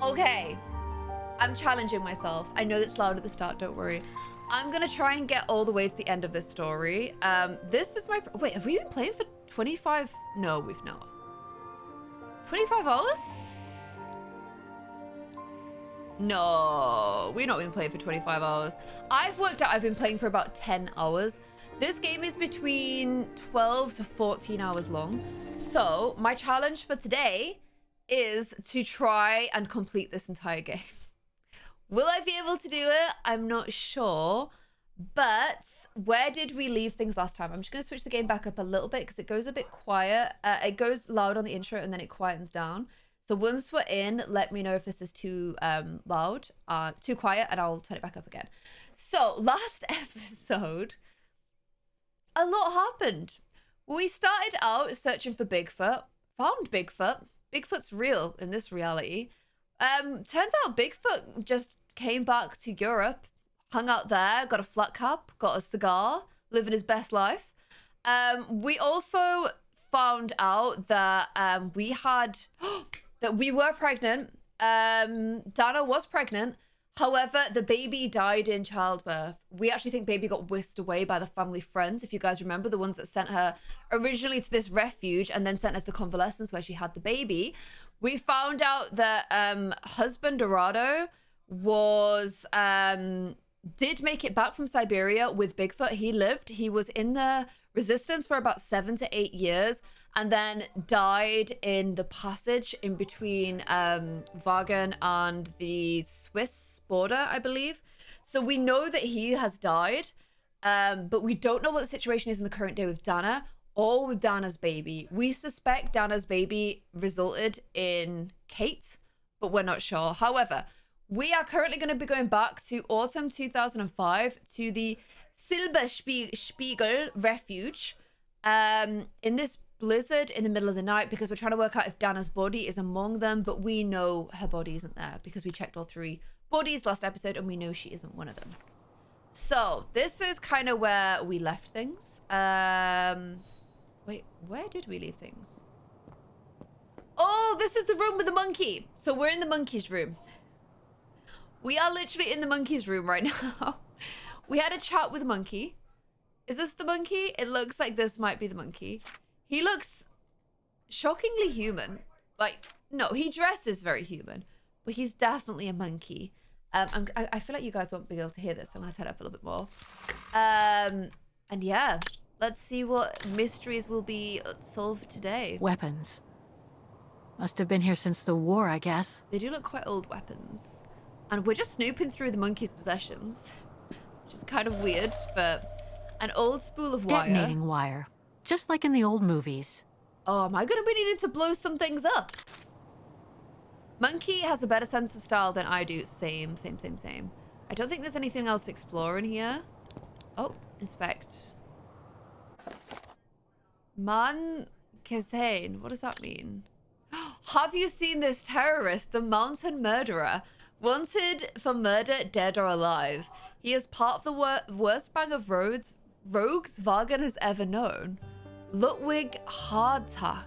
Okay. I'm challenging myself. I know that's loud at the start, don't worry. I'm gonna try and get all the way to the end of this story. This is my... Wait, have we been playing for 25... No, we've not. 25 hours? No, we've not been playing for 25 hours. I've worked out I've been playing for about 10 hours. This game is between 12 to 14 hours long. So my challenge for today is to try and complete this entire game. Will I be able to do it? I'm not sure. But where did we leave things last time? I'm just going to switch the game back up a little bit because it goes a bit quiet. It goes loud on the intro and then it quietens down. So once we're in, let me know if this is too loud, too quiet, and I'll turn it back up again. So last episode, a lot happened. We started out searching for Bigfoot, found Bigfoot. Bigfoot's real in this reality. Turns out Bigfoot just came back to Europe, hung out there, got a flat cap, got a cigar, living his best life. We also found out that we had that we were pregnant. Dana was pregnant. However, the baby died in childbirth. We actually think baby got whisked away by the family friends. If you guys remember, the ones that sent her originally to this refuge and then sent us to convalescence where she had the baby. We found out that husband Dorado was did make it back from Syberia with Bigfoot. He lived. He was in the resistance for about 7 to 8 years and then died in the passage in between Wagen and the Swiss border, I believe. So we know that he has died, but we don't know what the situation is in the current day with Dana or with Dana's baby. We suspect Dana's baby resulted in Kate, but we're not sure. However, we are currently going to be going back to autumn 2005 to the Silberspiegel refuge in this blizzard in the middle of the night because we're trying to work out if Dana's body is among them, but we know her body isn't there because we checked all 3 bodies last episode and we know she isn't one of them. So this is kind of where we left things. Wait, where did we leave things? Oh, this is the room with the monkey. So we're in the monkey's room. We are literally in the monkey's room right now. We had a chat with the monkey. Is this the monkey? It looks like this might be the monkey. He looks shockingly human. Like, no, he dresses very human, but he's definitely a monkey. I feel like you guys won't be able to hear this, so I'm going to turn it up a little bit more. And yeah, let's see what mysteries will be solved today. Weapons. Must have been here since the war, I guess. They do look quite old weapons. And we're just snooping through the monkey's possessions, which is kind of weird, but an old spool of wire. Detonating wire. Just like in the old movies. Oh, am I going to be needing to blow some things up? Monkey has a better sense of style than I do. Same. I don't think there's anything else to explore in here. Oh, inspect. Man Kesane. What does that mean? Have you seen this terrorist, the mountain murderer? Wanted for murder, dead or alive. He is part of the worst bang of rogues Wagen has ever known. Ludwig Hardtack.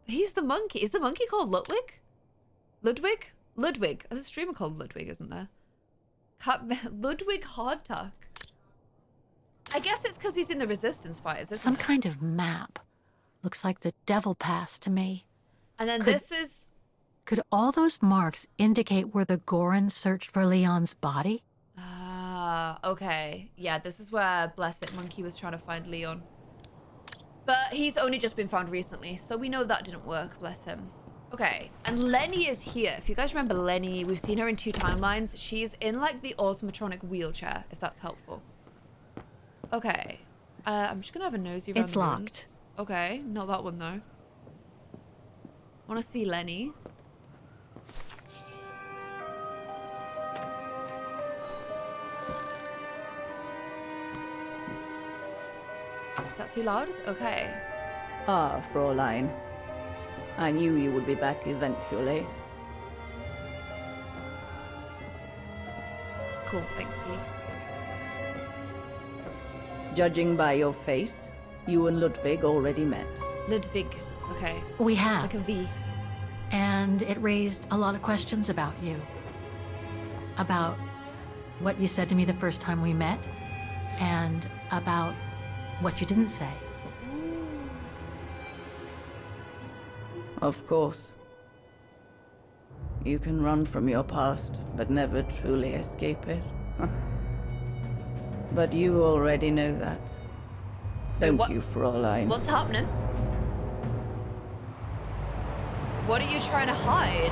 He's the monkey. Is the monkey called Ludwig? Ludwig? Ludwig. There's a streamer called Ludwig, isn't there? Ludwig Hardtack. I guess it's because he's in the resistance fighters, isn't Some it? kind of map. Looks like the Devil Pass to me. And then this is... Could all those marks indicate where the Gorons searched for Leon's body? Ah, okay. Yeah, this is where Blessed Monkey was trying to find Leon. But he's only just been found recently, so we know that didn't work, bless him. Okay, and Lenny is here. If you guys remember Lenny, we've seen her in 2 timelines. She's in, like, the automatronic wheelchair, if that's helpful. Okay. I'm just gonna have a nosy around It's the locked. rooms. Okay, not that one, though. I want to see Lenny. Is that too loud? Okay. Ah, Fräulein. I knew you would be back eventually. Cool, thanks, Pete. Judging by your face, you and Ludwig already met. Ludwig. Okay. We have. Like a V. And it raised a lot of questions about you. About what you said to me the first time we met, and about what you didn't say. Of course. You can run from your past, but never truly escape it. But you already know that. Don't you, Fräulein? What's happening? What are you trying to hide?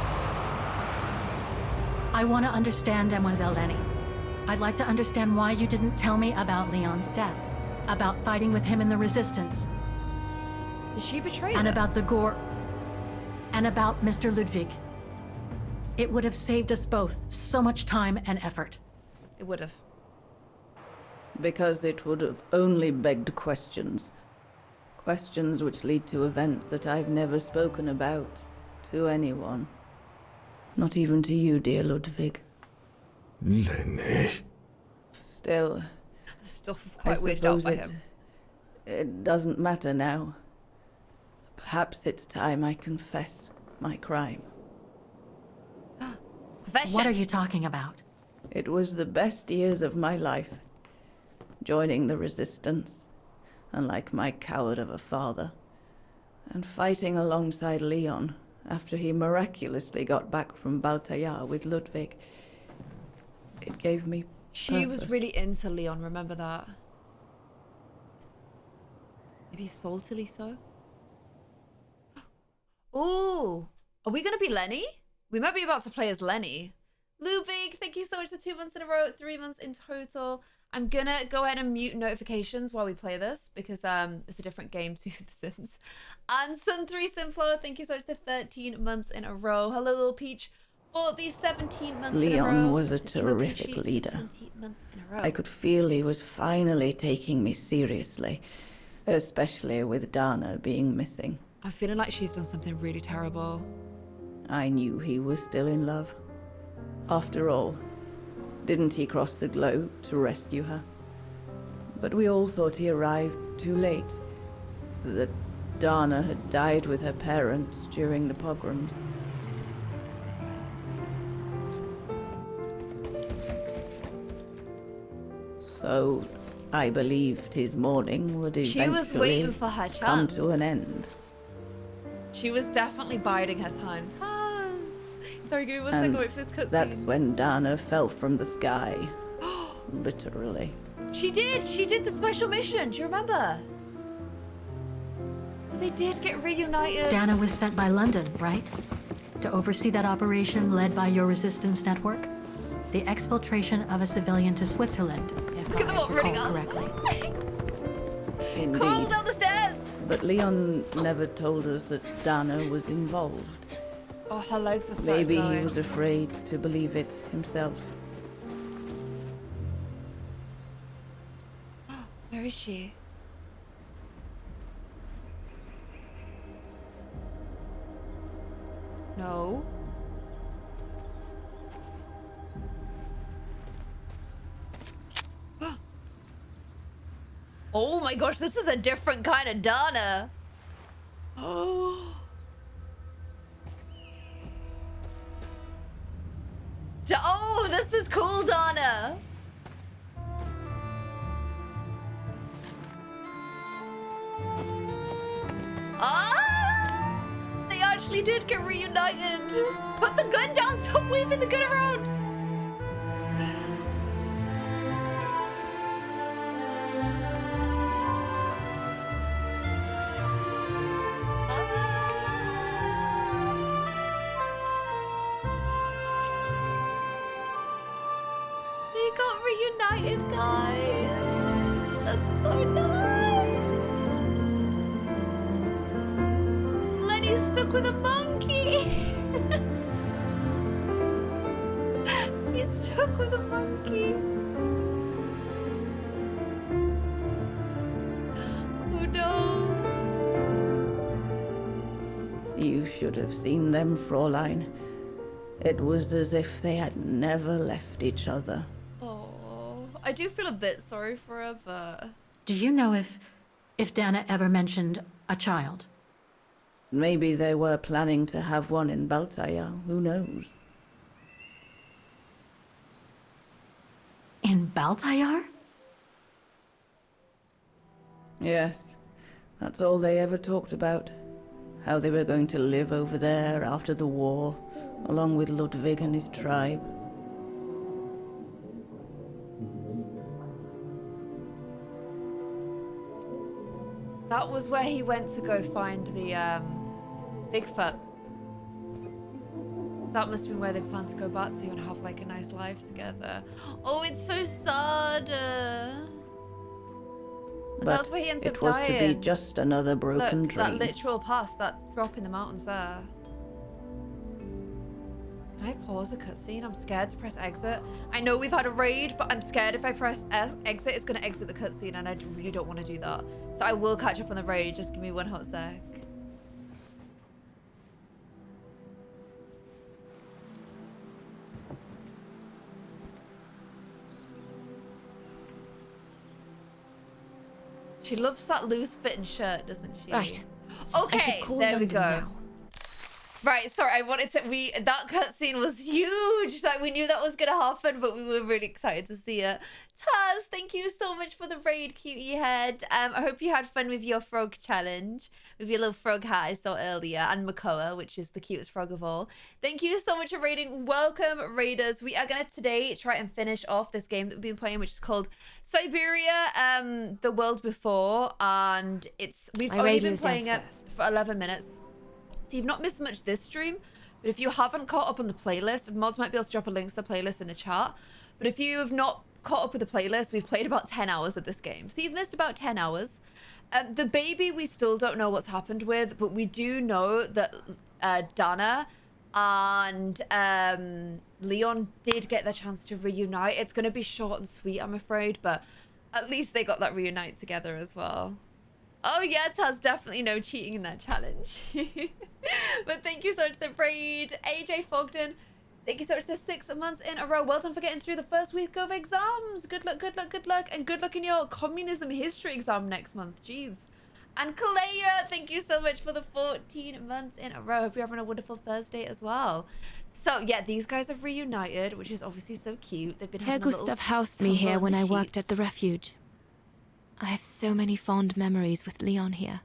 I want to understand Demoiselle Lenny. I'd like to understand why you didn't tell me about Leon's death, about fighting with him in the Resistance. Did she betray And them? about the gore, and about Mr. Ludwig. It would have saved us both so much time and effort. It would have. Because it would have only begged questions. Questions which lead to events that I've never spoken about to anyone. Not even to you, dear Ludwig. Lenny. Still, I'm still I quite weirded out suppose by it, him. it doesn't matter now. Perhaps it's time I confess my crime. Confession. What are you talking about? It was the best years of my life. Joining the Resistance, unlike my coward of a father, and fighting alongside Leon after he miraculously got back from Baltayar with Ludwig. It gave me She was purpose. really into Leon, remember that? Maybe saltily so? Ooh, are we gonna be Lenny? We might be about to play as Lenny. Ludwig, thank you so much for 2 months in a row, 3 months in total. I'm gonna go ahead and mute notifications while we play this because it's a different game to The Sims. And Sun3 Simflower, thank you so much for 13 months in a row. Hello, Little Peach, for the 17 months in a row. Leon was a And Emo terrific Peachy for leader. 20 months in a row. I could feel he was finally taking me seriously, especially with Dana being missing. I'm feeling like she's done something really terrible. I knew he was still in love. After all, didn't he cross the globe to rescue her? But we all thought he arrived too late. That Dana had died with her parents during the pogroms. So, I believed his mourning would She was eventually waiting for her come chance. to an end. She was definitely biding her time. Sorry, give me 1 And second, wait for this cutscene. that's when Dana fell from the sky. Literally. She did the special mission, do you remember? So they did get reunited. Dana was sent by London, right? To oversee that operation led by your resistance network? The exfiltration of a civilian to Switzerland, if Look at them I all running recall us. correctly. Indeed. Crawl down the stairs! But Leon never told us that Dana was involved. Oh, her legs are starting Maybe going. he was afraid to believe it himself. Where is she? No. Oh my gosh, this is a different kind of Dana. Oh. Oh, this is cool, Dana. Ah! They actually did get reunited. Put the gun down. Stop waving the gun around. They got reunited, guys. That's so nice. Lenny's stuck with a monkey. He's stuck with a monkey. Oh no. You should have seen them, Fräulein. It was as if they had never left each other. Oh, I do feel a bit sorry for her, but Do you know if Dana ever mentioned a child? Maybe they were planning to have one in Baltaya, who knows? In Baltayar? Yes, that's all they ever talked about. How they were going to live over there after the war, along with Ludwig and his tribe. That was where he went to go find the Bigfoot. So that must have been where they planned to go back to and have like a nice life together. Oh, it's so sad. But that's where he ends up it was dying. to be just another broken Look, dream. that literal pass, that drop in the mountains there. Can I pause a cutscene? I'm scared to press exit. I know we've had a raid, but I'm scared if I press exit, it's going to exit the cutscene, and I really don't want to do that. So I will catch up on the raid. Just give me one hot sec. She loves that loose-fitting shirt, doesn't she? Right. Okay, there we go. Now. Right, sorry, I wanted to... That cutscene was huge. Like, we knew that was going to happen, but we were really excited to see it. Taz, thank you so much for the raid, cutie head. I hope you had fun with your frog challenge, with your little frog hat I saw earlier, and Makoa, which is the cutest frog of all. Thank you so much for raiding. Welcome, raiders. We are going to today try and finish off this game that we've been playing, which is called Syberia, The World Before, and we've only been playing it for 11 minutes. So you've not missed much this stream, but if you haven't caught up on the playlist, mods might be able to drop a link to the playlist in the chat. But if you have not caught up with the playlist, we've played about 10 hours of this game. So you've missed about 10 hours. The baby, we still don't know what's happened with, but we do know that Dana and Leon did get the chance to reunite. It's going to be short and sweet, I'm afraid, but at least they got that reunite together as well. Oh yeah, Taz, definitely no cheating in that challenge. But thank you so much for the raid. AJ Fogden, thank you so much for the 6 months in a row. Well done for getting through the first week of exams. Good luck, good luck, good luck. And good luck in your communism history exam next month. Jeez. And Kalea, thank you so much for the 14 months in a row. Hope you're having a wonderful Thursday as well. So yeah, these guys have reunited, which is obviously so cute. They've been having Herr Gustav housed me here when I worked at the refuge. I have so many fond memories with Leon here.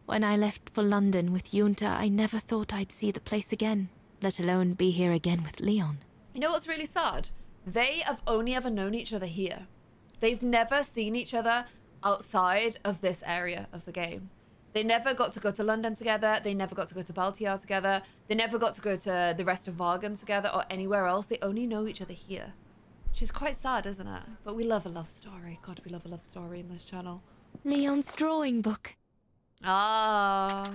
When I left for London with Junta, I never thought I'd see the place again, let alone be here again with Leon. You know what's really sad? They have only ever known each other here. They've never seen each other outside of this area of the game. They never got to go to London together. They never got to go to Baltiar together. They never got to go to the rest of Vargan together or anywhere else. They only know each other here. Which is quite sad, isn't it? But we love a love story. God, we love a love story in this channel. Leon's drawing book. Ah.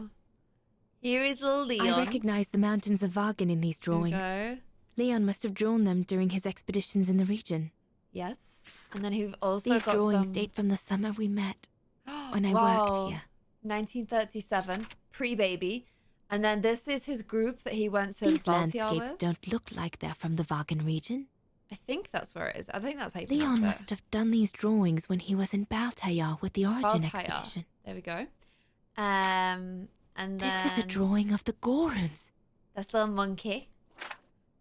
Here is little Leon. I recognize the mountains of Vargan in these drawings. Okay. Leon must have drawn them during his expeditions in the region. Yes. And then we've also These got drawings some... date from the summer we met, when I Wow. worked here. 1937, pre-baby. And then this is his group that he went to These Baltiar landscapes with. don't look like they're from the Vargan region. I think that's where it is. I think that's how you Leon pronounce must have done these drawings when he was in Baltayar with the Origin Baltayar. expedition. There we go. And then... This is a drawing of the Gorons. That's little monkey.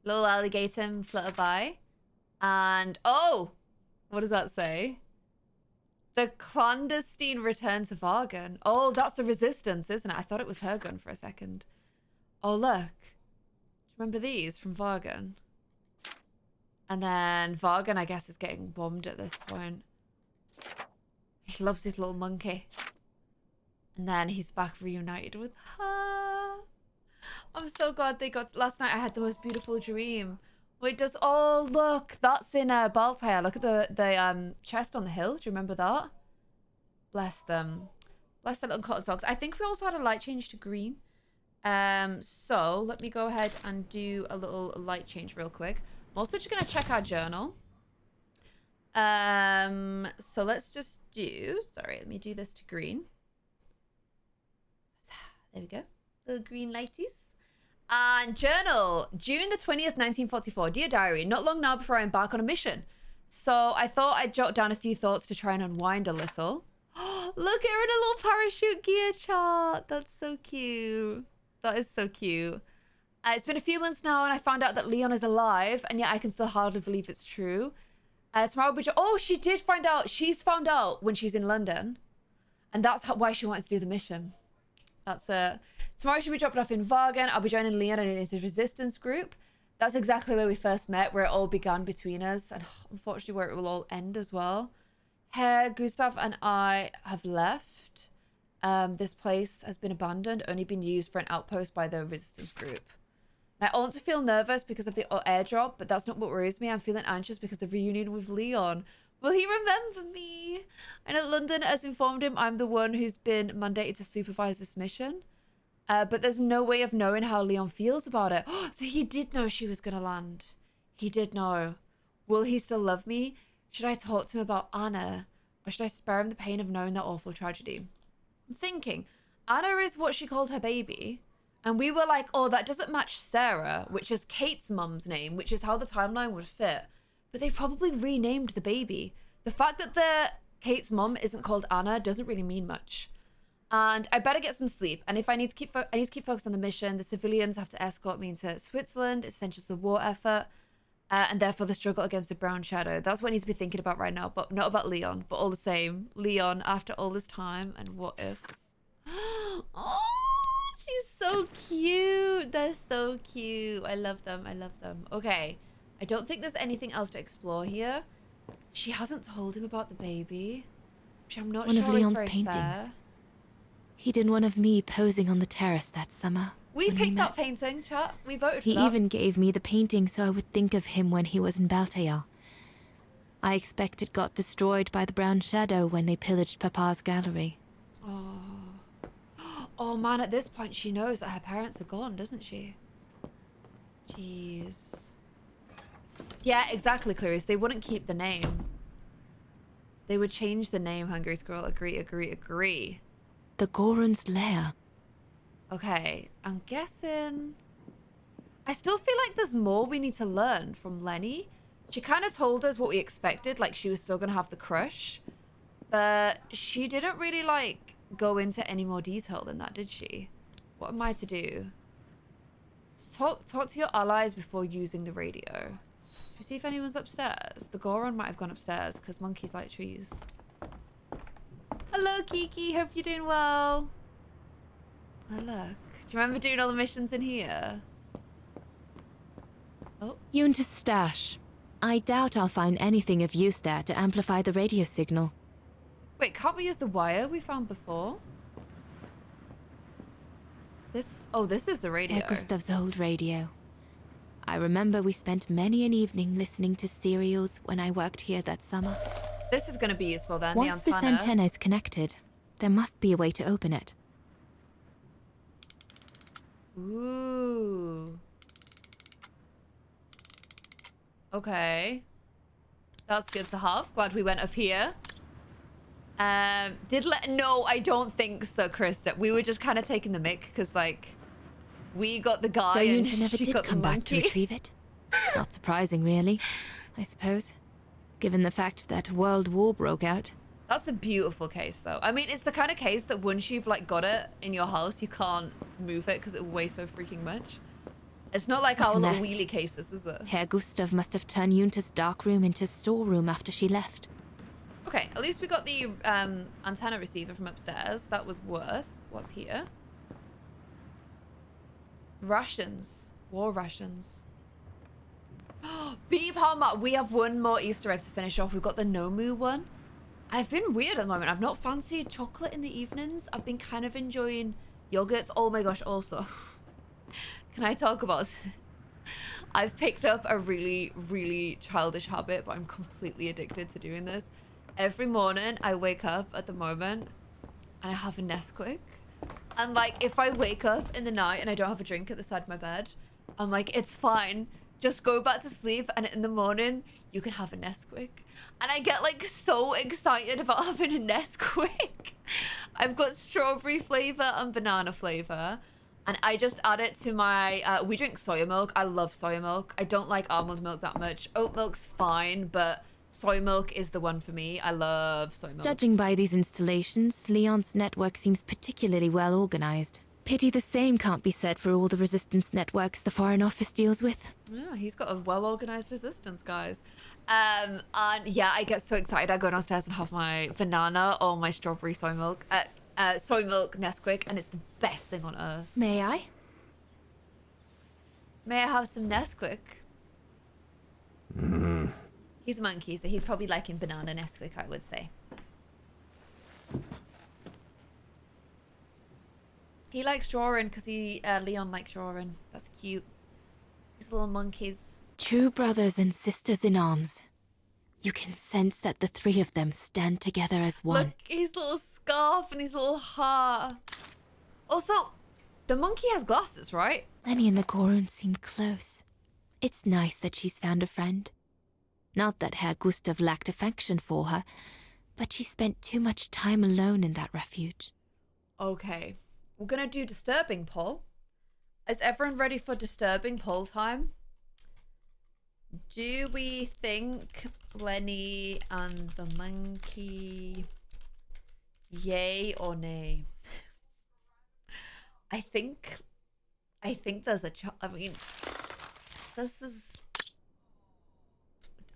Little alligator and flutter by. And, oh! What does that say? The clandestine return to Vargan. Oh, that's the resistance, isn't it? I thought it was her gun for a second. Oh, look. Do you remember these from Vargan? And then Vargan, I guess, is getting bombed at this point. He loves his little monkey. And then he's back reunited with her. I'm so glad they got... Last night I had the most beautiful dream. Wait, does... Oh, look. That's in Baltaya. Look at the chest on the hill. Do you remember that? Bless them. Bless the little cotton dogs. I think we also had a light change to green. So let me go ahead and do a little light change real quick. I'm also just going to check our journal. So let's just do... Sorry, let me do this to green. There we go. Little green lighties. And journal. June the 20th, 1944. Dear Diary, not long now before I embark on a mission. So I thought I'd jot down a few thoughts to try and unwind a little. Look at her in a little parachute gear chart. That's so cute. That is so cute. It's been a few months now and I found out that Leon is alive, and yet I can still hardly believe it's true. Tomorrow will be... Oh, she did find out. She's found out when she's in London. And that's why she wants to do the mission. That's it. Tomorrow she'll be dropped off in Vargan. I'll be joining Leon in his resistance group. That's exactly where we first met, where it all began between us. And unfortunately where it will all end as well. Herr, Gustav and I have left. This place has been abandoned, only been used for an outpost by the resistance group. And I also feel nervous because of the airdrop, but that's not what worries me. I'm feeling anxious because of the reunion with Leon. Will he remember me? I know London has informed him I'm the one who's been mandated to supervise this mission. But there's no way of knowing how Leon feels about it. So he did know she was going to land. He did know. Will he still love me? Should I talk to him about Anna? Or should I spare him the pain of knowing that awful tragedy? I'm thinking, Anna is what she called her baby. And we were like, oh, that doesn't match Sarah, which is Kate's mum's name, which is how the timeline would fit. But they probably renamed the baby. The fact that Kate's mum isn't called Anna doesn't really mean much. And I better get some sleep. And if I need to keep focused on the mission, the civilians have to escort me into Switzerland, essential to the war effort, and therefore the struggle against the Brown Shadow. That's what I need to be thinking about right now, but not about Leon. But all the same, Leon, after all this time, and what if? Oh, she's so cute. They're so cute. I love them. I love them. Okay. I don't think there's anything else to explore here. She hasn't told him about the baby, which I'm not sure is very fair. One of Leon's paintings. He did one of me posing on the terrace that summer. We picked that painting, chat. We voted for that. He even gave me the painting so I would think of him when he was in Baltair. I expect it got destroyed by the Brown Shadow when they pillaged Papa's gallery. Oh man, at this point she knows that her parents are gone, doesn't she? Jeez. Yeah, exactly, Clarice. They wouldn't keep the name. They would change the name, Hungry Squirrel. Agree. The Goron's lair. Okay, I'm guessing... I still feel like there's more we need to learn from Lenny. She kind of told us what we expected, like she was still going to have the crush. But she didn't really, like, go into any more detail than that, did she? What am I to do? Talk to your allies before using the radio. Should we see if anyone's upstairs? The Goron might have gone upstairs because monkeys like trees. Hello, Kiki. Hope you're doing well. Oh, look. Do you remember doing all the missions in here? Oh. Yunta's stash. I doubt I'll find anything of use there to amplify the radio signal. Wait, can't we use the wire we found before? This is the radio. Gustav's old radio. I remember we spent many an evening listening to serials when I worked here that summer. This is going to be useful then, Once the antenna. this antenna is connected, there must be a way to open it. Ooh. Okay. That's good to have. Glad we went up here. No, I don't think so, Krista. We were just kind of taking the mick because, like, we got the guy so and Yunta never she did got come the back to monkey. retrieve it? Not surprising, really, I suppose, given the fact that World War broke out. That's a beautiful case, though. I mean, it's the kind of case that once you've, like, got it in your house, you can't move it because it weighs so freaking much. It's not like our little wheelie cases, is it? Herr Gustav must have turned Yunta's dark room into storeroom after she left. Okay, at least we got the antenna receiver from upstairs. That was worth what's here. Rations. War rations. Beef Hammer. We have one more Easter egg to finish off. We've got the Nomu one. I've been weird at the moment. I've not fancied chocolate in the evenings. I've been kind of enjoying yogurts. Oh my gosh, also. Can I talk about... I've picked up a really, really childish habit, but I'm completely addicted to doing this. Every morning, I wake up at the moment, and I have a Nesquik. And, like, if I wake up in the night and I don't have a drink at the side of my bed, I'm like, it's fine. Just go back to sleep, and in the morning, you can have a Nesquik. And I get, like, so excited about having a Nesquik. I've got strawberry flavor and banana flavor. And I just add it to my... we drink soya milk. I love soya milk. I don't like almond milk that much. Oat milk's fine, but soy milk is the one for me. I love soy milk. Judging by these installations, Leon's network seems particularly well organized. Pity the same can't be said for all the resistance networks the Foreign Office deals with. Yeah, he's got a well-organized resistance, guys. And yeah, I get so excited. I go downstairs and have my banana or my strawberry soy milk. Soy milk Nesquik, and it's the best thing on earth. May I? May I have some Nesquik? He's a monkey, so he's probably liking banana Nesquik, I would say. He likes drawing because Leon likes drawing. That's cute. These little monkeys. True brothers and sisters in arms. You can sense that the three of them stand together as one. Look, his little scarf and his little heart. Also, the monkey has glasses, right? Lenny and the Gorun seem close. It's nice that she's found a friend. Not that Herr Gustav lacked affection for her, but she spent too much time alone in that refuge. Okay, we're gonna do disturbing poll. Is everyone ready for disturbing poll time? Do we think Lenny and the monkey, yay or nay? I think there's a I mean, this is,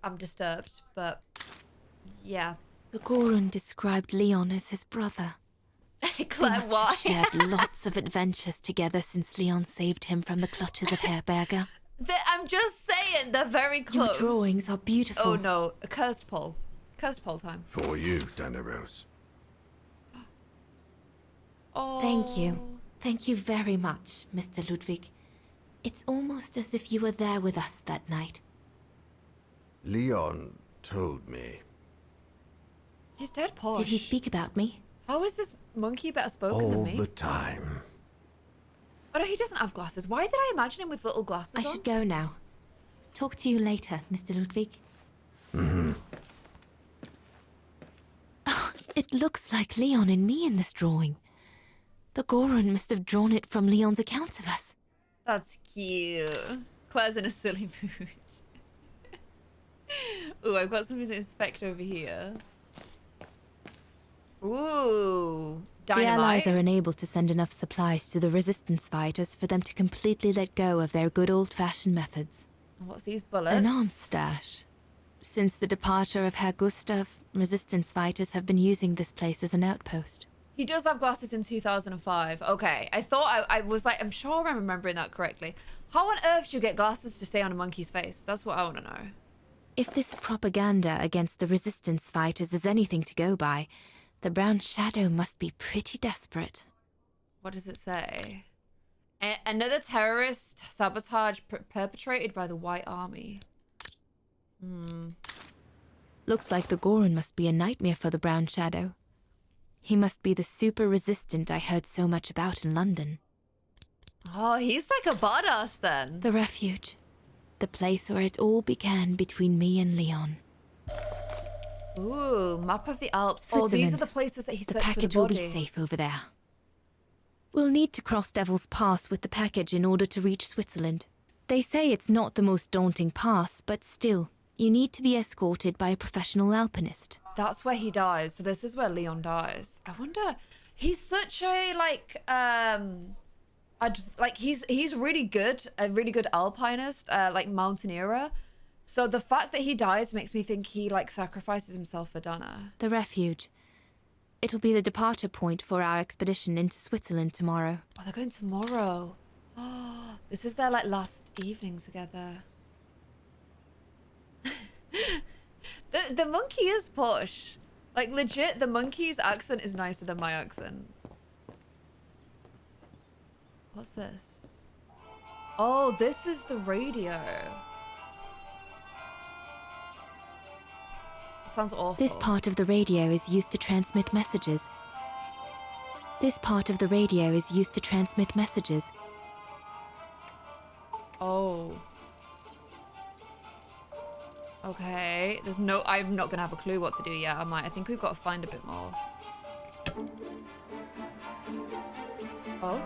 I'm disturbed, but yeah. The Gorun described Leon as his brother. Claire, They must why? have shared lots of adventures together since Leon saved him from the clutches of Herberger. I'm just saying, they're very Your close. drawings are beautiful. Oh no, a cursed poll. Cursed poll time. For you, Dana Rose. Oh. Thank you. Thank you very much, Mr. Ludwig. It's almost as if you were there with us that night. Leon told me. He's dead posh. Did he speak about me? How is this monkey better spoken than All me? the time. Oh no, he doesn't have glasses. Why did I imagine him with little glasses I on? should go now. Talk to you later, Mr. Ludwig. Oh, it looks like Leon and me in this drawing. The Gorun must have drawn it from Leon's accounts of us. That's cute. Claire's in a silly mood. Ooh, I've got something to inspect over here. Ooh, The dynamite. Allies are unable to send enough supplies to the resistance fighters for them to completely let go of their good old-fashioned methods. What's these bullets? An arms stash. Since the departure of Herr Gustav, resistance fighters have been using this place as an outpost. He does have glasses in 2005. Okay, I thought I was like, I'm sure I'm remembering that correctly. How on earth do you get glasses to stay on a monkey's face? That's what I want to know. If this propaganda against the resistance fighters is anything to go by, the Brown Shadow must be pretty desperate. What does it say? Another terrorist sabotage perpetrated by the White Army. Looks like the Gorun must be a nightmare for the Brown Shadow. He must be the super resistant I heard so much about in London. Oh, he's like a badass then. The refuge. The place where it all began between me and Leon. Ooh, map of the Alps. Oh, these are Switzerland. the places that he The searched for the package will body. be safe over there. We'll need to cross Devil's Pass with the package in order to reach Switzerland. They say it's not the most daunting pass, but still, you need to be escorted by a professional alpinist. That's where he dies. So this is where Leon dies. I wonder. He's such a he's really good, a really good alpinist, like mountaineer. So the fact that he dies makes me think he like sacrifices himself for Dana. The refuge. It'll be the departure point for our expedition into Switzerland tomorrow. Oh, they're going tomorrow. Oh, this is their like last evening together. The monkey is posh. Like legit, the monkey's accent is nicer than my accent. What's this? Oh, this is the radio. It sounds awful. This part of the radio is used to transmit messages. Oh. Okay. There's no... I'm not going to have a clue what to do yet, am I? I think we've got to find a bit more. Oh?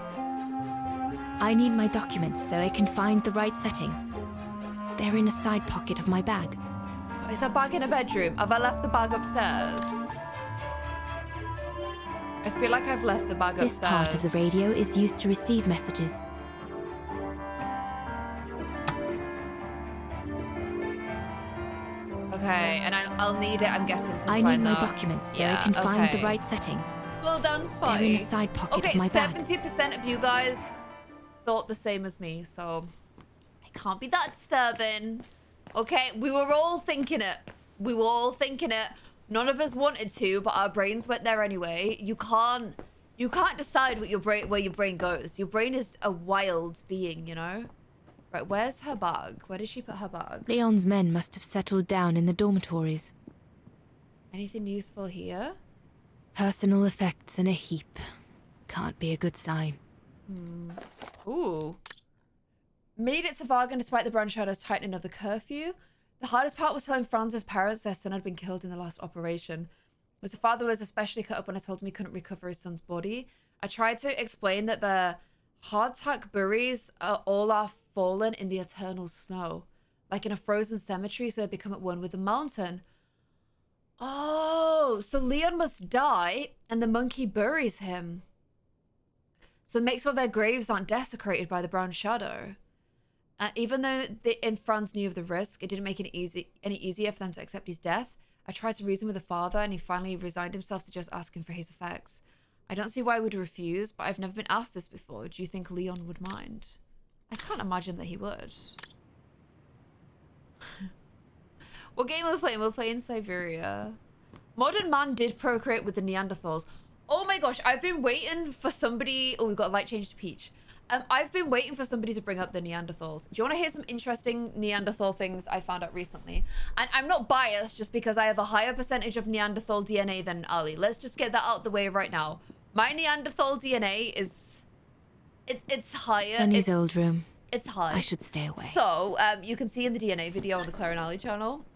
I need my documents so I can find the right setting. They're in a side pocket of my bag. Is that bag in a bedroom? Have I left the bag upstairs? I feel like I've left the bag This upstairs. part of the radio is used to receive messages. Okay, and I'll need it, I'm guessing, to I find need my that. documents so Yeah, I can find the okay. right setting. Well done, They're in Spotty. the side pocket Okay, of my bag. 70% of you guys thought the same as me, so it can't be that disturbing. Okay, we were all thinking it. We were all thinking it. None of us wanted to, but our brains went there anyway. You can't decide what where your brain goes. Your brain is a wild being, you know? Right, where's her bag? Where did she put her bag? Leon's men must have settled down in the dormitories. Anything useful here? Personal effects in a heap. Can't be a good sign. Ooh. Made it to Vargan despite the Brown Shadows tightening of the curfew. The hardest part was telling Franz's parents their son had been killed in the last operation. His father was especially cut up when I told him he couldn't recover his son's body. I tried to explain that the hardtack buries all are fallen in the eternal snow, like in a frozen cemetery, so they become at one with the mountain. Oh, so Leon must die and the monkey buries him. So it makes sure their graves aren't desecrated by the brown shadow. Even though Franz knew of the risk, it didn't make it any easier for them to accept his death. I tried to reason with the father, and he finally resigned himself to just asking for his effects. I don't see why he would refuse, but I've never been asked this before. Do you think Leon would mind? I can't imagine that he would. What game are we playing? We're playing Syberia. Modern man did procreate with the Neanderthals. Oh my gosh, I've been waiting for somebody... Oh, we've got a light change to peach. I've been waiting for somebody to bring up the Neanderthals. Do you want to hear some interesting Neanderthal things I found out recently? And I'm not biased just because I have a higher percentage of Neanderthal DNA than Ali. Let's just get that out the way right now. My Neanderthal DNA is... It's higher. Annie's old room. It's high. I should stay away. So, you can see in the DNA video on the Clare and Ali channel.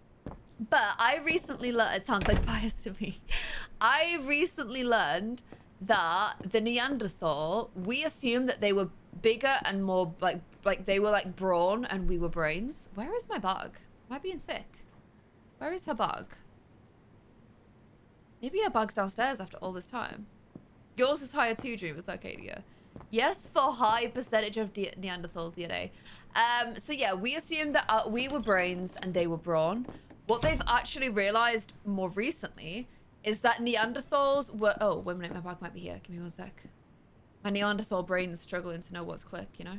But I recently learned... It sounds like bias to me. I recently learned that the Neanderthal, we assumed that they were bigger and more like they were like brawn and we were brains. Where is my bag? Am I being thick? Where is her bag? Maybe her bag's downstairs after all this time. Yours is higher too, Dreamers Arcadia. Yes, for high percentage of Neanderthal DNA. So yeah, we assumed that we were brains and they were brawn. What they've actually realized more recently is that Neanderthals were... Oh, wait a minute, my bag might be here. Give me one sec. My Neanderthal brain's struggling to know what's click, you know?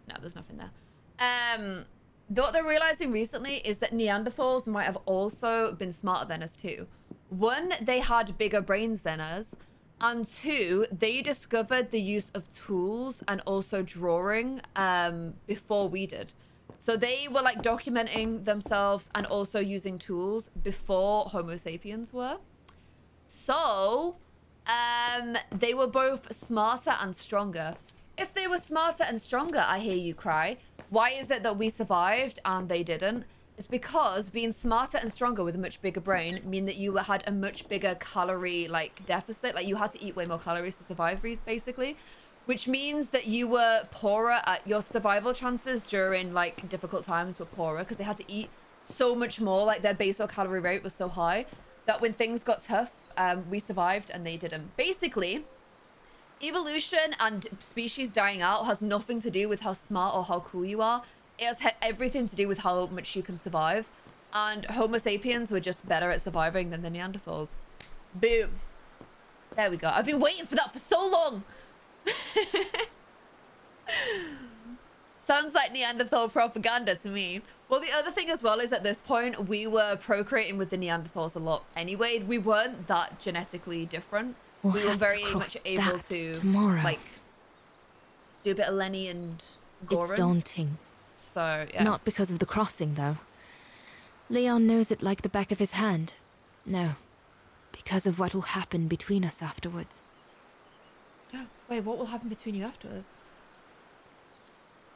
No, there's nothing there. What they're realizing recently is that Neanderthals might have also been smarter than us too. One, they had bigger brains than us. And two, they discovered the use of tools and also drawing before we did. So they were like documenting themselves and also using tools before Homo sapiens were. So they were both smarter and stronger. If they were smarter and stronger, I hear you cry. Why is it that we survived and they didn't? It's because being smarter and stronger with a much bigger brain mean that you had a much bigger calorie like deficit. Like you had to eat way more calories to survive, basically. Which means that you were poorer at your survival chances during like difficult times were poorer because they had to eat so much more. Like their basal calorie rate was so high that when things got tough, we survived and they didn't. Basically, evolution and species dying out has nothing to do with how smart or how cool you are. It has everything to do with how much you can survive. And Homo sapiens were just better at surviving than the Neanderthals. Boom. There we go. I've been waiting for that for so long. Sounds like Neanderthal propaganda to me. Well, the other thing as well is at this point, we were procreating with the Neanderthals a lot anyway. We weren't that genetically different. We'll we were have to very cross much able that to, tomorrow. like, do a bit of Lenny and Goran. It's daunting. So, yeah. Not because of the crossing, though. Leon knows it like the back of his hand. No, because of what will happen between us afterwards. Wait, what will happen between you afterwards?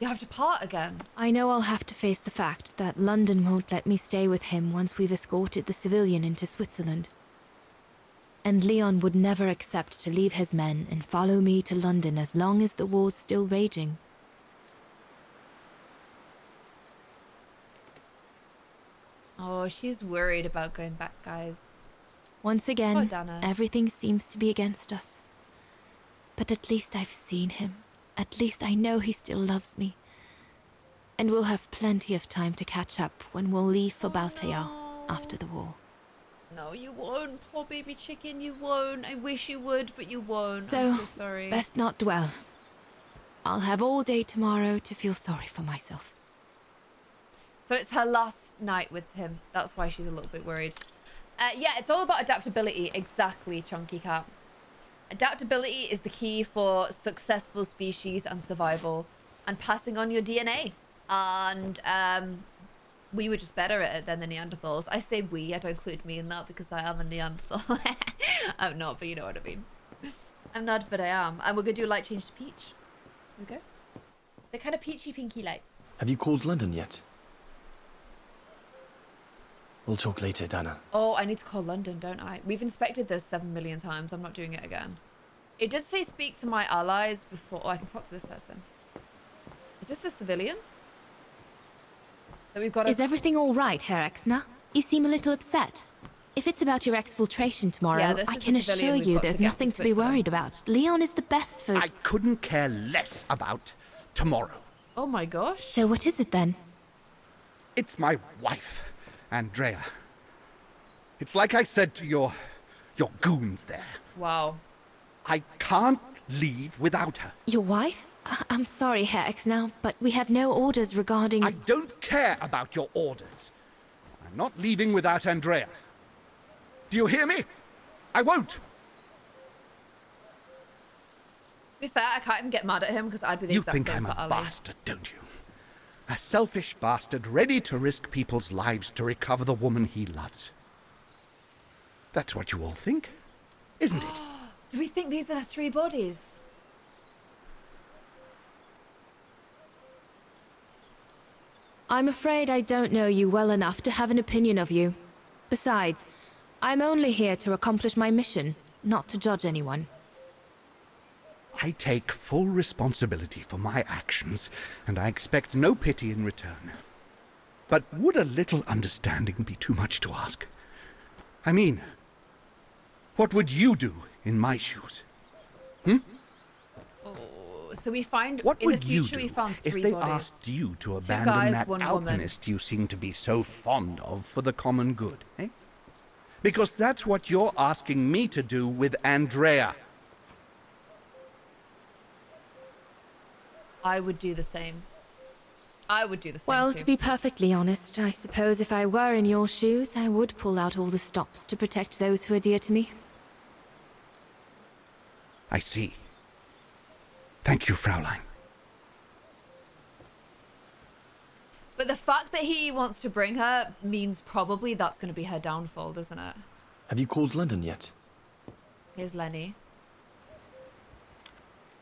You have to part again. I know I'll have to face the fact that London won't let me stay with him once we've escorted the civilian into Switzerland. And Leon would never accept to leave his men and follow me to London as long as the war's still raging. Oh, she's worried about going back, guys. Once Oh, again, Dana. everything seems to be against us. But at least I've seen him. At least I know he still loves me. And we'll have plenty of time to catch up when we'll leave for Baltair after the war. No, you won't. Poor baby chicken, you won't. I wish you would, but you won't. So, I'm so sorry. best not dwell. I'll have all day tomorrow to feel sorry for myself. So it's her last night with him. That's why she's a little bit worried. Yeah, it's all about adaptability. Exactly, Chunky Cat. Adaptability is the key for successful species and survival and passing on your DNA. And we were just better at it than the Neanderthals. I say we, I don't include me in that because I am a Neanderthal. I'm not, but you know what I mean. I'm not, but I am. And we're going to do a light change to peach. Okay. They're kind of peachy pinky lights. Have you called London yet? We'll talk later, Dana. Oh, I need to call London, don't I? We've inspected this 7 million times. I'm not doing it again. It did say speak to my allies before... Oh, I can talk to this person. Is this a civilian? That we've got Is everything all right, Herr Exner? You seem a little upset. If it's about your exfiltration tomorrow, Yeah, this I is can a civilian assure we've you got to there's get to nothing to be worried about. Leon is the best for... I couldn't care less about tomorrow. Oh my gosh. So what is it then? It's my wife, Andrea. It's like I said to your goons there. Wow. I can't leave without her. Your wife? I'm sorry, Herr Exner, but we have no orders regarding... I don't care about your orders. I'm not leaving without Andrea. Do you hear me? I won't. To be fair, I can't even get mad at him because I'd be the You exact think same I'm for a Ali. bastard, don't you? A selfish bastard ready to risk people's lives to recover the woman he loves. That's what you all think, isn't it? Do we think these are 3 bodies? I'm afraid I don't know you well enough to have an opinion of you. Besides, I'm only here to accomplish my mission, not to judge anyone. I take full responsibility for my actions, and I expect no pity in return. But would a little understanding be too much to ask? I mean, what would you do in my shoes? Oh, so we find What in the would you future we do found 3 if they bodies. asked you to 2 abandon guys, that 1 woman. alpinist you seem to be so fond of for the common good, eh? Because that's what you're asking me to do with Andrea. I would do the same. I would do the same Well, too. to be perfectly honest, I suppose if I were in your shoes, I would pull out all the stops to protect those who are dear to me. I see. Thank you, Fraulein. But the fact that he wants to bring her means probably that's going to be her downfall, doesn't it? Have you called London yet? Here's Lenny.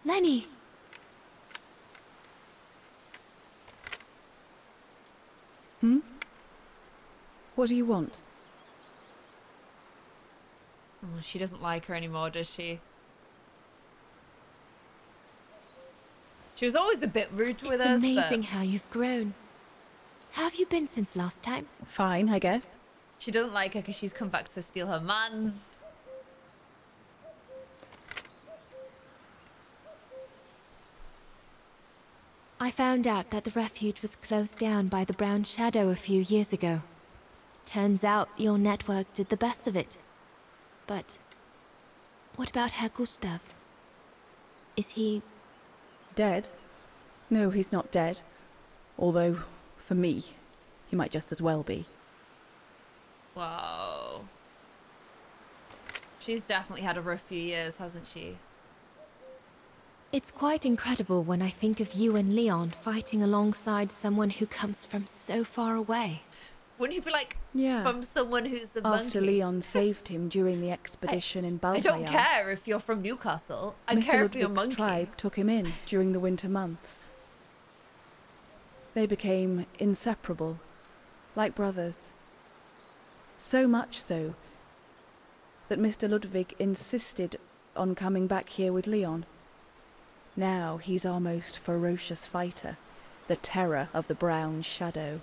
Lenny! What do you want? Oh, she doesn't like her anymore, does she? She was always a bit rude with It's us, amazing but how you've grown. How have you been since last time? Fine, I guess. she doesn't like her because she's come back to steal her mans. I found out that the refuge was closed down by the Brown Shadow a few years ago. Turns out your network did the best of it. But what about Herr Gustav? Is he... Dead? No, he's not dead. Although, for me, he might just as well be. Wow. She's definitely had a rough few years, hasn't she? It's quite incredible when I think of you and Leon fighting alongside someone who comes from so far away. Wouldn't you be like, Yeah. from someone who's a After monkey? Leon saved him during the expedition in Baltair. I don't care if you're from Newcastle. I care if you're a Ludwig's monkey. tribe took him in during the winter months. They became inseparable, like brothers. So much so that Mr. Ludwig insisted on coming back here with Leon. Now he's our most ferocious fighter, the terror of the Brown Shadow.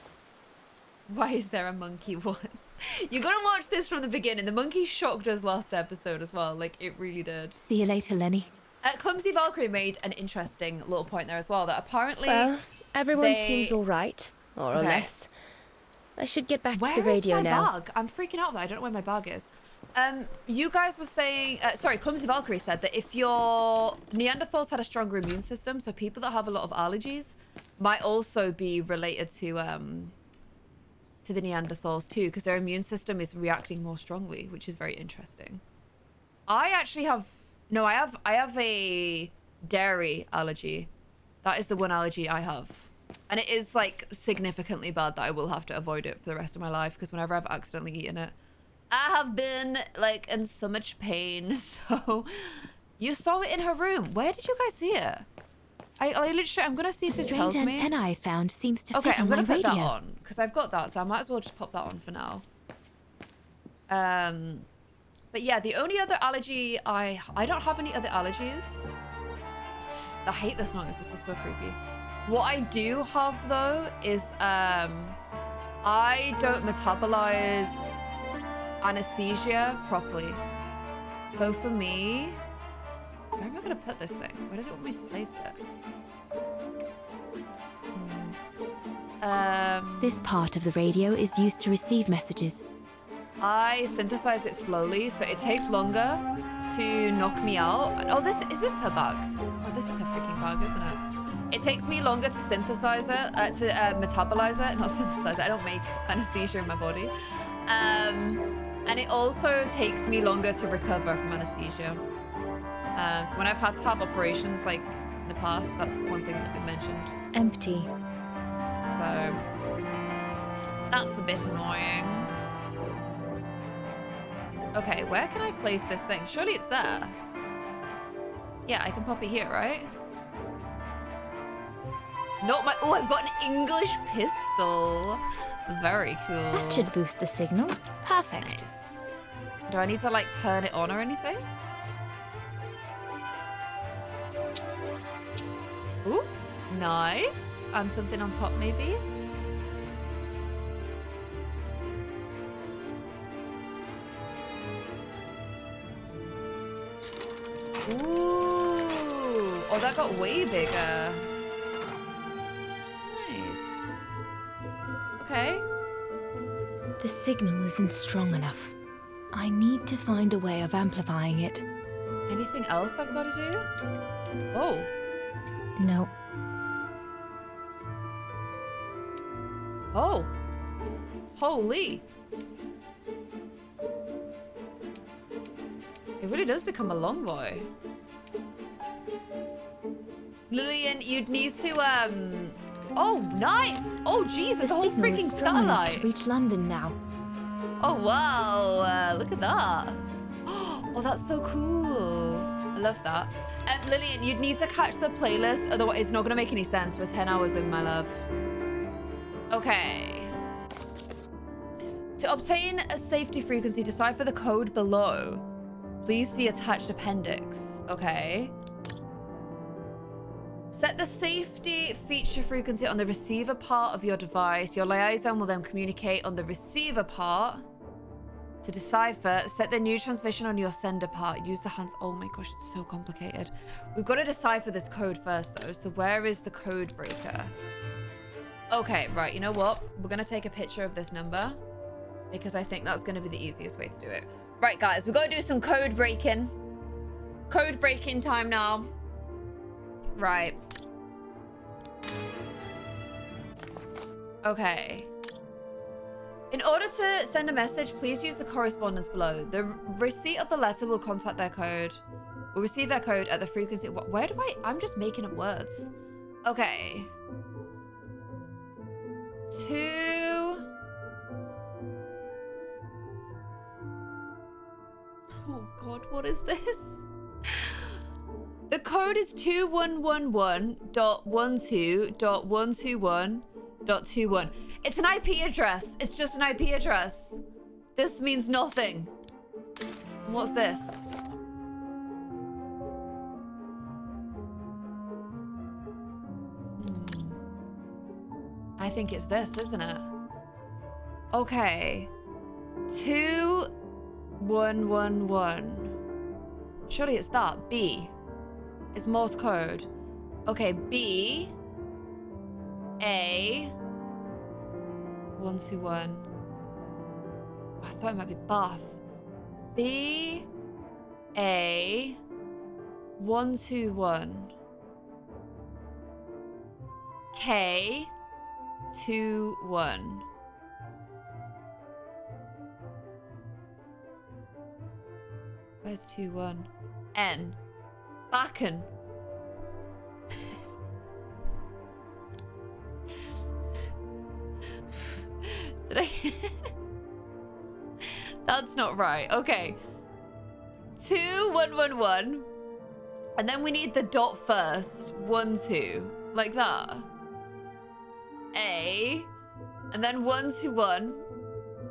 Why is there a monkey once? You gotta watch this from the beginning. The monkey shocked us last episode as well. Like, it really did. See you later, Lenny. Clumsy Valkyrie made an interesting little point there as well, that apparently... Well, everyone seems all right, more or less. I should get back to the radio now. Where is my bag? I'm freaking out though. I don't know where my bag is. You guys were saying... sorry, Clumsy Valkyrie said that if your Neanderthals had a stronger immune system, so people that have a lot of allergies might also be related to the Neanderthals too, because their immune system is reacting more strongly, which is very interesting. I actually have... No, I have a dairy allergy. That is the one allergy I have. And it is, like, significantly bad that I will have to avoid it for the rest of my life, because whenever I've accidentally eaten it, I have been, like, in so much pain. So, you saw it in her room. Where did you guys see it? I literally, I'm going to see if this tells me. The strange antenna I found seems to okay, fit I'm on my going to put radio. that on, because I've got that, so I might as well just pop that on for now. But yeah, the only other allergy I don't have any other allergies. I hate this noise. This is so creepy. What I do have though is I don't metabolize anesthesia properly. So for me, where am I gonna put this thing? Where does it want me to place it? This part of the radio is used to receive messages. I synthesize it slowly, so it takes longer to knock me out. Oh, is this her bag? Oh, this is her freaking bag, isn't it? It takes me longer to synthesize it, to metabolize it, not synthesize it. I don't make anesthesia in my body. And it also takes me longer to recover from anesthesia. So when I've had to have operations like in the past, that's one thing that's been mentioned. Empty. So that's a bit annoying. Okay, where can I place this thing? Surely it's there. Yeah, I can pop it here, right? Not my... Oh, I've got an English pistol. Very cool. That should boost the signal. Perfect. Nice. Do I need to, like, turn it on or anything? Ooh, nice. And something on top, maybe? Ooh. Oh, that got way bigger. Nice. Okay. The signal isn't strong enough. I need to find a way of amplifying it. Anything else I've got to do? Oh. No. Oh. Holy. It really does become a long boy. Lillian, you'd need to, Oh, nice! Oh, Jesus, The a whole signal freaking is strong enough satellite. to reach London now. Oh, wow. Look at that. Oh, that's so cool. I love that. Lillian, you'd need to catch the playlist, otherwise it's not going to make any sense. We're 10 hours in, my love. Okay. To obtain a safety frequency, decipher the code below. Please see attached appendix. Okay. Set the safety feature frequency on the receiver part of your device. Your liaison will then communicate on the receiver part to decipher. Set the new transmission on your sender part. Use the hands. Oh my gosh, it's so complicated. We've got to decipher this code first, though. So where is the code breaker? Okay, right. You know what? We're going to take a picture of this number because I think that's going to be the easiest way to do it. Right, guys, we've got to do some code breaking. Code breaking time now. Right. Okay. In order to send a message, please use the correspondence below. The receipt of the letter will contact their code. We'll receive their code at the frequency. Where do I'm just making up words. Okay. 2. Oh God, what is this? The code is 2111.12.121.21. It's an IP address. It's just an IP address. This means nothing. What's this? I think it's this, isn't it? Okay. 2111. Surely it's that. B. It's Morse code. Okay, B. A. 121. I thought it might be Bath. B. A. 121. K. 21. Where's 21? N. Bakken. Did I? That's not right. Okay. 2111. And then we need the dot first. 12. Like that. A. And then 121.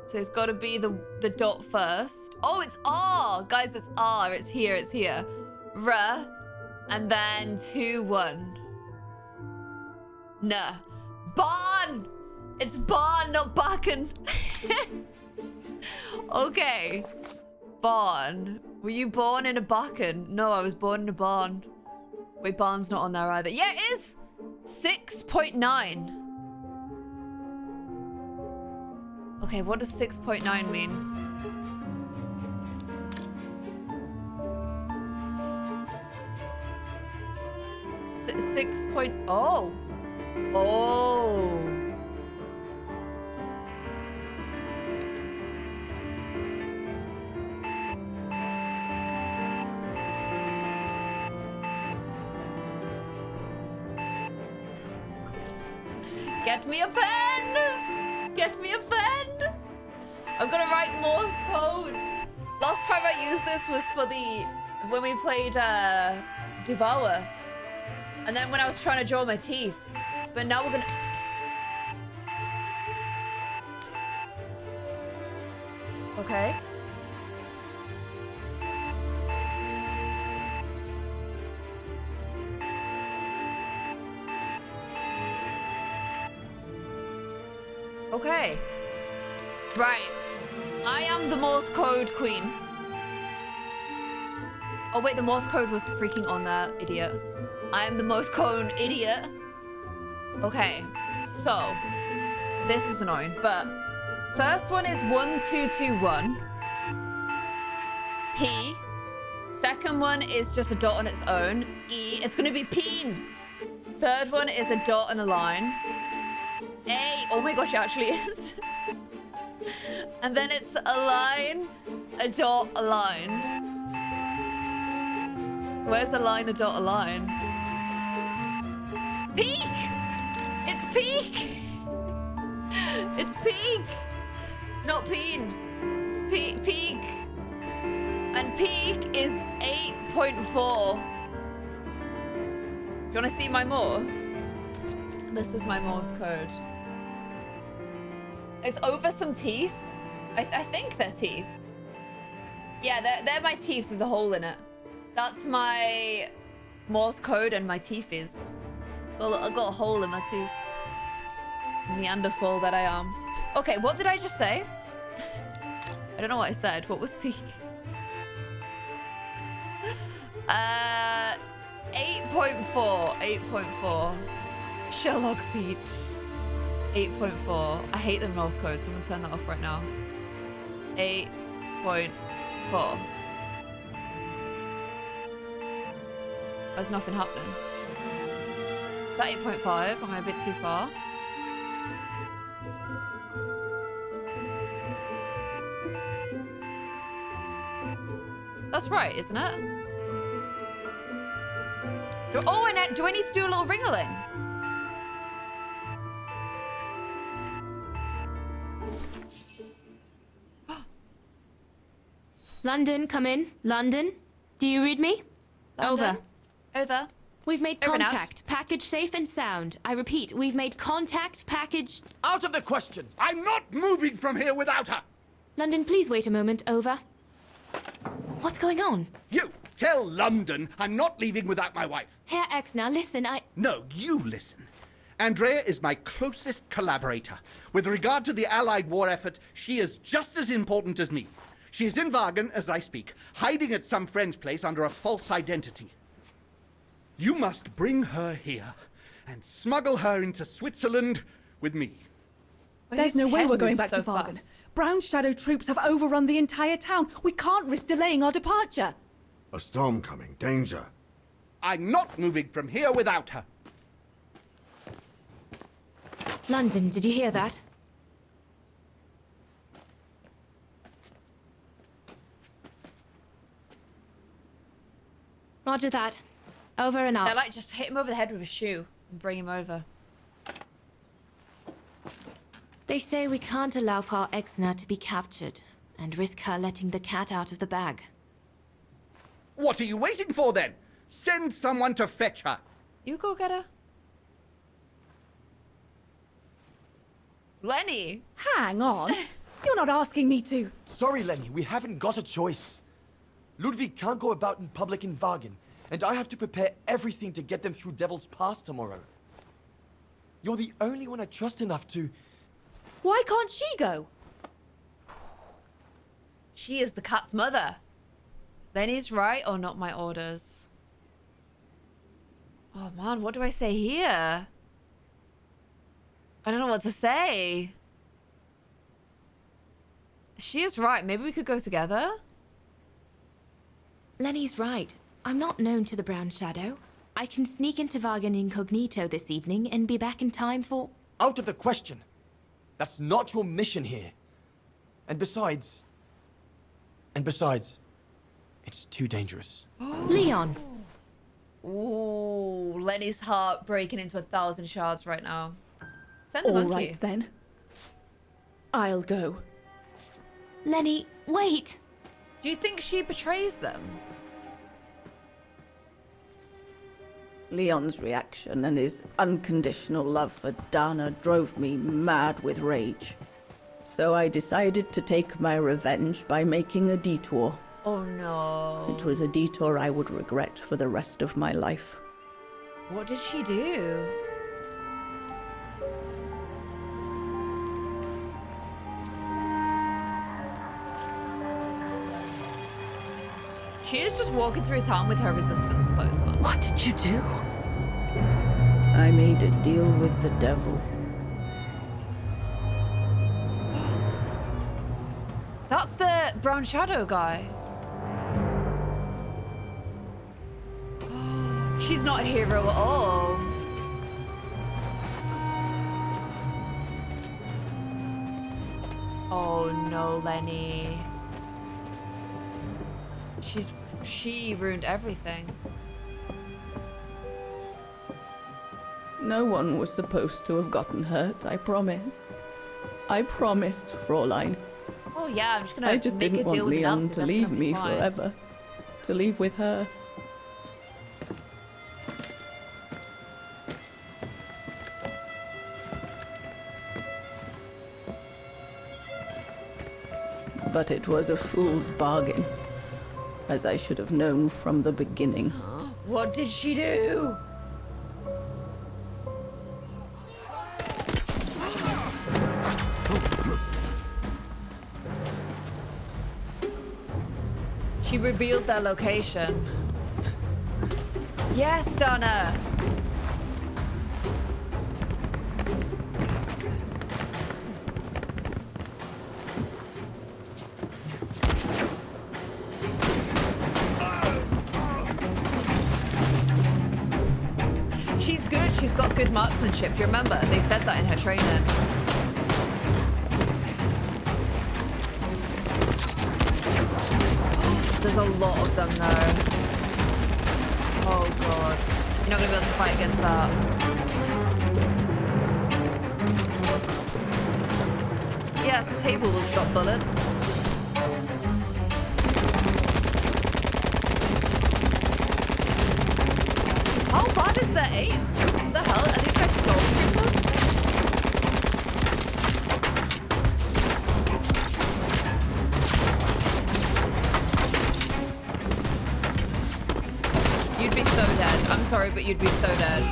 So it's got to be the dot first. Oh, it's R. Guys, it's R. It's here. It's here. R. And then 21. Nah. Barn. It's barn, not Bakken. Okay. Barn. Were you born in a Bakken? No, I was born in a barn. Wait, barn's not on there either. Yeah, it is. 6.9. Okay, what does 6.9 mean? Oh. Oh. Get me a pen! Get me a pen! I'm gonna write Morse code. Last time I used this was for when we played Devour. And then when I was trying to draw my teeth. But now we're gonna... Okay. Okay. Right. I am the Morse code queen. Oh wait, the Morse code was freaking on there, idiot. I am the Morse code idiot. Okay, so this is annoying, but first one is 1221. P. Second one is just a dot on its own. E. It's gonna be peen. Third one is a dot and a line. A. Oh my gosh, it actually is. And then it's a line, a dot, a line. Where's a line, a dot, a line? Peak! It's peak! It's peak! It's not peen. It's peak. And peak is 8.4. Do you want to see my Morse? This is my Morse code. It's over some teeth. I think they're teeth. Yeah, they're my teeth with a hole in it. That's my Morse code and my teeth is. Well, I got a hole in my tooth. Neanderthal that I am. Okay, what did I just say? I don't know what I said. What was peak? 8.4. 8.4. Sherlock Peach. 8.4. I hate the Morse code. Someone turn that off right now. 8.4. There's nothing happening. Is that 8.5? Am I a bit too far? That's right, isn't it? Do I need to do a little ring-a-ling? London, come in. London, do you read me? London? Over. We've made Over and out. contact. Package safe and sound. I repeat, we've made contact. Package... Out of the question! I'm not moving from here without her! London, please wait a moment. Over. What's going on? You! Tell London I'm not leaving without my wife. Herr X, now listen, No, you listen. Andrea is my closest collaborator. With regard to the Allied war effort, she is just as important as me. She is in Wagen as I speak, hiding at some friend's place under a false identity. You must bring her here and smuggle her into Switzerland with me. There's no way we're going back to Wagen. Brown Shadow troops have overrun the entire town. We can't risk delaying our departure. A storm coming. Danger. I'm not moving from here without her. London, did you hear that? Roger that. Over and out. They're like, just hit him over the head with a shoe and bring him over. They say we can't allow Frau Exner to be captured and risk her letting the cat out of the bag. What are you waiting for then? Send someone to fetch her. You go get her. Lenny! Hang on. You're not asking me to. Sorry, Lenny, we haven't got a choice. Ludwig can't go about in public in Wagen, and I have to prepare everything to get them through Devil's Pass tomorrow. You're the only one I trust enough to... Why can't she go? She is the cat's mother. Lenny's right or not my orders? Oh man, what do I say here? I don't know what to say. She is right. Maybe we could go together? Lenny's right. I'm not known to the Brown Shadow. I can sneak into Wagen incognito this evening and be back in time for... Out of the question. That's not your mission here. And besides, it's too dangerous. Leon! Ooh, Lenny's heart breaking into 1,000 shards right now. Send the All monkey. right then. I'll go. Lenny, wait! Do you think she betrays them? Leon's reaction and his unconditional love for Dana drove me mad with rage. So I decided to take my revenge by making a detour. Oh no. It was a detour I would regret for the rest of my life. What did she do? She is just walking through town with her resistance clothes on. What did you do? I made a deal with the devil. That's the Brown Shadow guy. She's not a hero at all. Oh no, Lenny. She ruined everything. No one was supposed to have gotten hurt, I promise. I promise, Fräulein. Oh yeah, I'm just gonna I just make didn't a deal want with Leon Nancy, to that's leave gonna be me fine. forever. To leave with her. But it was a fool's bargain, as I should have known from the beginning. What did she do? She revealed their location. Yes, Donna. She's good. She's got good marksmanship. Do you remember? They said that in her training. There's a lot of them though. Oh god. You're not gonna be able to fight against that. Yes, the table will stop bullets. How bad is their aim? What the hell? Are these guys stormtroopers? You'd be so dead. I'm sorry, but you'd be so dead.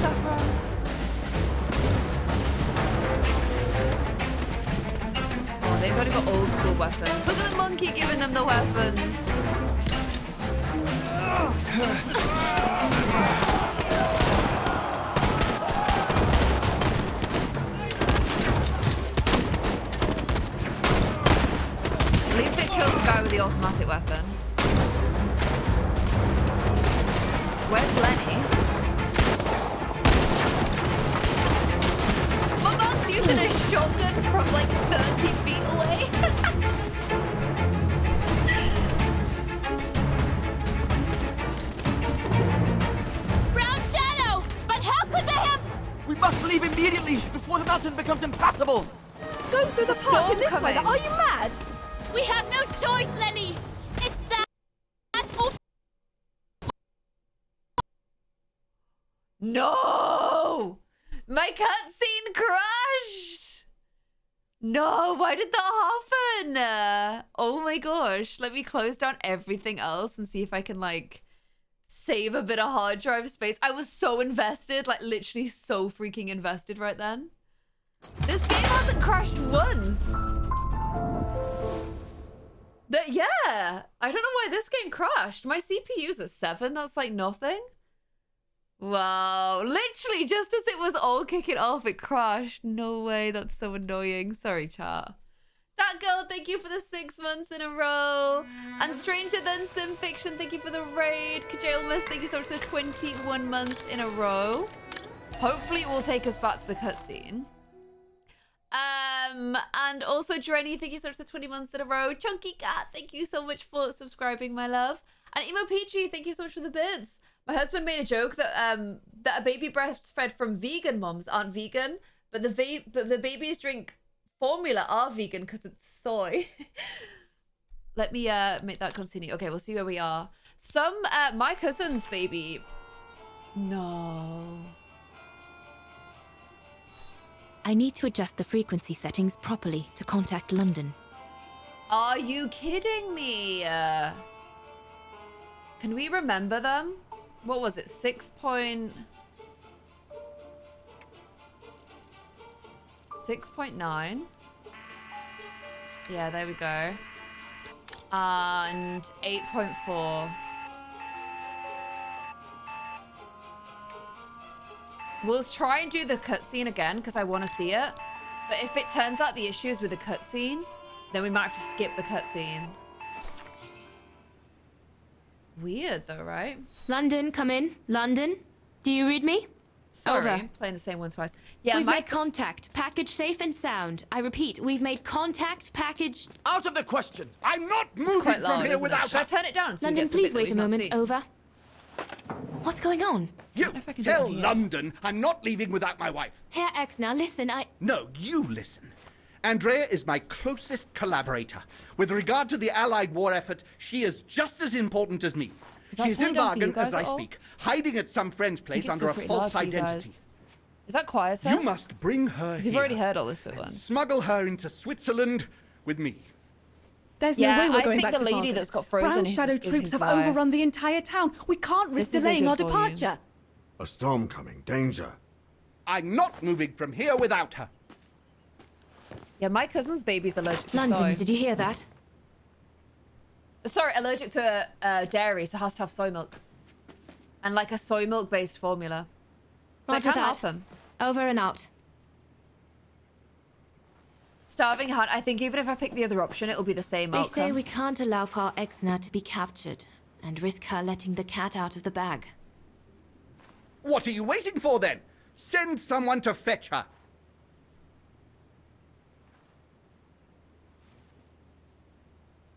Saffron. Oh, they've already got old school weapons. Look at the monkey giving them the weapons. At least they killed the guy with the automatic weapon. Where's Lenny? My man's using a shotgun from like 30 feet away. Brown Shadow! But how could they have... We must leave immediately before the mountain becomes impassable. Go through the park in this coming. weather. Are you mad? We have no choice, Lenny! It's that or... No! My cutscene crashed! No, why did that happen? Oh my gosh. Let me close down everything else and see if I can, like, save a bit of hard drive space. I was so invested, like, literally so freaking invested right then. This game hasn't crashed once. Yeah, I don't know why this game crashed. My CPU's at 7. That's like nothing. Wow, literally just as it was all kicking off, it crashed. No way, that's so annoying. Sorry, chat. That girl, thank you for the 6 months in a row. And Stranger Than Sim Fiction, thank you for the raid. Kajalmus, thank you so much for the 21 months in a row. Hopefully it will take us back to the cutscene. And also Drenny, thank you so much for 20 months in a row. Chunky Cat, thank you so much for subscribing, my love. And Emo Peachy, thank you so much for the bids. My husband made a joke that that a baby breastfed from vegan moms aren't vegan, but the babies drink formula are vegan because it's soy. Let me make that continue. Okay, we'll see where we are. My cousin's baby. No. I need to adjust the frequency settings properly to contact London. Are you kidding me? Can we remember them? What was it? 6.9? Yeah, there we go. And 8.4. We'll try and do the cutscene again because I want to see it. But if it turns out the issue is with the cutscene, then we might have to skip the cutscene. Weird though, right? London, come in. London, do you read me? Sorry, Over. playing the same one twice. Yeah, We've made contact. Package safe and sound. I repeat, we've made contact. Package... Out of the question. I'm not moving quite long, from here isn't it? without Should I her. turn it down? So London, please wait a moment. Over. What's going on? You if I can tell do it here. London I'm not leaving without my wife. Herr X, now listen, No, you listen. Andrea is my closest collaborator. With regard to the Allied war effort, she is just as important as me. that She's in turned on for you Vargan guys as I at all? speak, hiding at some friend's place it's under a still pretty false loud for you identity. guys. Is that quieter? You must bring her Because here. you've already heard all this bit and once. smuggle her into Switzerland with me. There's Yeah, no way we're I going think back the to lady Vargan. that's got frozen Brown is- Shadow is troops his have wife. overrun the entire town. We can't risk This is a delaying good our volume. departure. A storm coming. Danger. I'm not moving from here without her. Yeah, my cousin's baby's allergic to London, soy. did you hear that? Sorry, allergic to dairy, so has to have soy milk. And like a soy milk based formula. So Roger it can that. help him. Over and out. Starving hunt, I think even if I pick the other option, it'll be the same They outcome. say we can't allow Frau Exner to be captured and risk her letting the cat out of the bag. What are you waiting for then? Send someone to fetch her.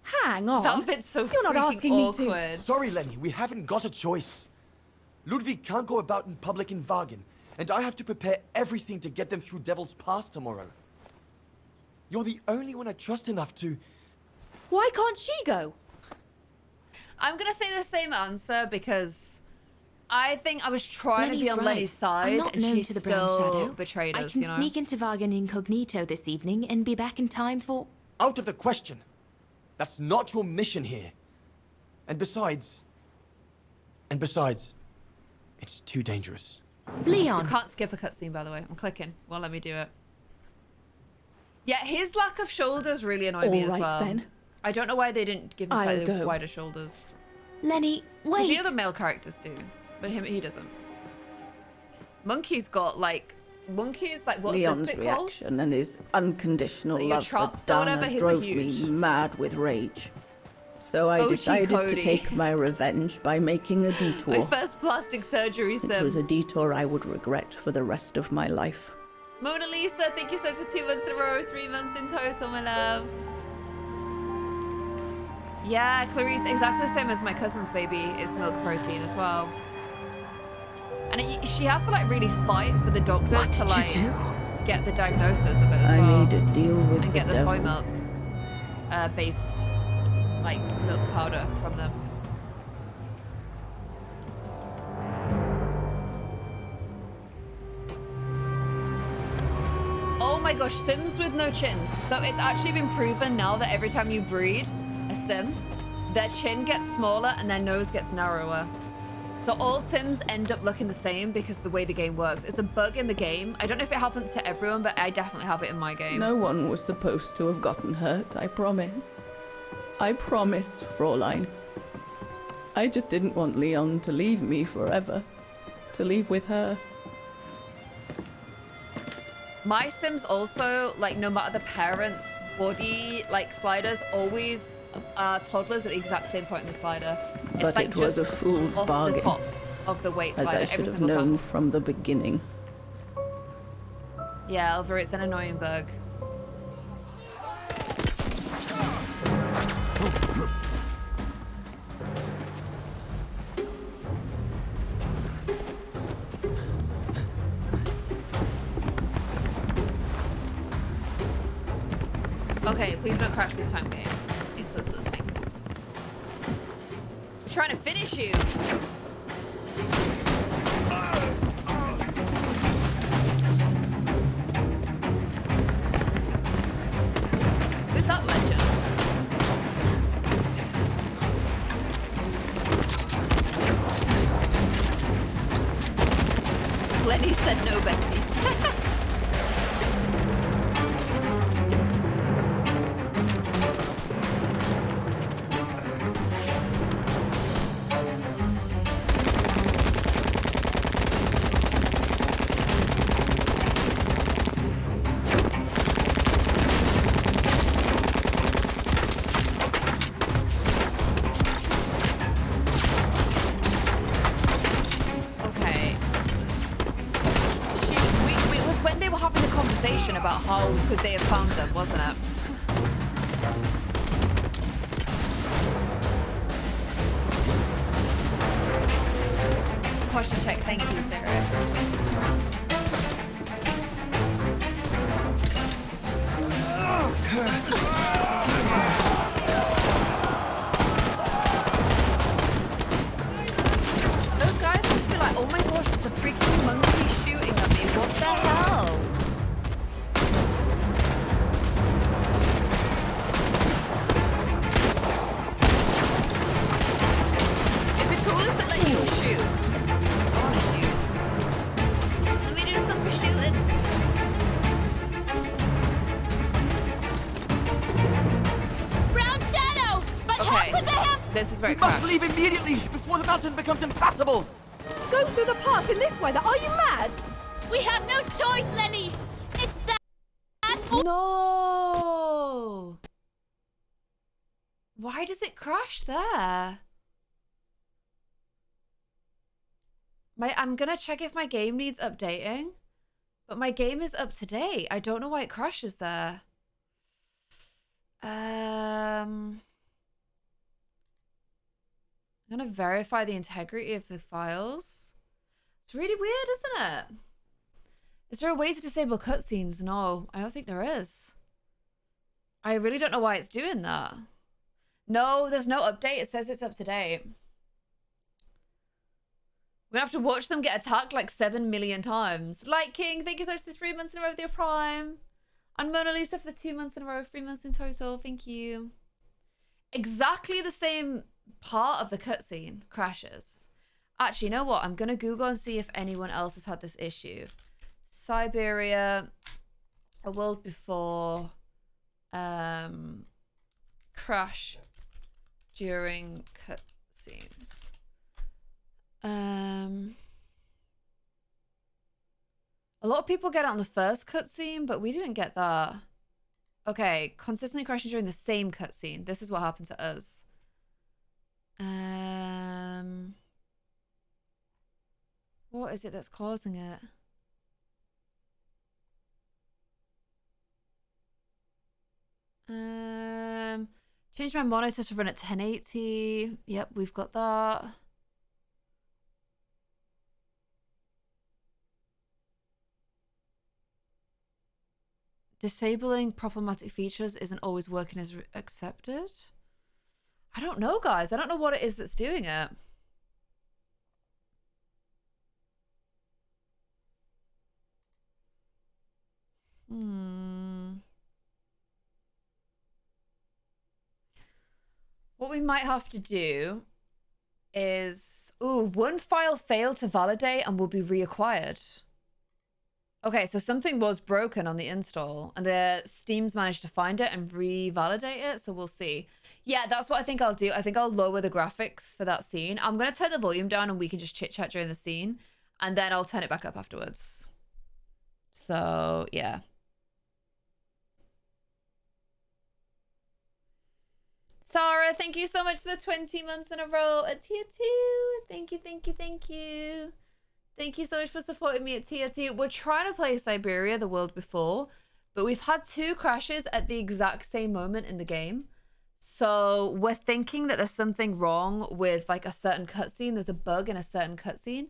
Hang on. That bit's so You're not freaking asking me awkward. to. Sorry, Lenny, we haven't got a choice. Ludwig can't go about in public in Vargan, and I have to prepare everything to get them through Devil's Pass tomorrow. You're the only one I trust enough to... Why can't she go? I'm gonna say the same answer because I think I was trying to be on right. Lenny's side I'm not and known she to the Brown still Shadow. betrayed us, I can you know? sneak into Vargan incognito this evening and be back in time for... Out of the question. That's not your mission here. And besides, it's too dangerous. You Leon. can't skip a cutscene, by the way. I'm clicking. Won't let me do it. Yeah, his lack of shoulders really annoyed me All as right, well. then. I don't know why they didn't give him I'll slightly go. wider shoulders. Lenny, 'Cause wait. the other male characters do, but he doesn't. Monkey's got like what's Leon's this bit called? reaction and his unconditional Like your love for chops or whatever, Dana his are drove huge. me mad with rage. So I OG decided to Cody. take my revenge by making a My detour. first plastic surgery sim. It was a detour I would regret for the rest of my life. Mona Lisa, thank you so much for 2 months in a row, 3 months in total, my love. Yeah, Clarice, exactly the same as my cousin's baby is milk protein as well. And she had to like really fight for the doctors to like get the diagnosis of it as I well. need to deal with And the get the devil. soy milk based like milk powder from them. Oh my gosh, Sims with no chins. So it's actually been proven now that every time you breed a Sim, their chin gets smaller and their nose gets narrower. So all Sims end up looking the same because of the way the game works. It's a bug in the game. I don't know if it happens to everyone, but I definitely have it in my game. No one was supposed to have gotten hurt, I promise. I promise, Fraulein. I just didn't want Leon to leave me forever. To leave with her. My Sims also, like, no matter the parents' body, like, sliders, always toddlers at the exact same point in the slider. It's But like it was just a fool's off bargain. the top of the weight As slider I should every have single known time. from the beginning. Yeah, Elver, it's an annoying bug. Okay, please don't crash this time, game. It's supposed to things. I'm trying to finish you. Who's that legend? Lenny said no besties. Okay. It was when they were having a conversation about how could they have found them, wasn't it? Posture check, thank you, Sarah. Those guys must be like, oh my gosh, it's a freaking monkey shooting at me. What the hell? It'd be cool if it let you shoot. I wanna shoot. Let me do some shooting. Brown Shadow! But how Okay, could they have... this is very We must crashed. leave immediately before the mountain becomes impassable. Go through the pass in this weather. Are you mad? We have no choice, Lenny! It's that... No! Why does it crash there? I'm gonna check if my game needs updating, but my game is up to date. I don't know why it crashes there. I'm gonna verify the integrity of the files. It's really weird, isn't it? Is there a way to disable cutscenes? No, I don't think there is. I really don't know why it's doing that. No, there's no update. It says it's up to date. We're gonna have to watch them get attacked like 7 million times. Light King, thank you so much for 3 months in a row with your Prime. And Mona Lisa for 2 months in a row, 3 months in total. Thank you. Exactly the same part of the cutscene crashes. Actually, you know what? I'm going to Google and see if anyone else has had this issue. Syberia, a world before, crash during cutscenes. A lot of people get it on the first cutscene, but we didn't get that. Okay, consistently crashing during the same cutscene. This is what happened to us. What is it that's causing it? Change my monitor to run at 1080. Yep, we've got that. Disabling problematic features isn't always working as accepted. I don't know, guys. I don't know what it is that's doing it. What we might have to do is... Ooh, one file failed to validate and will be reacquired. Okay, so something was broken on the install and the Steam's managed to find it and revalidate it, so we'll see. Yeah, that's what I think I'll do. I think I'll lower the graphics for that scene. I'm going to turn the volume down and we can just chit-chat during the scene, and then I'll turn it back up afterwards. So, yeah. Sarah, thank you so much for the 20 months in a row at tier 2. Thank you, thank you, thank you. Thank you so much for supporting me at tier 2. We're trying to play Syberia, the world before, but we've had 2 crashes at the exact same moment in the game. So we're thinking that there's something wrong with like a certain cutscene. There's a bug in a certain cutscene,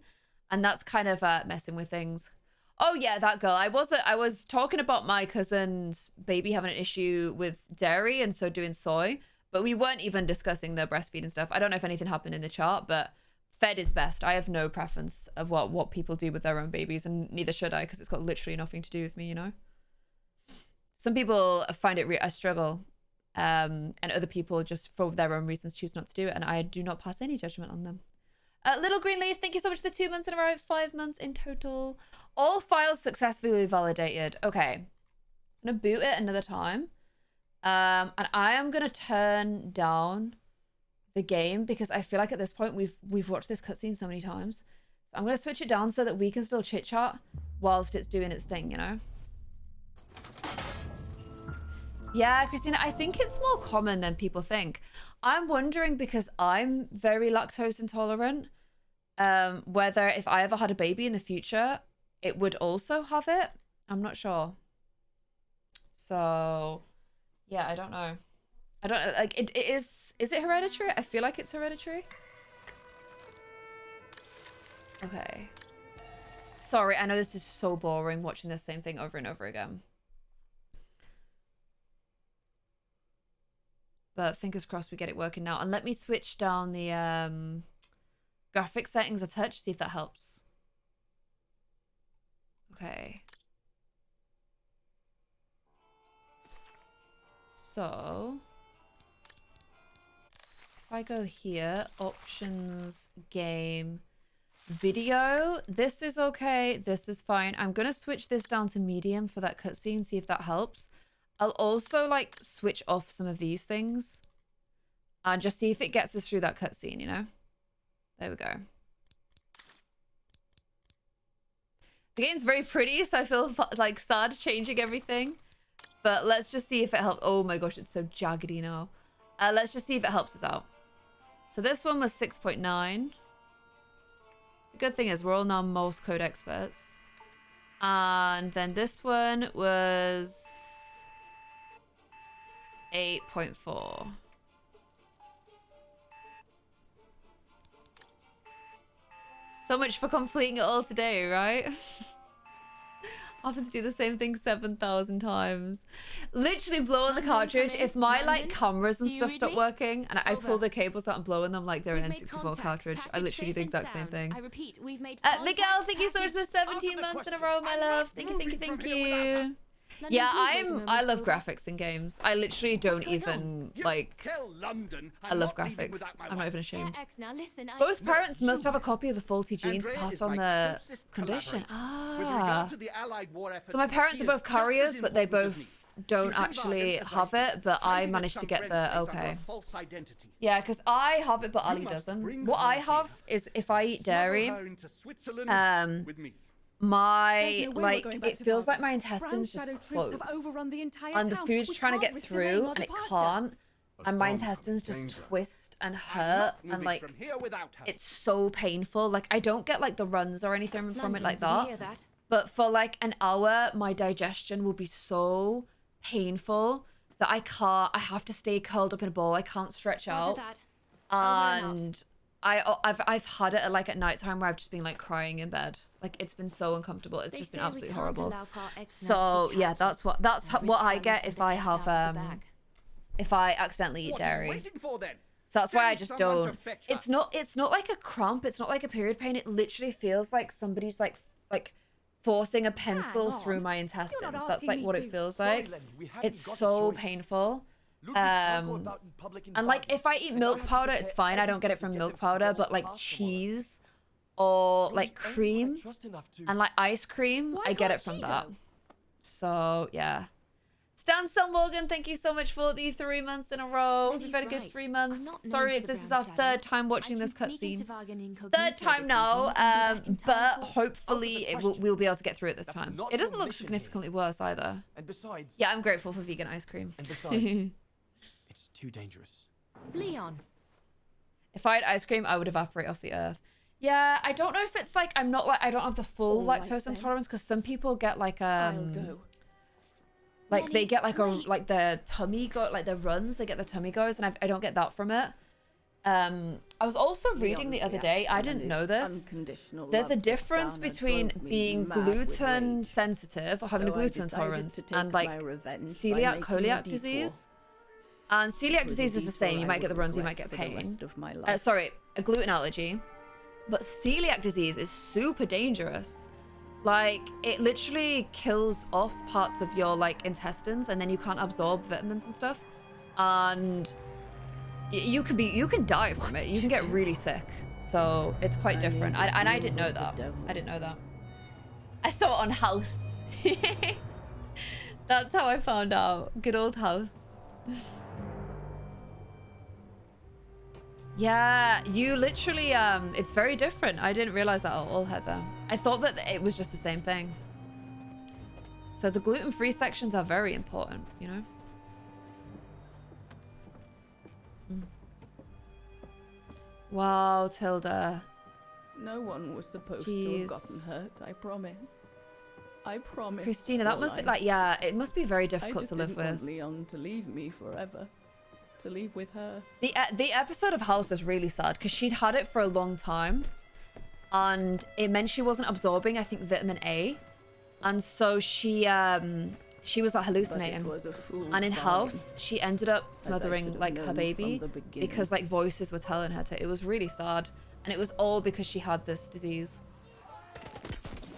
and that's kind of messing with things. Oh yeah, that girl. I was talking about my cousin's baby having an issue with dairy and so doing soy, but we weren't even discussing the breastfeeding stuff. I don't know if anything happened in the chart, but fed is best. I have no preference of what people do with their own babies, and neither should I, because it's got literally nothing to do with me, you know? Some people find it a struggle, and other people just for their own reasons choose not to do it, and I do not pass any judgment on them. Little Green Leaf, thank you so much for the 2 months in a row, 5 months in total. All files successfully validated. Okay, I'm gonna boot it another time, and I am gonna turn down the game because I feel like at this point we've watched this cutscene so many times. So I'm gonna switch it down so that we can still chit chat whilst it's doing its thing, you know? Yeah, Christina, I think it's more common than people think. I'm wondering, because I'm very lactose intolerant, whether if I ever had a baby in the future, it would also have it. I'm not sure. So, yeah, I don't know. I don't like it is it hereditary? I feel like it's hereditary. Okay. Sorry, I know this is so boring watching the same thing over and over again. But fingers crossed we get it working now. And let me switch down the graphic settings a touch, see if that helps. Okay. So if I go here, options, game, video, this is okay, this is fine. I'm gonna switch this down to medium for that cutscene, see if that helps. I'll also like switch off some of these things and just see if it gets us through that cutscene, you know? There we go. The game's very pretty, so I feel like sad changing everything. But let's just see if it helps. Oh my gosh, it's so jaggedy now. Let's just see if it helps us out. So this one was 6.9. The good thing is we're all now Morse code experts. And then this one was 8.4. So much for completing it all today, right? I have to do the same thing 7,000 times. Literally blow on the cartridge. If my like cameras and stuff stop working and I pull the cables out and blow in them like they're an N64 cartridge, I literally do the exact same thing. I repeat, we've made Miguel, thank you so much for the 17 months in a row, my love. Thank you, thank you, thank you. Yeah, I love graphics in games. I literally don't even like. Tell London I love graphics. I'm not even ashamed. Both parents must have a copy of the faulty genes passed on the condition. Ah. So my parents are both carriers, but they both don't actually have it. But I managed to get the okay. Yeah, because I have it, but Ali doesn't. What I have is if I eat dairy, my like it feels like my intestines just close, and the food's trying to get through, and it can't. And my intestines just twist and hurt, and like it's so painful. Like I don't get like the runs or anything from it like that, but for like an hour my digestion will be so painful that I have to stay curled up in a ball. I can't stretch out. And I've had it like at night time where I've just been like crying in bed. Like it's been so uncomfortable. It's just been absolutely horrible. So yeah, that's what I get if I have if I accidentally eat dairy. So that's why I just don't. It's not like a cramp. It's not like a period pain. It literally feels like somebody's like forcing a pencil through my intestines. That's like what it feels like. It's so painful. And like if I eat milk powder, it's fine. I don't get it from milk powder, but like cheese or like cream and like ice cream, I get it from that. So yeah. Stansel Morgan, thank you so much for the 3 months in a row. We've had a good 3 months. Sorry if this is our third time watching this cutscene. Third time now, but hopefully we'll be able to get through it this time. It doesn't look significantly worse either. And besides, yeah, I'm grateful for vegan ice cream. And besides, it's too dangerous. Leon. If I had ice cream, I would evaporate off the earth. Yeah, I don't know if it's like I don't have the full lactose intolerance, because some people get like like they get like their tummy like their runs, they get the tummy goes, and I don't get that from it. I was also reading the other day, I didn't know this. There's a difference between being gluten sensitive or having a gluten intolerance and like celiac disease. And celiac disease is the same. You might get the runs, you might get pain. Sorry, a gluten allergy. But celiac disease is super dangerous. Like, it literally kills off parts of your, like, intestines, and then you can't absorb vitamins and stuff. And you can die from it. You can get really sick. So, it's quite different. And I didn't know that. I didn't know that. I saw it on House. That's how I found out. Good old House. Yeah, you literally, it's very different. I didn't realize that at all, Heather. I thought that it was just the same thing. So the gluten-free sections are very important, you know? Wow, Tilda. No one was supposed to have gotten hurt, I promise. I promise. Christina, that must, like, yeah, it must be very difficult to live with. I just didn't want Leon to leave me forever. To leave with her. The episode of House was really sad because she'd had it for a long time, and it meant she wasn't absorbing, I think, vitamin A, and so she was like hallucinating. And in House, she ended up smothering like her baby because like voices were telling her to. It was really sad, and it was all because she had this disease.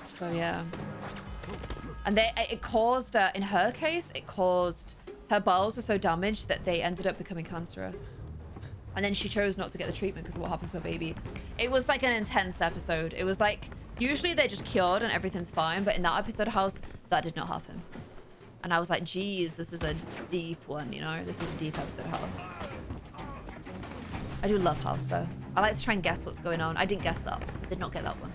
So yeah, and it caused in her case, it caused. Her bowels were so damaged that they ended up becoming cancerous. And then she chose not to get the treatment because of what happened to her baby. It was like an intense episode. It was like, usually they're just cured and everything's fine. But in that episode of House, that did not happen. And I was like, geez, this is a deep one, you know? This is a deep episode of House. I do love House, though. I like to try and guess what's going on. I didn't guess that. I did not get that one.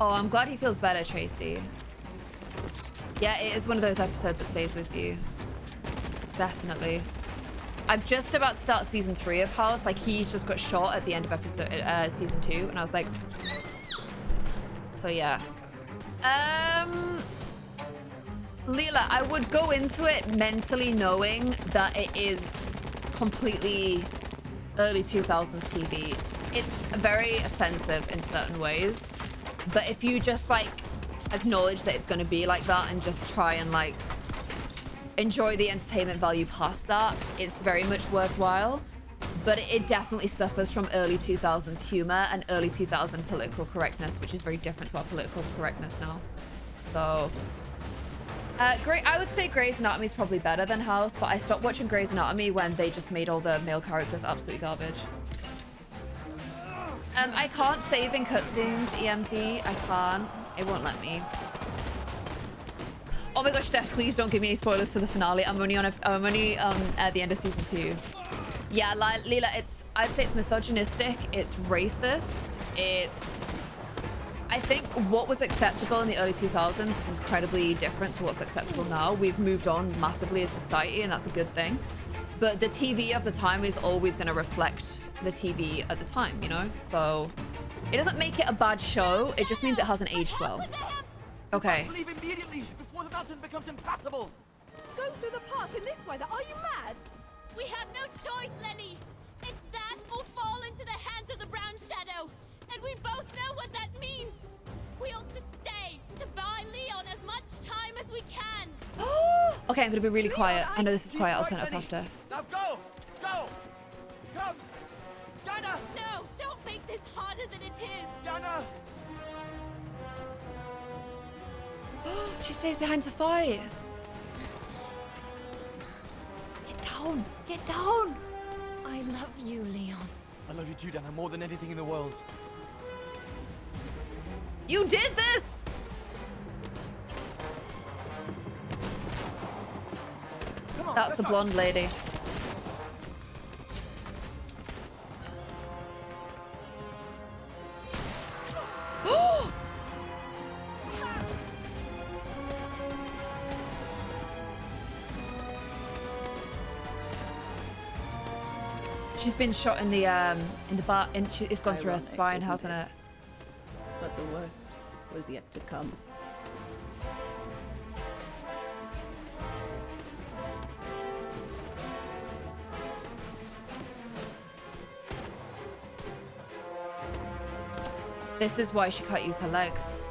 Oh, I'm glad he feels better, Tracy. Yeah, it is one of those episodes that stays with you. Definitely. I'm just about to start season 3 of House. Like, he's just got shot at the end of season 2, and I was like... So, yeah. Leela, I would go into it mentally knowing that it is completely early 2000s TV. It's very offensive in certain ways. But if you just, like... acknowledge that it's going to be like that and just try and like enjoy the entertainment value past that, it's very much worthwhile. But it definitely suffers from early 2000s humor and early 2000 political correctness, which is very different to our political correctness now. So, I would say Grey's Anatomy is probably better than House, but I stopped watching Grey's Anatomy when they just made all the male characters absolutely garbage. I can't save in cutscenes, EMT. I can't. It won't let me. Oh my gosh, Steph, please don't give me any spoilers for the finale. I'm only at the end of season 2. Yeah, Leela, I'd say it's misogynistic, it's racist, I think what was acceptable in the early 2000s is incredibly different to what's acceptable now. We've moved on massively as a society, and that's a good thing. But the TV of the time is always going to reflect the TV at the time, you know? So it doesn't make it a bad show. It just means it hasn't aged well. Okay. Leave immediately before the mountain becomes impassable. Go through the pass in this weather. Are you mad? We have no choice, Lenny. It's that or fall into the hands of the Brown Shadow. And we both know what that means. We ought to stay, to buy Leon as much time as we can. Okay, I'm going to be really quiet. I know this is quiet. I'll turn it up after. Now go! Go! Come! Yana! No, don't make this harder than it is. Yana! She stays behind to fight. Get down. Get down. I love you, Leon. I love you too, Dana, more than anything in the world. You did this! Come on, That's the blonde lady. She's been shot in the bar, and it's gone through her Ironic, spine, isn't hasn't it? But the worst was yet to come. This is why she can't use her legs.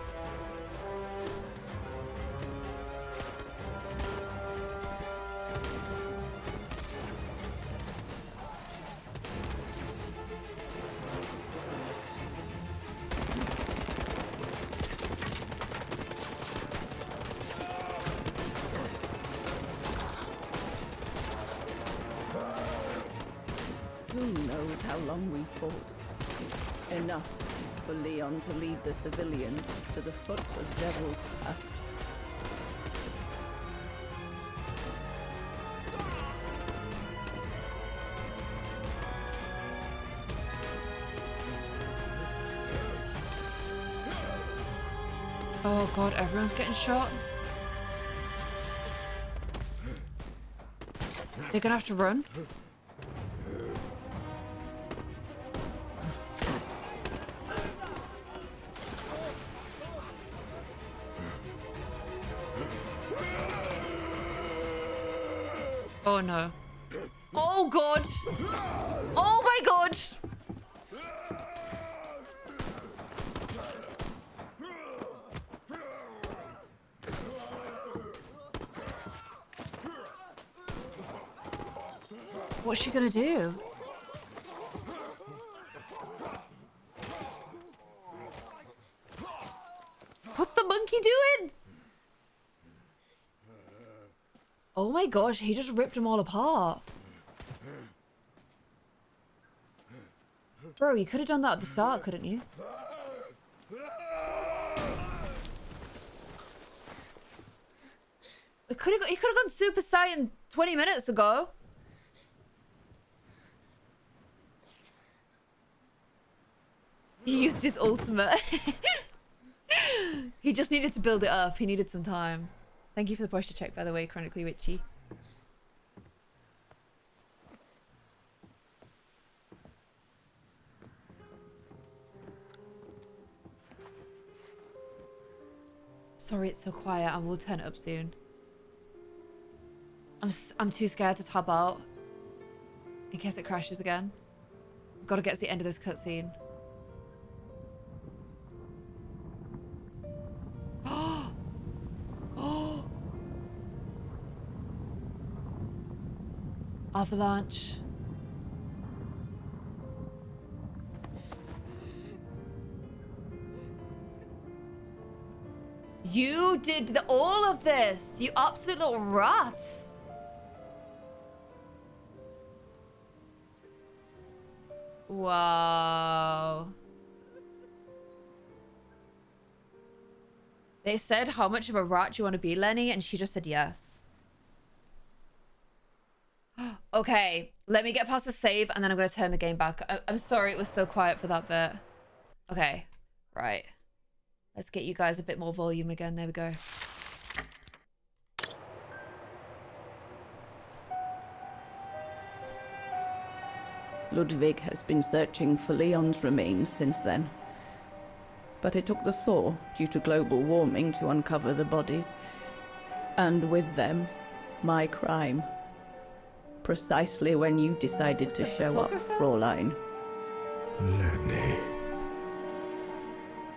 Who knows how long we fought? Enough for Leon to lead the civilians to the foot of Devil's Path. Oh god, everyone's getting shot. They're gonna have to run. Oh no. Oh god! Oh my god! What's she gonna do? What's the monkey doing? Oh my gosh, he just ripped them all apart. Bro, you could have done that at the start, couldn't you? He could have gone Super Saiyan 20 minutes ago. He used his ultimate. He just needed to build it up. He needed some time. Thank you for the posture check, by the way, Chronically Witchy. Sorry it's so quiet. I will turn it up soon. I'm too scared to tab out in case it crashes again. I've got to get to the end of this cutscene. Avalanche. You did all of this. You absolute little rat. Wow. They said, how much of a rat do you want to be, Lenny? And she just said yes. Okay, let me get past the save and then I'm going to turn the game back. I'm sorry it was so quiet for that bit. Okay, right. Let's get you guys a bit more volume again. There we go. Ludwig has been searching for Leon's remains since then. But it took the thaw due to global warming to uncover the bodies. And with them, my crime. Precisely when you decided to show up, Fraulein. Lenny.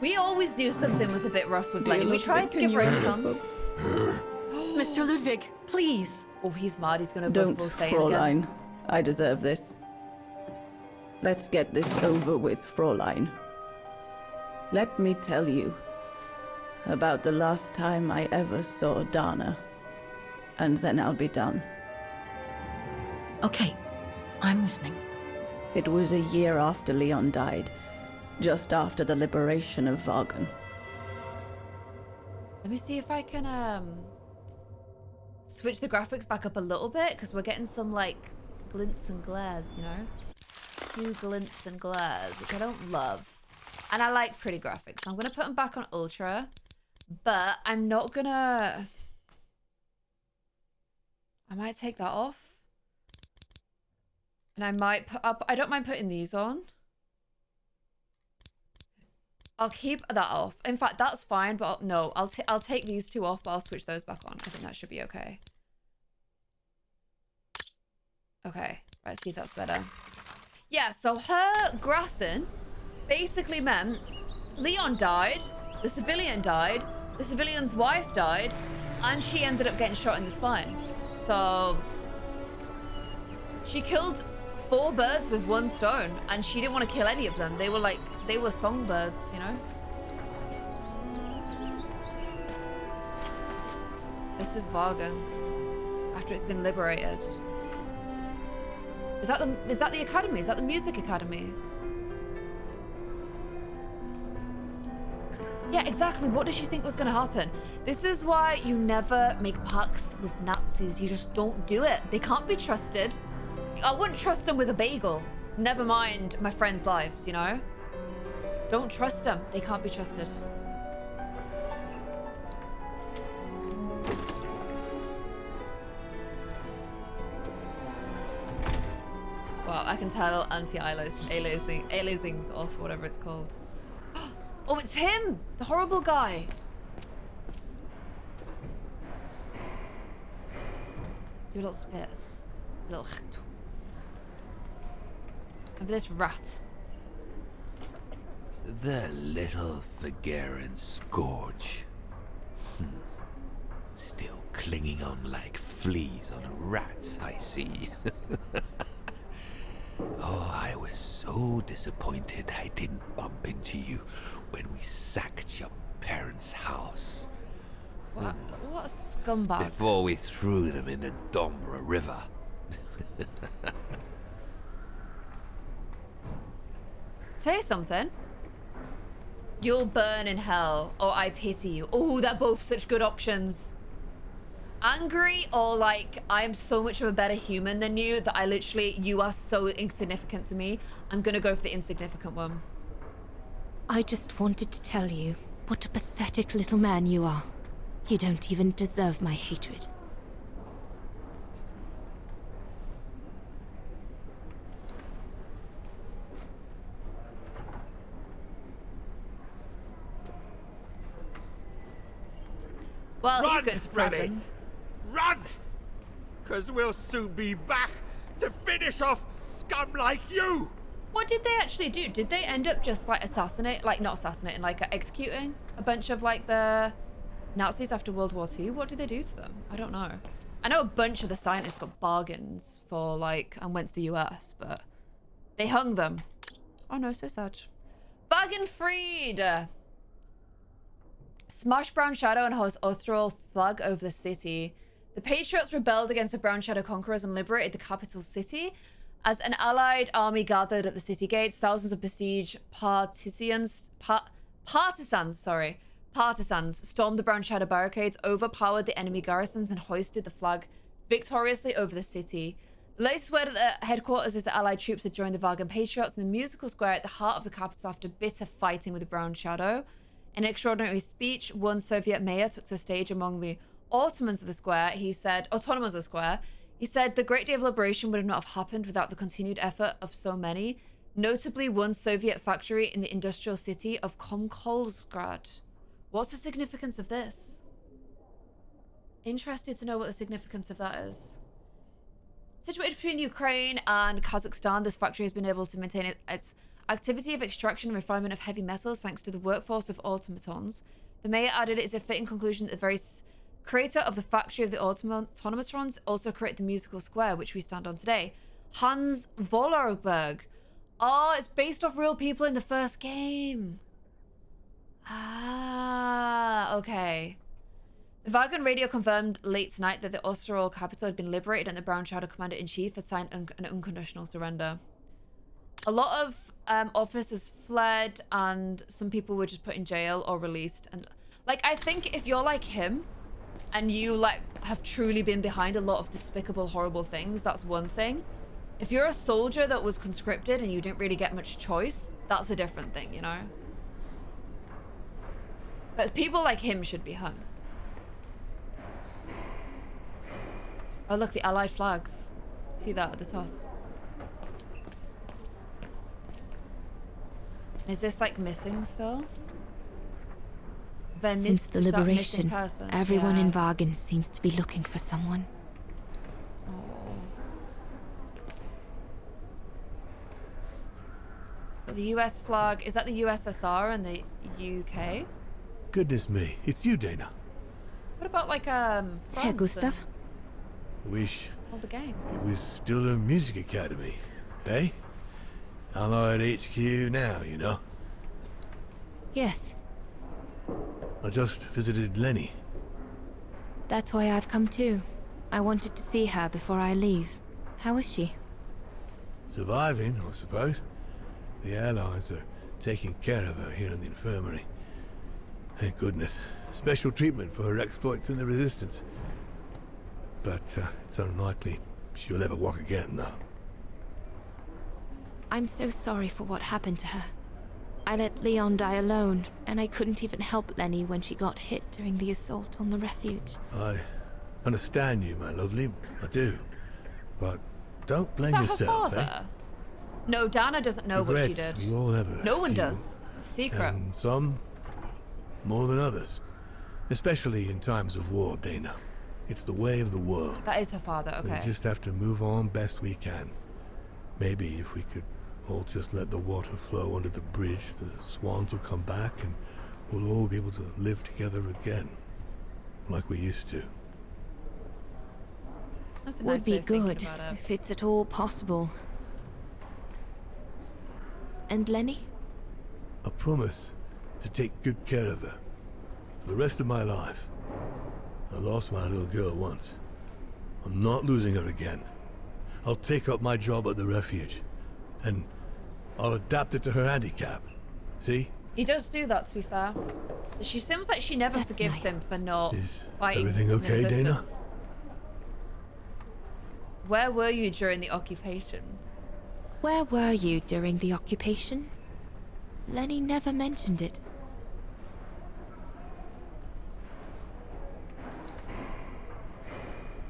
We always knew something was a bit rough with Lenny. We tried to give her a chance. Mr. Ludwig, please. Oh, he's mad. He's going to Don't, go full Saiyan Fraulein. again. I deserve this. Let's get this over with, Fraulein. Let me tell you about the last time I ever saw Dana. And then I'll be done. Okay, I'm listening. It was a year after Leon died. Just after the liberation of Vagen. Let me see if I can switch the graphics back up a little bit, because we're getting some like glints and glares, you know? Few glints and glares, which I don't love. And I like pretty graphics. So I'm going to put them back on Ultra, but I'm not going to... I might take that off. And I might put up... I don't mind putting these on. I'll keep that off. In fact, that's fine, but no, I'll take these two off, but I'll switch those back on. I think that should be okay. Okay, let's see if that's better. Yeah, so her grassing basically meant Leon died, the civilian died, the civilian's wife died, and she ended up getting shot in the spine. So she killed 4 birds with 1 stone, and she didn't want to kill any of them. They were like, they were songbirds, you know? This is Vagen after it's been liberated. Is that the academy? Is that the music academy? Yeah, exactly. What did she think was going to happen? This is why you never make pacts with Nazis. You just don't do it. They can't be trusted. I wouldn't trust them with a bagel. Never mind my friends' lives, you know? Don't trust them. They can't be trusted. Well, I can tell anti-aliasing's off, or whatever it's called. Oh, it's him! The horrible guy! Do a little spit. A little... Remember this rat? The little Vagaran scourge. Still clinging on like fleas on a rat, I see. Oh, I was so disappointed I didn't bump into you when we sacked your parents' house. What a scumbag. Before we threw them in the Dombra River. Say something. You'll burn in hell, or I pity you. Oh, they're both such good options. Angry, or like, I am so much of a better human than you that I literally, you are so insignificant to me. I'm gonna go for the insignificant one. I just wanted to tell you what a pathetic little man you are. You don't even deserve my hatred. Well, Run, he's going to prison. rabbit! Run! Because we'll soon be back to finish off scum like you! What did they actually do? Did they end up just like not assassinating, like executing a bunch of like the Nazis after World War II? What did they do to them? I don't know. I know a bunch of the scientists got bargains for like, and went to the US, but they hung them. Oh no, so sad. Wagenfried! smashed Brown Shadow and hoist Uthral flag over the city. The Patriots rebelled against the Brown Shadow conquerors and liberated the capital city. As an allied army gathered at the city gates, thousands of besieged partisans stormed the Brown Shadow barricades, overpowered the enemy garrisons, and hoisted the flag victoriously over the city. The latest word at the headquarters is that allied troops had joined the Vargan Patriots in the musical square at the heart of the capital after bitter fighting with the Brown Shadow. In an extraordinary speech, one Soviet mayor took to the stage among the Ottomans of the square. He said, the great day of liberation would not have happened without the continued effort of so many, notably one Soviet factory in the industrial city of Komkolsgrad. What's the significance of this? Interested to know what the significance of that is. Situated between Ukraine and Kazakhstan, this factory has been able to maintain its activity of extraction and refinement of heavy metals thanks to the workforce of automatons. The mayor added it is a fitting conclusion that the very creator of the factory of the automatrons also created the musical square, which we stand on today. Hans Vollerberg. Oh, it's based off real people in the first game. Ah, okay. The Vargan radio confirmed late tonight that the Austral capital had been liberated and the Brown Shadow Commander-in-Chief had signed an unconditional surrender. A lot of officers fled and some people were just put in jail or released. And like, I think if you're like him and you like have truly been behind a lot of despicable, horrible things, that's one thing. If you're a soldier that was conscripted and you didn't really get much choice, that's a different thing, you know? But people like him should be hung. Oh, look, the Allied flags. See that at the top? Is this like missing still? Since the liberation, everyone in Vargan seems to be looking for someone. Oh. Got the US flag. Is that the USSR and the UK? Goodness me, it's you, Dana. What about like France? Herr Gustav? Wish all the gang. it was still a music academy, eh? Allied HQ now, you know. Yes. I just visited Lenny. That's why I've come too. I wanted to see her before I leave. How is she? Surviving, I suppose. The Allies are taking care of her here in the infirmary. Thank goodness. Special treatment for her exploits in the Resistance. But it's unlikely she'll ever walk again, though. I'm so sorry for what happened to her. I let Leon die alone, and I couldn't even help Lenny when she got hit during the assault on the refuge. I understand you, my lovely. I do. But don't blame Is that yourself, her father? No, Dana doesn't know what she did. We all have a no one few, does. It's a secret. And some more than others. Especially in times of war, Dana. It's the way of the world. That is her father, okay. We just have to move on best we can. Maybe if we could all just let the water flow under the bridge, the swans will come back and we'll all be able to live together again. Like we used to. That's a Would nice be way of thinking good, about it. if it's at all possible. And Lenny? I promise to take good care of her. For the rest of my life. I lost my little girl once. I'm not losing her again. I'll take up my job at the refuge. And I'll adapt it to her handicap. See? He does do that, to be fair. She seems like she never forgives him for not fighting. Everything okay, the Dana? resistance. Where were you during the occupation? Where were you during the occupation? Lenny never mentioned it.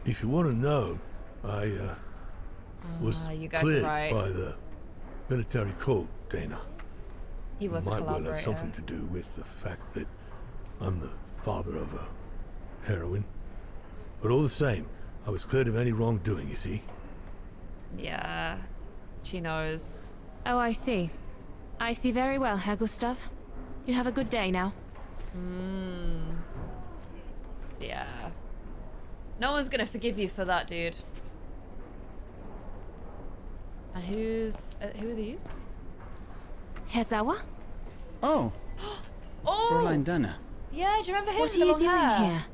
If you want to know, I was you guys cleared are right. by the military court, Dana. He was It a might well collaborator. have something to do with the fact that I'm the father of a heroine. But all the same, I was cleared of any wrongdoing, you see. Yeah, she knows. Oh, I see. I see very well, Herr Gustav. You have a good day now. Yeah. No one's gonna forgive you for that, dude. And who are these? Herr Sauer? Oh, Oh! Fräulein Dana. Yeah, do you remember him? What with are the you long doing hair? here?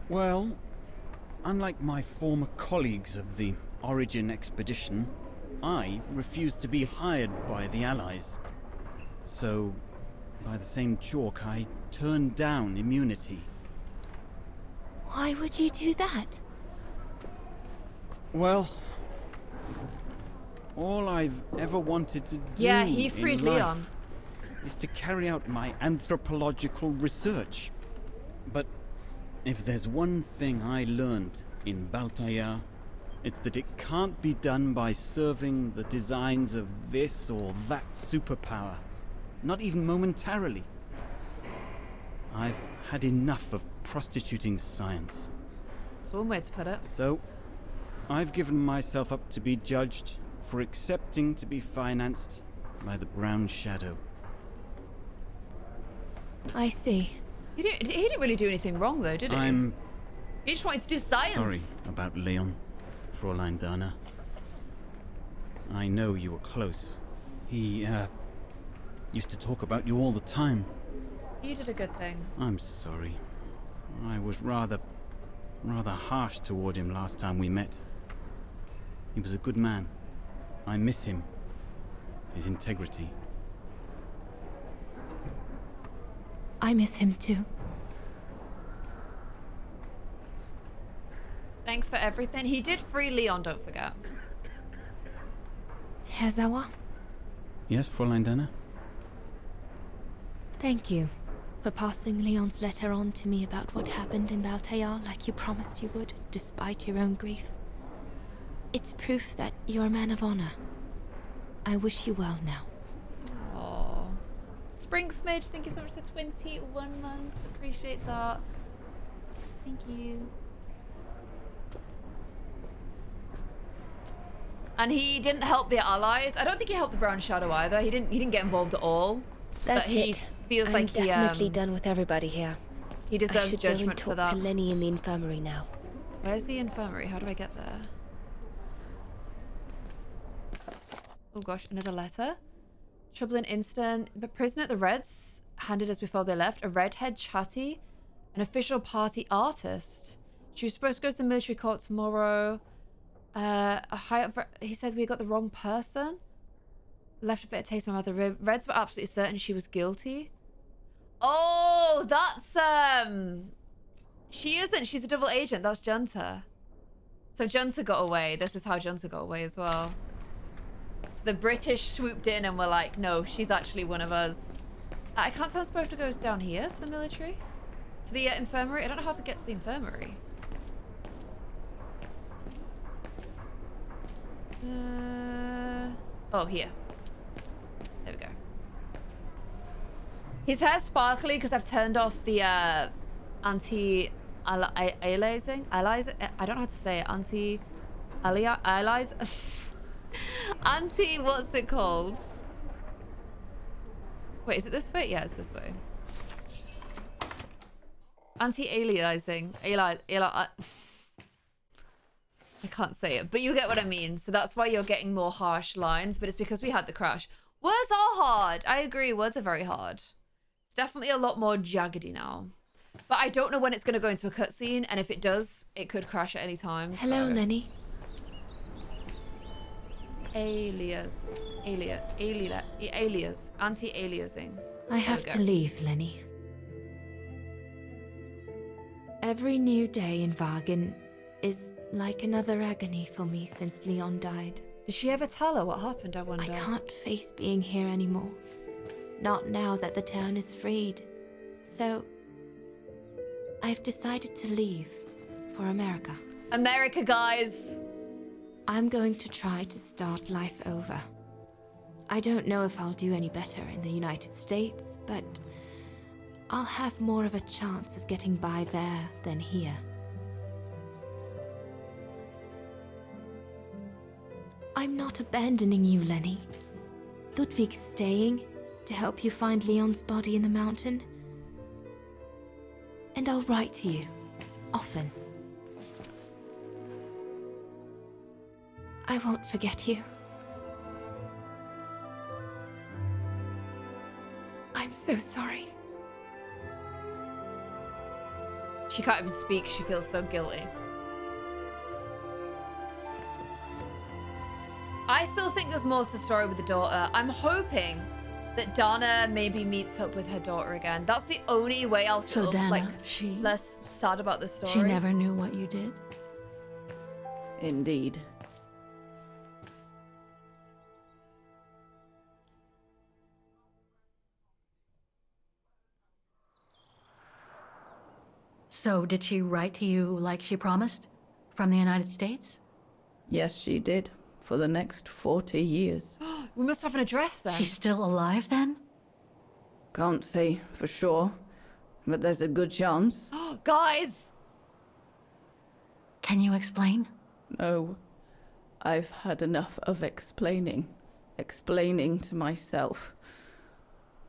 Well, unlike my former colleagues of the Origin expedition, I refused to be hired by the Allies. So, by the same chalk, I turned down immunity. Why would you do that? Well, all I've ever wanted to do Yeah, he freed in life Leon. is to carry out my anthropological research. But if there's one thing I learned in Baltaya, it's that it can't be done by serving the designs of this or that superpower. Not even momentarily. I've had enough of prostituting science. That's one way to put it. So, I've given myself up to be judged for accepting to be financed by the Brown Shadow. I see. He didn't really do anything wrong, though, did he? He just wanted to do science. Sorry about Leon, Fräulein Dana. I know you were close. He, used to talk about you all the time. You did a good thing. I'm sorry. I was rather harsh toward him last time we met. He was a good man. I miss him. His integrity. I miss him too. Thanks for everything. He did free Leon, don't forget. Herzawa, Yes, Fräulein Dana? thank you for passing Leon's letter on to me about what happened in Baltaya like you promised you would, despite your own grief. It's proof that you're a man of honor. I wish you well now. Aww. Spring Smidge, thank you so much for 21 months. Appreciate that. Thank you. And he didn't help the allies. I don't think he helped the Brown Shadow either. He didn't get involved at all. That's but he it. feels I'm like definitely done with everybody here. he I deserves should go and judgment for talk that. to Lenny in the infirmary now. Where's the infirmary? How do I get there? Oh gosh, another letter. Troubling incident. The prisoner at the Reds handed us before they left. A redhead chatty. An official party artist. She was supposed to go to the military court tomorrow. He said we got the wrong person. Left a bit of taste in my mouth. The Reds were absolutely certain she was guilty. Oh, that's she isn't. She's a double agent. That's Junta. So Junta got away. This is how Junta got away as well. So the British swooped in and were like, no, she's actually one of us. I can't tell. I'm supposed to go down here to the military, to the infirmary. I don't know how to get to the infirmary. Oh, here. There we go. His hair's sparkly because I've turned off the anti-aliasing. I don't know how to say it. Anti-alias. Anti, what's it called? Wait, is it this way? Yeah, it's this way. Anti-aliasing. I can't say it, but you get what I mean. So that's why you're getting more harsh lines, but it's because we had the crash. Words are hard. I agree. Words are very hard. It's definitely a lot more jaggedy now. But I don't know when it's going to go into a cutscene, and if it does, it could crash at any time. Hello, Lenny. Alias. Anti-aliasing. I have to leave, Lenny. Every new day in Vargan is like another agony for me since Leon died. Did she ever tell her what happened, I wonder? I can't face being here anymore. Not now that the town is freed. So, I've decided to leave for America. America, guys! I'm going to try to start life over. I don't know if I'll do any better in the United States, but I'll have more of a chance of getting by there than here. I'm not abandoning you, Lenny. Ludwig's staying to help you find Leon's body in the mountain. And I'll write to you, often. I won't forget you. I'm so sorry. She can't even speak. She feels so guilty. I still think there's more to the story with the daughter. I'm hoping that Dana maybe meets up with her daughter again. That's the only way I'll feel So Dana, like less sad about the story. She never knew what you did? Indeed. So did she write to you like she promised? From the United States? Yes, she did. For the next 40 years. We must have an address then. She's still alive then? Can't say for sure, but there's a good chance. Guys! Can you explain? No. I've had enough of explaining. Explaining to myself.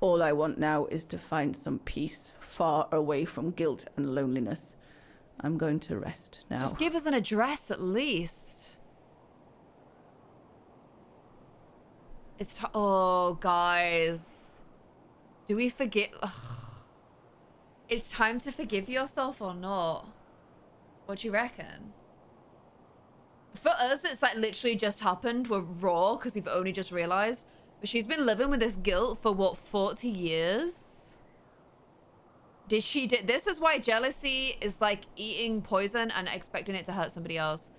All I want now is to find some peace, far away from guilt and loneliness. I'm going to rest now. Just give us an address at least. It's oh, guys. Do we forget? Ugh. It's time to forgive yourself or not? What do you reckon? For us, it's like literally just happened. We're raw because we've only just realized. But she's been living with this guilt for what, 40 years? This is why jealousy is like eating poison and expecting it to hurt somebody else.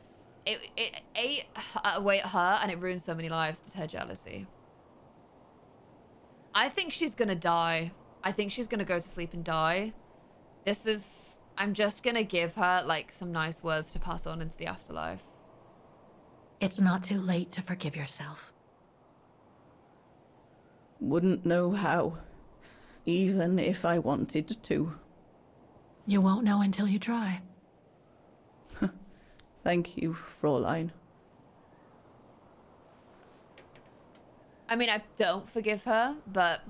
It ate away at her and it ruined so many lives to her jealousy. I think she's gonna die. I think she's gonna go to sleep and die. I'm just gonna give her like some nice words to pass on into the afterlife. It's not too late to forgive yourself. Wouldn't know how, even if I wanted to. You won't know until you try. Thank you, Fräulein. I mean, I don't forgive her, but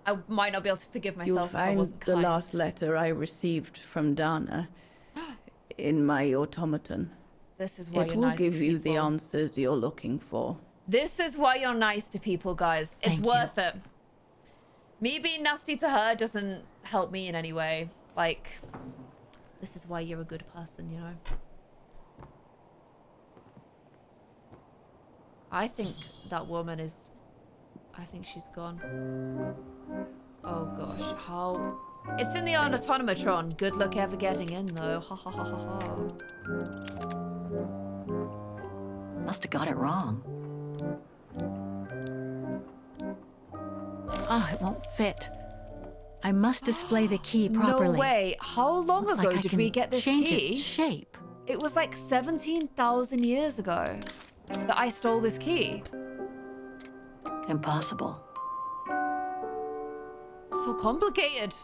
I might not be able to forgive myself if I wasn't You'll find kind. the last letter I received from Dana in my automaton. This is why it you're will nice give to you the people. answers you're looking for. This is why you're nice to people, guys. It's worth it. Me being nasty to her doesn't help me in any way. Like, this is why you're a good person, you know? I think that woman is... I think she's gone. Oh gosh, how... It's in the automatron. Good luck ever getting in, though. Ha ha ha ha ha. Must have got it wrong. Oh, it won't fit. I must display the key properly. No way. How long Looks ago like I did can we get this change key? its shape. It was like 17,000 years ago that I stole this key. Impossible. So complicated.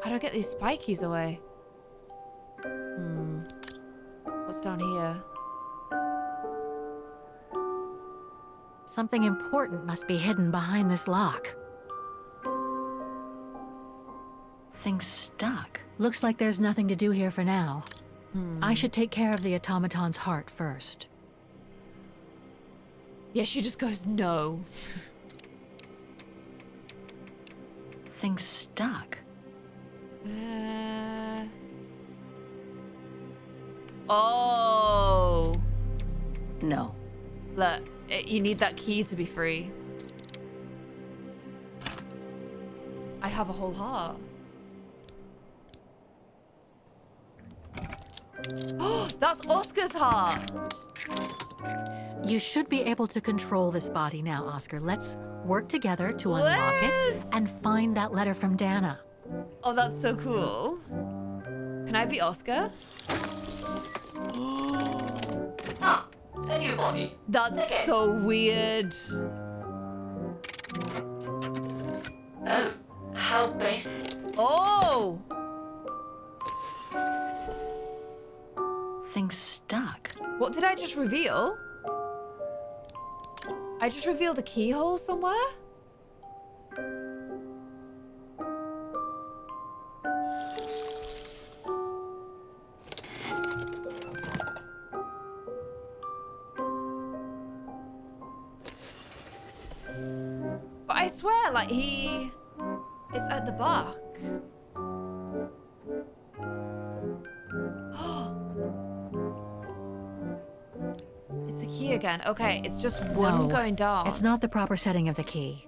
How do I get these spikies away? What's down here? Something important must be hidden behind this lock. Thing's stuck. Looks like there's nothing to do here for now. I should take care of the automaton's heart first. Yeah, she just goes, no. Thing's stuck. Oh. No. Look, you need that key to be free. I have a whole heart. Oh, that's Oscar's heart. You should be able to control this body now, Oscar. Let's work together to unlock it and find that letter from Dana. Oh, that's so cool. Can I be Oscar? A new body. That's so weird. Oh, how basic. Oh! Thing's stuck. What did I just reveal? I just revealed a keyhole somewhere? But I swear, like, it's at the back. It's the key again. Okay, it's just one No, going down. It's not the proper setting of the key.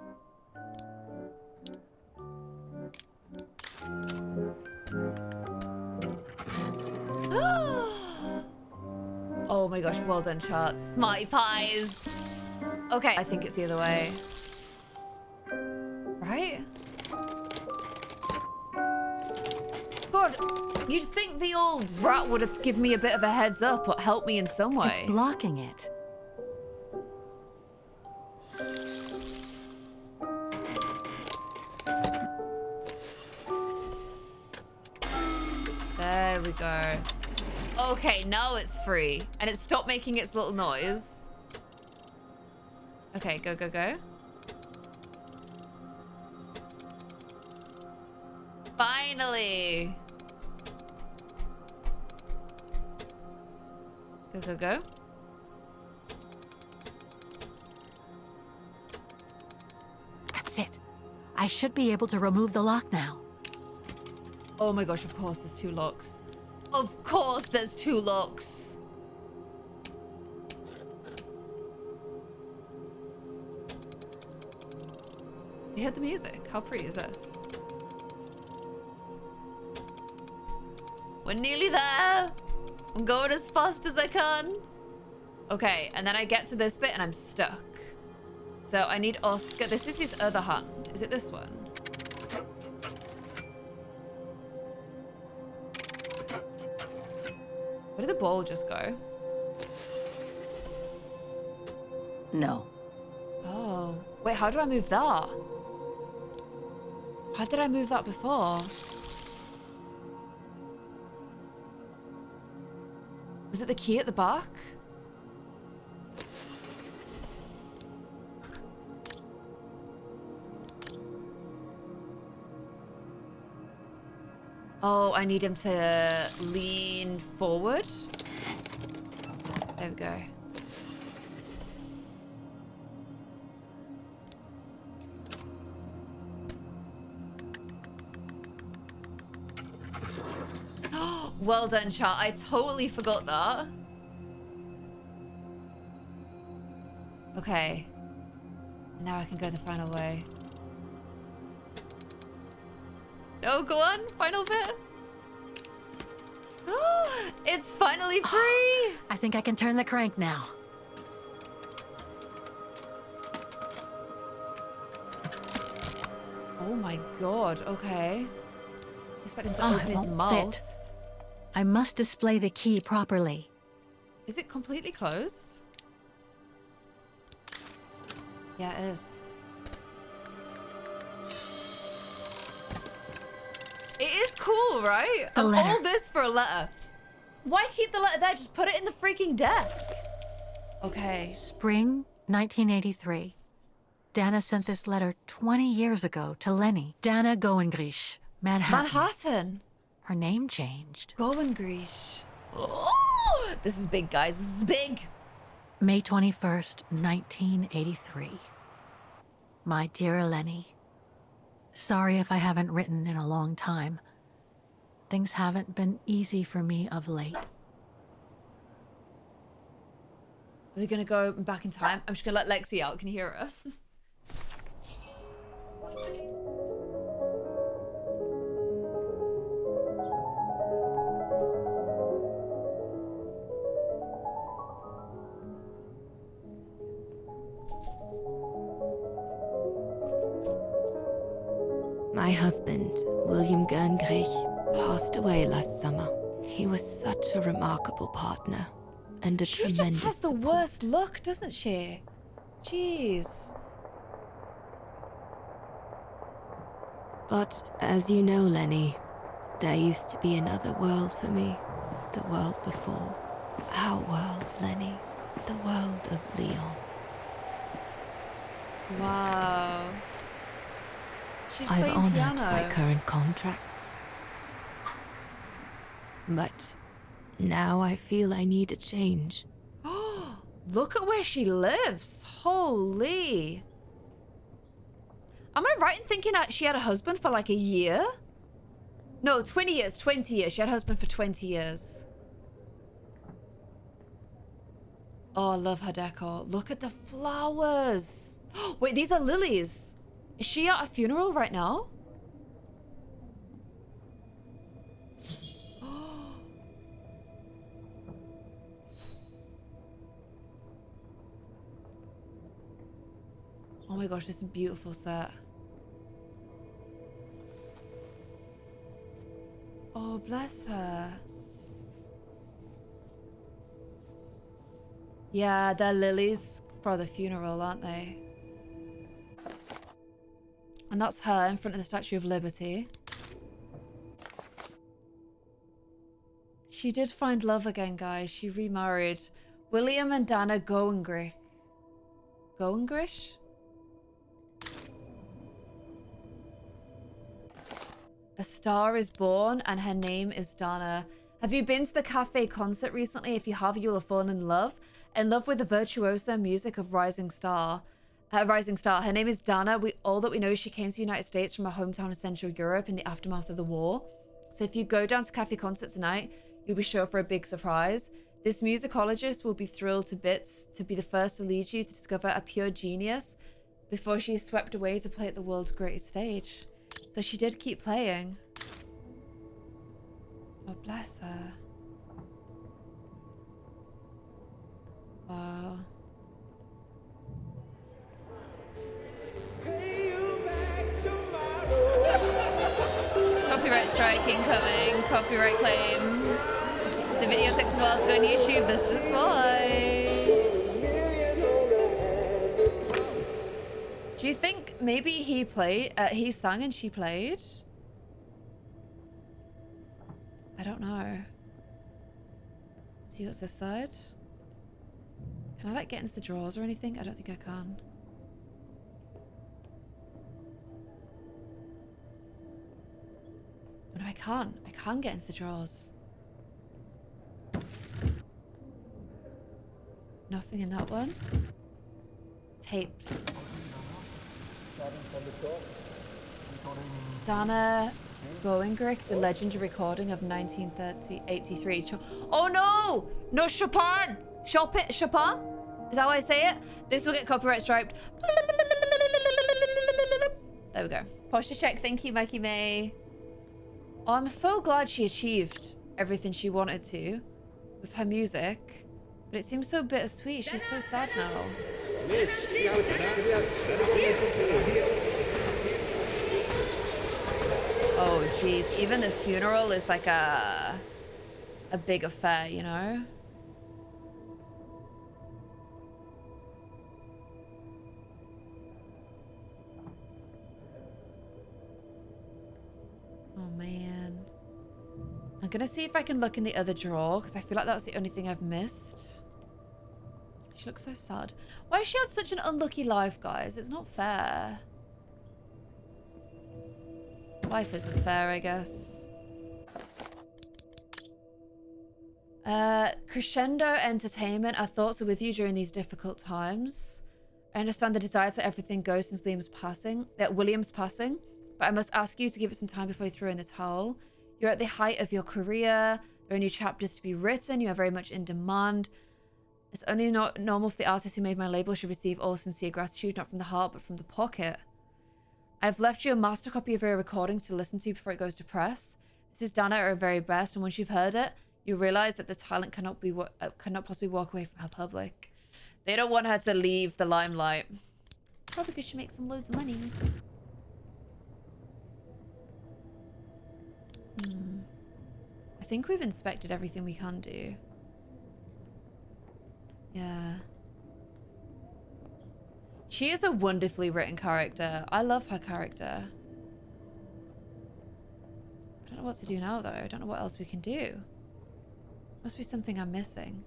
Oh my gosh, well done, charts. Smarty pies. Okay, I think it's the other way. Right? God, you'd think the old rat would have given me a bit of a heads up or helped me in some way. It's blocking it. There we go. Okay, now it's free. And it stopped making its little noise. Okay, go, go, go. Finally! Go, go, go. That's it. I should be able to remove the lock now. Oh my gosh, of course there's two locks. Of course there's two locks. You heard the music. How pretty is this? We're nearly there. I'm going as fast as I can. Okay, and then I get to this bit and I'm stuck. So I need Oscar. This is his other hand. Is it this one? Where did the ball just go? No. Oh. Wait, how do I move that? How did I move that before? Was it the key at the back? Oh, I need him to lean forward. There we go. Well done, chat. I totally forgot that. Okay. Now I can go the final way. No, go on. Final bit. It's finally free. I think I can turn the crank now. Oh my god. Okay. Expecting to Oh, open it his won't mouth. fit. I must display the key properly. Is it completely closed? Yeah, it is. It is cool, right? The letter. All this for a letter. Why keep the letter there? Just put it in the freaking desk. Okay. Spring 1983. Dana sent this letter 20 years ago to Lenny. Dana Goengrish, Manhattan. Manhattan. Her name changed. Goengrish. Oh, this is big, guys. This is big. May 21st, 1983. My dear Lenny, sorry if I haven't written in a long time. Things haven't been easy for me of late. Are we gonna go back in time? I'm just gonna let Lexi out. Can you hear her? My husband, William Gerngrich, passed away last summer. He was such a remarkable partner and a tremendous She just has the worst luck, doesn't she? Jeez. But as you know, Lenny, there used to be another world for me. The world before. Our world, Lenny. The world of Leon. Wow. She's I've playing honored piano. my current contracts. But now I feel I need a change. Look at where she lives. Holy. Am I right in thinking that she had a husband for like a year? No, 20 years, 20 years. She had a husband for 20 years. Oh, I love her decor. Look at the flowers. Wait, these are lilies. Is she at a funeral right now? Oh my gosh, this is a beautiful set. Oh, bless her. Yeah, they're lilies for the funeral, aren't they? And that's her in front of the Statue of Liberty. She did find love again, guys. She remarried. William and Dana Goengrich. Goengrish? A star is born and her name is Dana. Have you been to the cafe concert recently? If you have, you'll have fallen in love. In love with the virtuoso music of Rising Star. Her name is Dana. All that we know is she came to the United States from her hometown in Central Europe in the aftermath of the war. So if you go down to cafe concert tonight, you'll be sure for a big surprise. This musicologist will be thrilled to bits to be the first to lead you to discover a pure genius before she is swept away to play at the world's greatest stage. So she did keep playing. Oh, bless her. Wow. Copyright strike incoming. Copyright claim. The video 6 miles go on YouTube. This is why. Do you think maybe he sang and she played? I don't know. See what's this side? Can I like get into the drawers or anything? I don't think I can. Oh, no, I can't. I can't get into the drawers. Nothing in that one. Tapes. Dana Goengrich, the legendary recording of 1983. Oh no! No, Chopin! Chopin? Is that how I say it? This will get copyright striped. There we go. Posture check. Thank you, Mikey May. Oh, I'm so glad she achieved everything she wanted to with her music. But it seems so bittersweet. She's so sad now. Oh, jeez. Even the funeral is like a big affair, you know? Oh, man. I'm gonna see if I can look in the other drawer, because I feel like that's the only thing I've missed. She looks so sad. Why has she had such an unlucky life, guys? It's not fair. Life isn't fair, I guess. Crescendo Entertainment, our thoughts are with you during these difficult times. I understand the desire to let everything go since William's passing, but I must ask you to give it some time before you throw in the towel. You're at the height of your career. There are new chapters to be written. You are very much in demand. It's only not normal for the artist who made my label should receive all sincere gratitude, not from the heart, but from the pocket. I've left you a master copy of your recordings to listen to before it goes to press. This is Dana at her very best, and once you've heard it, you realize that the talent cannot possibly walk away from her public. They don't want her to leave the limelight. Probably because she makes some loads of money. I think we've inspected everything we can do. Yeah. She is a wonderfully written character. I love her character. I don't know what to do now, though. I don't know what else we can do. Must be something I'm missing.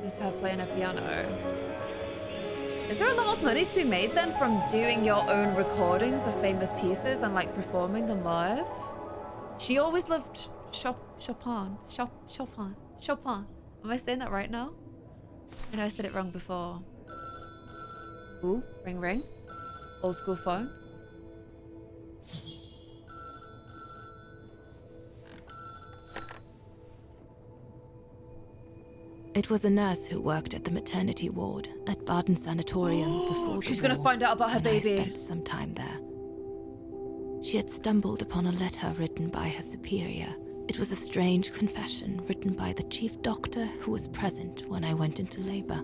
This is her playing a piano. Is there a lot of money to be made then from doing your own recordings of famous pieces and like performing them live? She always loved Chopin. Am I saying that right now? I know I said it wrong before. Ooh, ring ring. Old school phone. It was a nurse who worked at the maternity ward at Baden Sanatorium before the She's gonna war, find out about her when baby. I spent some time there. She had stumbled upon a letter written by her superior. It was a strange confession written by the chief doctor who was present when I went into labor.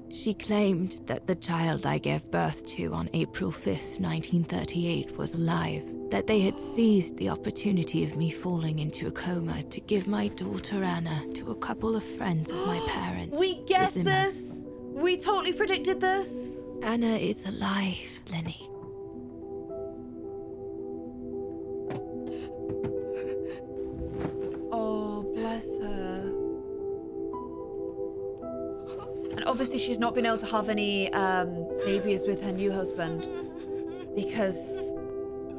She claimed that the child I gave birth to on April 5th, 1938 was alive, that they had seized the opportunity of me falling into a coma to give my daughter Anna to a couple of friends of my parents. We guessed this! We totally predicted this! Anna is alive, Lenny. Oh, bless her. And obviously she's not been able to have any babies with her new husband, because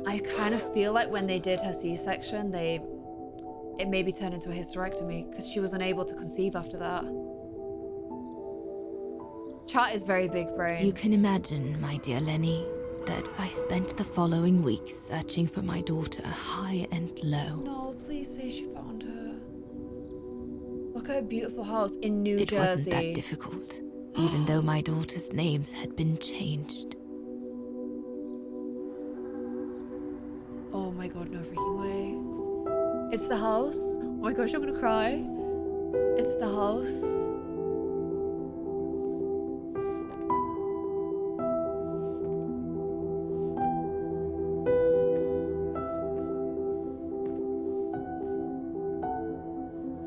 I kind of feel like when they did her C-section, it maybe turned into a hysterectomy because she was unable to conceive after that. Chat is very big brain. You can imagine, my dear Lenny, that I spent the following weeks searching for my daughter high and low. No, please say she found her. Look at her beautiful house in New Jersey. It wasn't that difficult, even though my daughter's names had been changed. Oh my god, no freaking way. It's the house. Oh my gosh, I'm gonna cry. It's the house.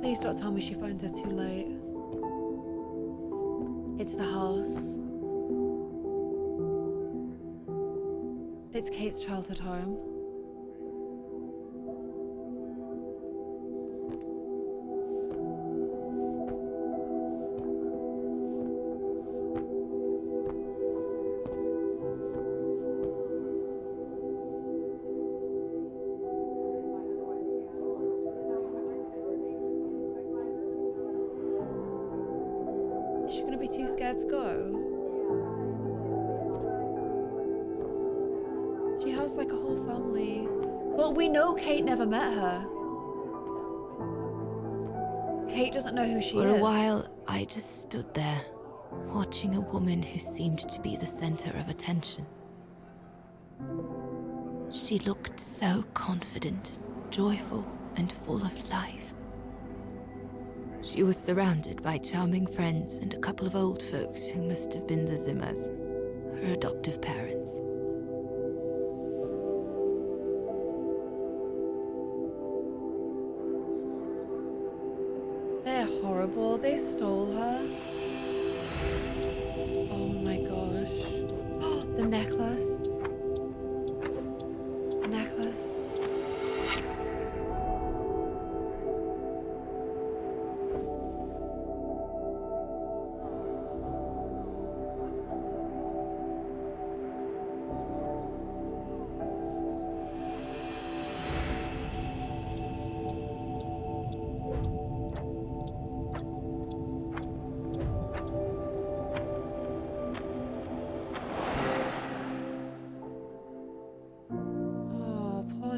Please don't tell me she finds her too late. It's the house. It's Kate's childhood home. Is she gonna be too scared to go? She has like a whole family. Well, we know Kate never met her. Kate doesn't know who she is. For a while, I just stood there, watching a woman who seemed to be the center of attention. She looked so confident, joyful, and full of life. She was surrounded by charming friends and a couple of old folks who must have been the Zimmers, her adoptive parents. They're horrible. They stole her. Oh my gosh. The necklace. The necklace.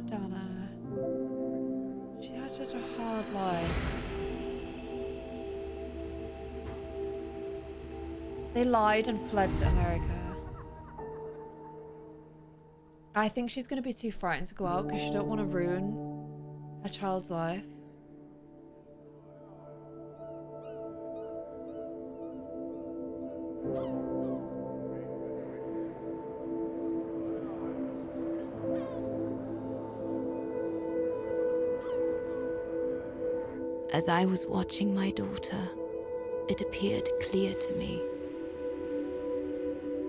Dana. She had such a hard life. They lied and fled to America. I think she's going to be too frightened to go out because she don't want to ruin her child's life. As I was watching my daughter, it appeared clear to me.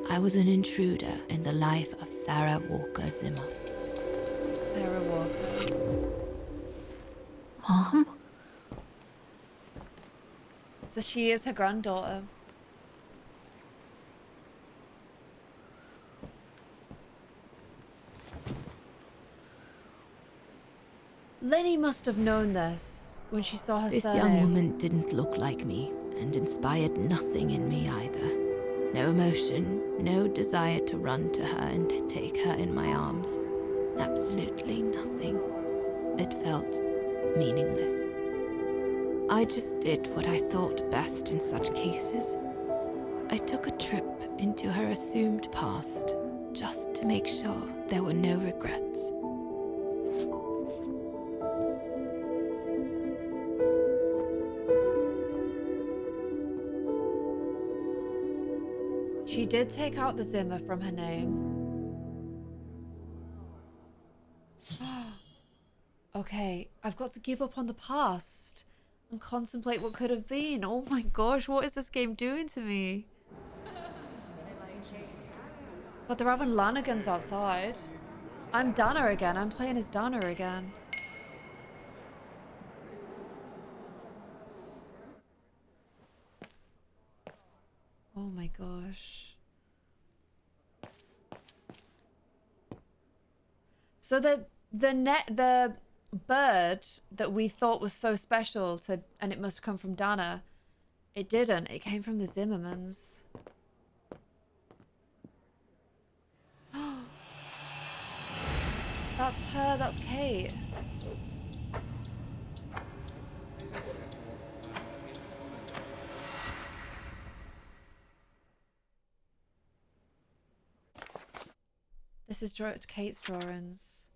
I was an intruder in the life of Sarah Walker Zimmer. Sarah Walker. Mom? So she is her granddaughter. Lenny must have known this when she saw her This surname. young woman didn't look like me and inspired nothing in me either. No emotion, no desire to run to her and take her in my arms. Absolutely nothing. It felt meaningless. I just did what I thought best in such cases. I took a trip into her assumed past, just to make sure there were no regrets. She did take out the Zimmer from her name. Okay, I've got to give up on the past and contemplate what could have been. Oh my gosh, what is this game doing to me? God, they're having Lanigans outside. I'm Dana again. I'm playing as Dana again. Oh my gosh. So the bird that we thought was so special and it must come from Dana, it didn't. It came from the Zimmermans. That's her. That's Kate. This is Kate's drawings.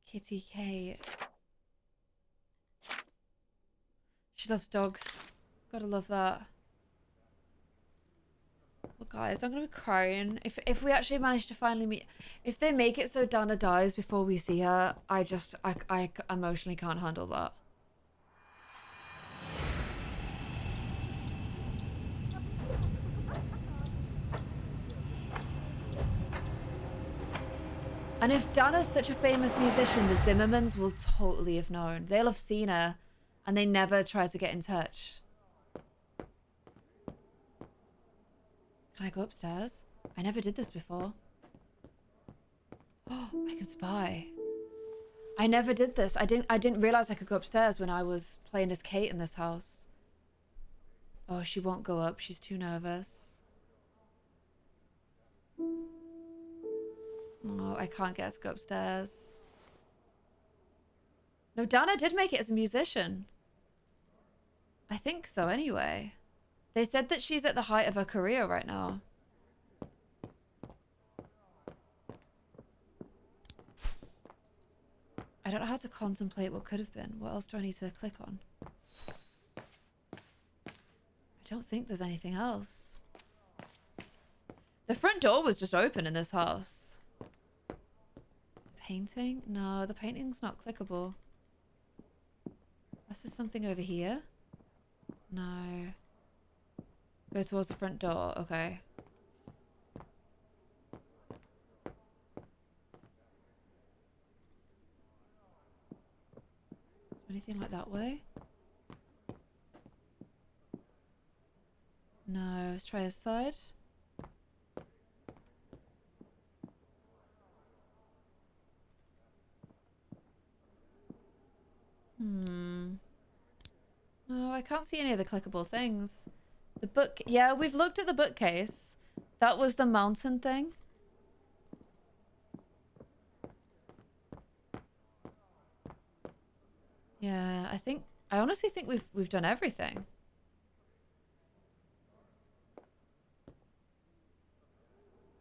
Kitty Kate. She loves dogs. Gotta love that. Well, guys, I'm gonna be crying. If we actually manage to finally meet, if they make it so Dana dies before we see her, I emotionally can't handle that. And if Dana's such a famous musician, the Zimmermans will totally have known. They'll have seen her, and they never try to get in touch. Can I go upstairs? I never did this before. Oh, I can spy. I never did this. I didn't realize I could go upstairs when I was playing as Kate in this house. Oh, she won't go up. She's too nervous. Oh, I can't get her to go upstairs. No, Dana did make it as a musician. I think so, anyway. They said that she's at the height of her career right now. I don't know how to contemplate what could have been. What else do I need to click on? I don't think there's anything else. The front door was just open in this house. Painting? No, the painting's not clickable. Is there something over here? No. Go towards the front door. Okay. Anything like that way? No. Let's try this side. No, I can't see any of the clickable things. The book... Yeah, we've looked at the bookcase. That was the mountain thing. Yeah, I honestly think we've done everything.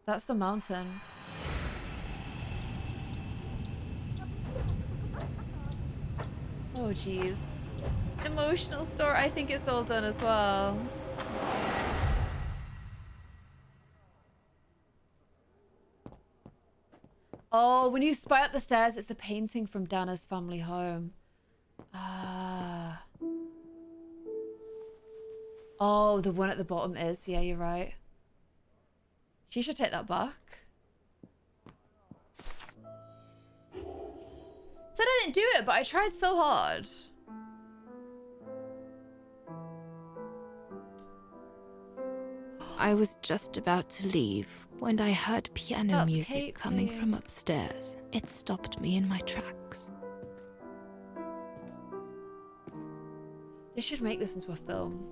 That's the mountain. Oh, jeez. Emotional story. I think it's all done as well. Oh, when you spy up the stairs, it's the painting from Dana's family home. Ah. Oh, the one at the bottom is. Yeah, you're right. She should take that back. Said I didn't do it, but I tried so hard. I was just about to leave when I heard piano That's music Kate coming playing. from upstairs. It stopped me in my tracks. They should make this into a film.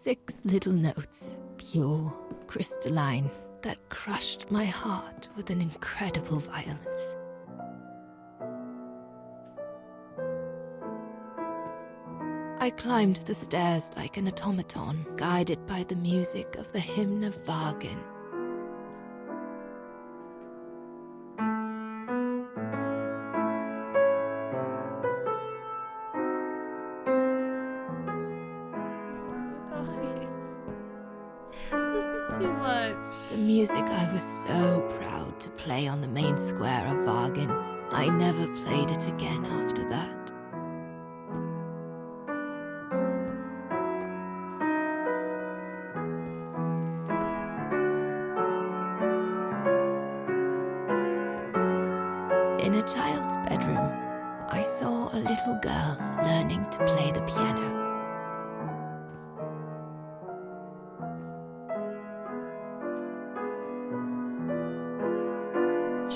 6 little notes, pure, crystalline, that crushed my heart with an incredible violence. I climbed the stairs like an automaton, guided by the music of the hymn of Vargin. This is too much. The music I was so proud to play on the main square of Vargin. I never played it again after that. In a child's bedroom, I saw a little girl learning to play the piano.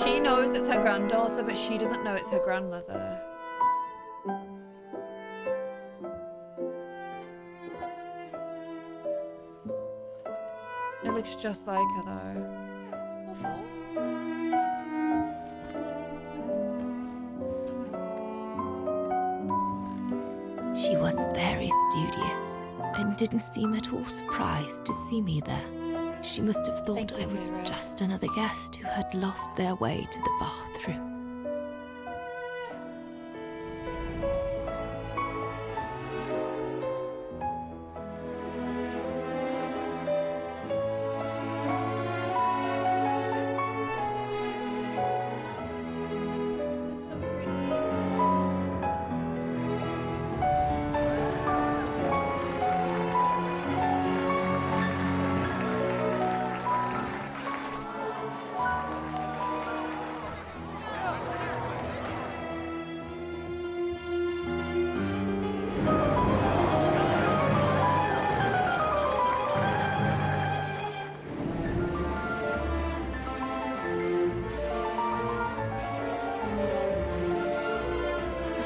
She knows it's her granddaughter, but she doesn't know it's her grandmother. It looks just like her though. Awful. She was very studious and didn't seem at all surprised to see me there. She must have thought I was just another guest who had lost their way to the bathroom. It's so pretty.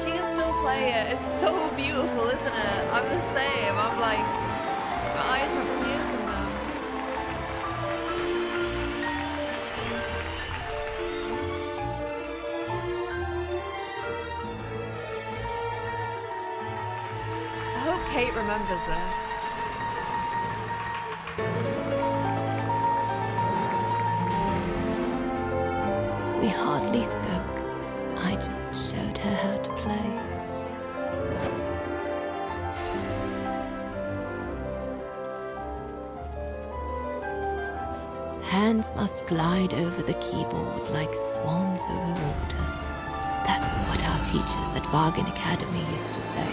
She can still play it. It's so beautiful, isn't it? I'm the same. I'm like, my eyes have tears in them. I hope Kate remembers this. We hardly spoke. I just showed her how to play. Hands must glide over the keyboard like swans over water. That's what our teachers at Vargin Academy used to say.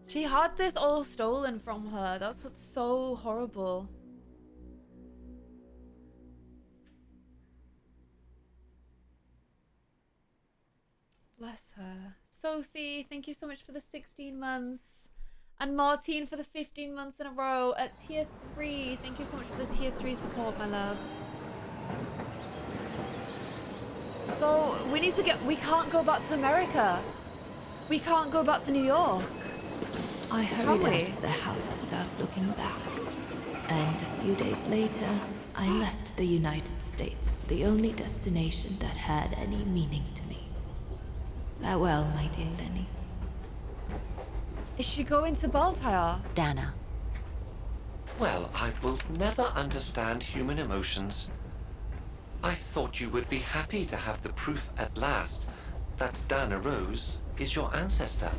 She had this all stolen from her. That's what's so horrible. Bless her. Sophie, thank you so much for the 16 months. And Martine for the 15 months in a row at tier 3. Thank you so much for the tier 3 support, my love. So, we can't go back to America. We can't go back to New York. I hurried out of the house without looking back. And a few days later, I left the United States for the only destination that had any meaning to me. Farewell, my dear Lenny. Is she going to Baltire? Dana. Well, I will never understand human emotions. I thought you would be happy to have the proof at last that Dana Rose is your ancestor.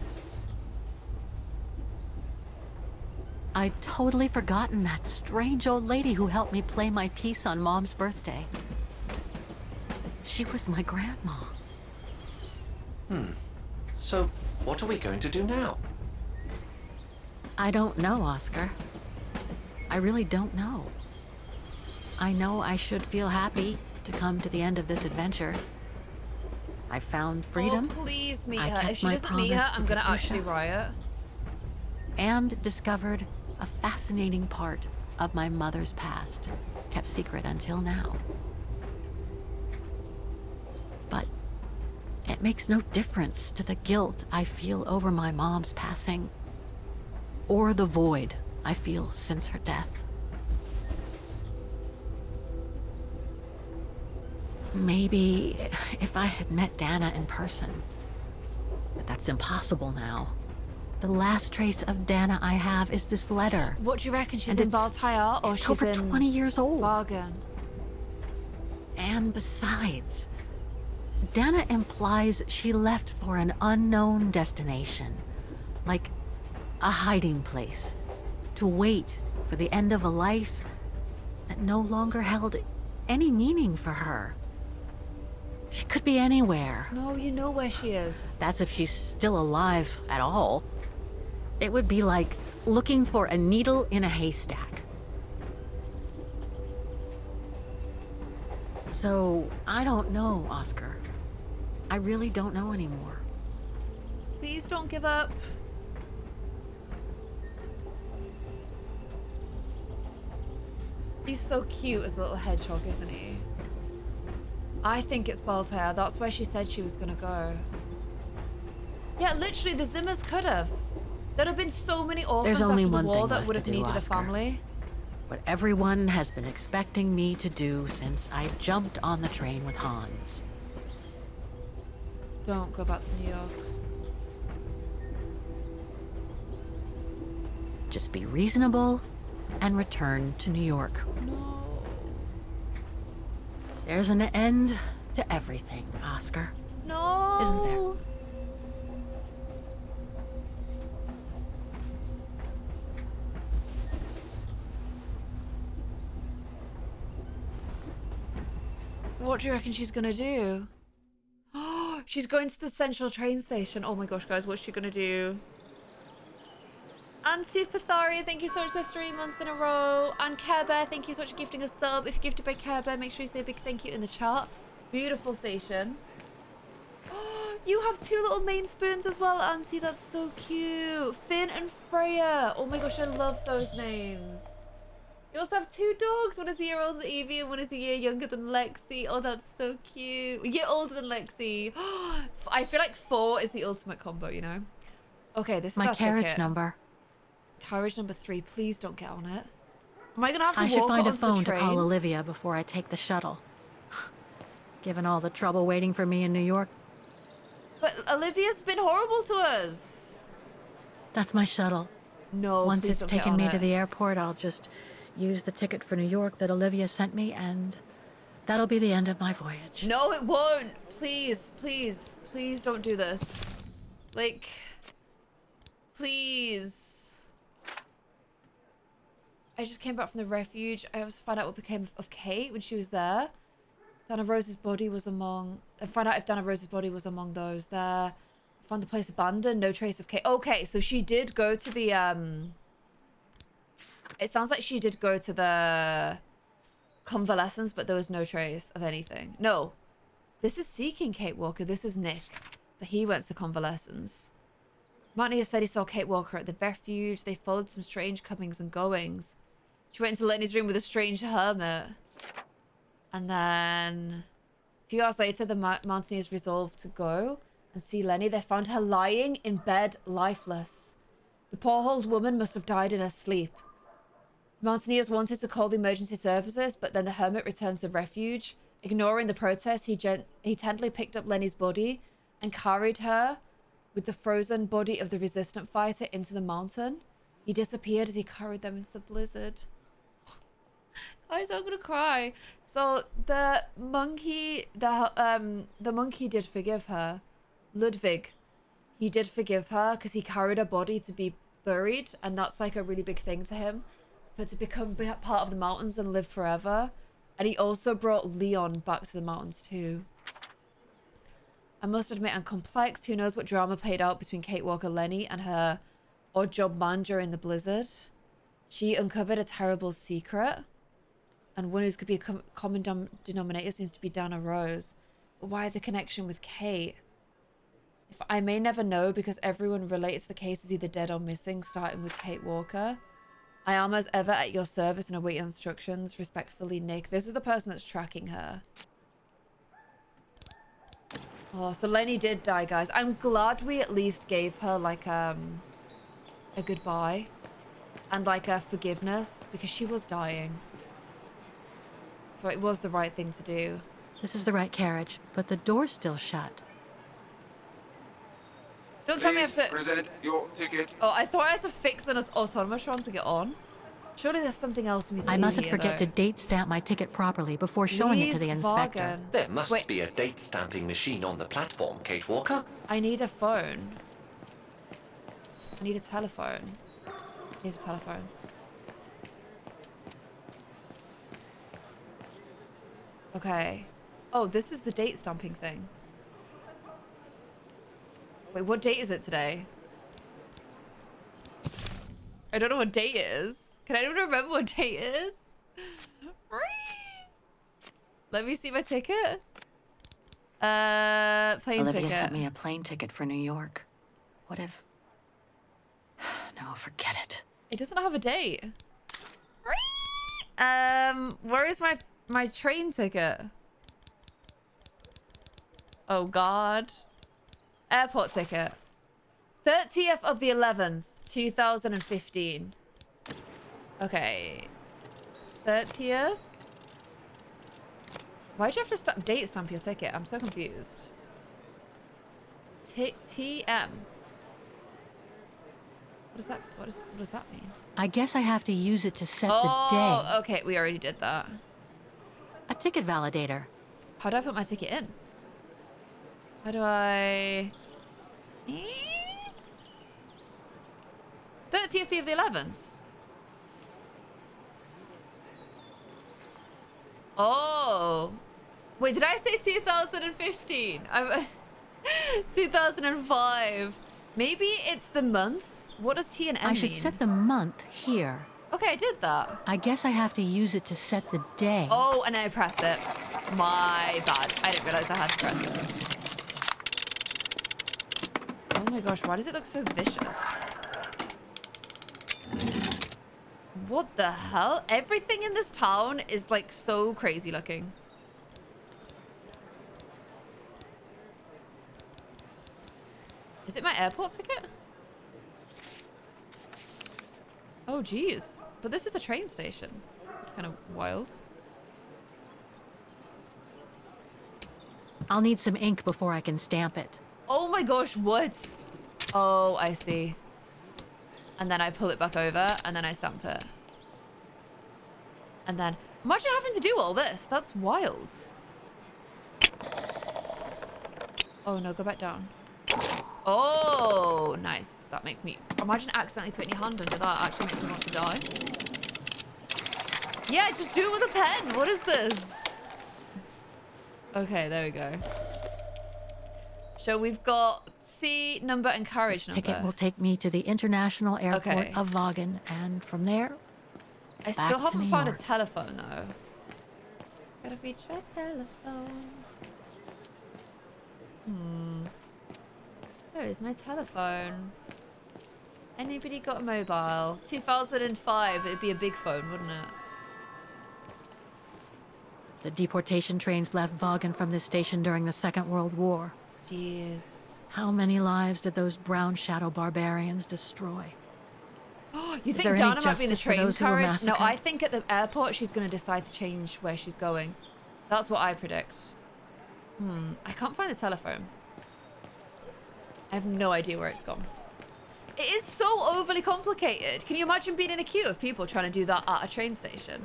I'd totally forgotten that strange old lady who helped me play my piece on Mom's birthday. She was my grandma. So, what are we going to do now? I don't know, Oscar. I really don't know. I know I should feel happy to come to the end of this adventure. I found freedom. Oh, please meet I her. kept If she my doesn't meet her, promise to I'm gonna Katusha. actually riot. And discovered a fascinating part of my mother's past, kept secret until now. But it makes no difference to the guilt I feel over my mom's passing, or the void I feel since her death. Maybe if I had met Dana in person, but that's impossible now. The last trace of Dana I have is this letter. What do you reckon? She's And in it's- Valtire or it's she's over in 20 years old. Vargan? And besides, Dana implies she left for an unknown destination, like a hiding place, to wait for the end of a life that no longer held any meaning for her. She could be anywhere. No, you know where she is. That's if she's still alive at all. It would be like looking for a needle in a haystack. So, I don't know, Oscar. I really don't know anymore. Please don't give up. He's so cute as a little hedgehog, isn't he? I think it's Baltair. That's where she said she was gonna go. Yeah, literally, the Zimmers could have. There'd have been so many orphans There's only after the one war thing that left would to have do, needed a Oscar. family. What everyone has been expecting me to do since I jumped on the train with Hans. Don't go back to New York. Just be reasonable and return to New York. No. There's an end to everything, Oscar. No. Isn't there? What do you reckon she's gonna do? Oh, she's going to the central train station. Oh my gosh, guys, what's she gonna do? And Supertharia, thank you so much for 3 months in a row. And Care Bear, thank you so much for gifting a sub. If you gifted by Care Bear, make sure you say a big thank you in the chat. Beautiful station. Oh, you have 2 little main spoons as well, Auntie. That's so cute. Finn and Freya. Oh my gosh, I love those names. You also have 2 dogs. One is a year older than Evie and one is a year younger than Lexi. Oh, that's so cute. A year older than Lexi. I feel like 4 is the ultimate combo, you know? Okay, this is My our carriage ticket. number. Carriage number 3. Please don't get on it. Am I gonna have to I walk should find a onto the phone to train? call Olivia before I take the shuttle. Given all the trouble waiting for me in New York, But Olivia's been horrible to us. that's my shuttle. No, Once please it's don't get taken on me it. to the airport, I'll just use the ticket for New York that Olivia sent me, and that'll be the end of my voyage. No, it won't. Please, please, please don't do this. Like, please. I just came back from the refuge. I also found out what became of Kate when she was there. Dana Rose's body was among... I found out if Dana Rose's body was among those there. I found the place abandoned. No trace of Kate. Okay, so she did go to the... It sounds like she did go to the convalescence, but there was no trace of anything. No. This is Seeking Kate Walker. This is Nick. So he went to the convalescence. Mountaineer said he saw Kate Walker at the refuge. They followed some strange comings and goings. She went into Lenny's room with a strange hermit. And then a few hours later, the Mountaineers resolved to go and see Lenny. They found her lying in bed, lifeless. The poor old woman must have died in her sleep. The Mountaineers wanted to call the emergency services, but then the hermit returned to the refuge. Ignoring the protest, he tenderly picked up Lenny's body and carried her with the frozen body of the resistant fighter into the mountain. He disappeared as he carried them into the blizzard. Guys, I'm gonna cry. So the monkey did forgive her. Ludwig, he did forgive her because he carried her body to be buried, and that's like a really big thing to him, for to become part of the mountains and live forever. And he also brought Leon back to the mountains too. I must admit, I'm complexed. Who knows what drama played out between Kate Walker, Lenny, and her odd job man during the blizzard. She uncovered a terrible secret, and one who's could be a common denominator seems to be Dana Rose. why the connection with Kate? If I may never know because everyone relates the case as either dead or missing, starting with Kate Walker. I am as ever at your service and await instructions. Respectfully, Nick. This is the person that's tracking her. Oh, so Lenny did die, guys. I'm glad we at least gave her, like, a goodbye. And, like, a forgiveness. Because she was dying. So it was the right thing to do. This is the right carriage, but the door's still shut. Don't tell me I have to... present your ticket. Oh, I thought I had to fix an automatron to get on. Surely there's something else we I mustn't forget to date stamp my ticket properly before showing it to the inspector. Vargan. There must be a date stamping machine on the platform, Kate Walker. I need a phone. I need a telephone. Here's a telephone. Okay. Oh, this is the date stamping thing. Wait, what date is it today? I don't know what date it is. Can anyone remember what date it is? Let me see my ticket. Plane Olivia ticket. sent me a plane ticket for New York. What if... No, forget it. It doesn't have a date. Where is my train ticket? Oh God. Airport ticket. 30th of the 11th, 2015. Okay. 30th? Why'd you have to date stamp your ticket? I'm so confused. TM. What does that mean? I guess I have to use it to set the day. Oh, okay. We already did that. A ticket validator. How do I put my ticket in? How do I... 30th of the 11th. Oh. Wait, did I say 2015? 2005. Maybe it's the month? What does T and M mean? I should set the month here. Okay, I did that. I guess I have to use it to set the day. Oh, and then I pressed it. My bad. I didn't realize I had to press it. Oh my gosh, why does it look so vicious? What the hell? Everything in this town is like so crazy looking. Is it my airport ticket? Oh geez. But this is a train station. It's kind of wild. I'll need some ink before I can stamp it. Oh my gosh, what? Oh, I see. And then I pull it back over and then I stamp it. And then, imagine having to do all this. That's wild. Oh no, go back down. Oh, nice. That makes me... Imagine accidentally putting your hand under that. Actually makes me want to die. Yeah, just do it with a pen. What is this? Okay, there we go. So we've got C number and carriage This number. ticket will take me to the international airport Okay. of Vaughan, and from there, I back still to haven't New found a York. telephone though. Gotta reach my telephone. Where is my telephone? Anybody got a mobile? 2005, it'd be a big phone, wouldn't it? The deportation trains left Vaughan from this station during the Second World War. Jeez. How many lives did those brown shadow barbarians destroy? You Is think there any Dana might be in the justice for train those who were carriage? No, massacred? I think at the airport she's going to decide to change where she's going. That's what I predict. I can't find the telephone. I have no idea where it's gone. It is so overly complicated. Can you imagine being in a queue of people trying to do that at a train station?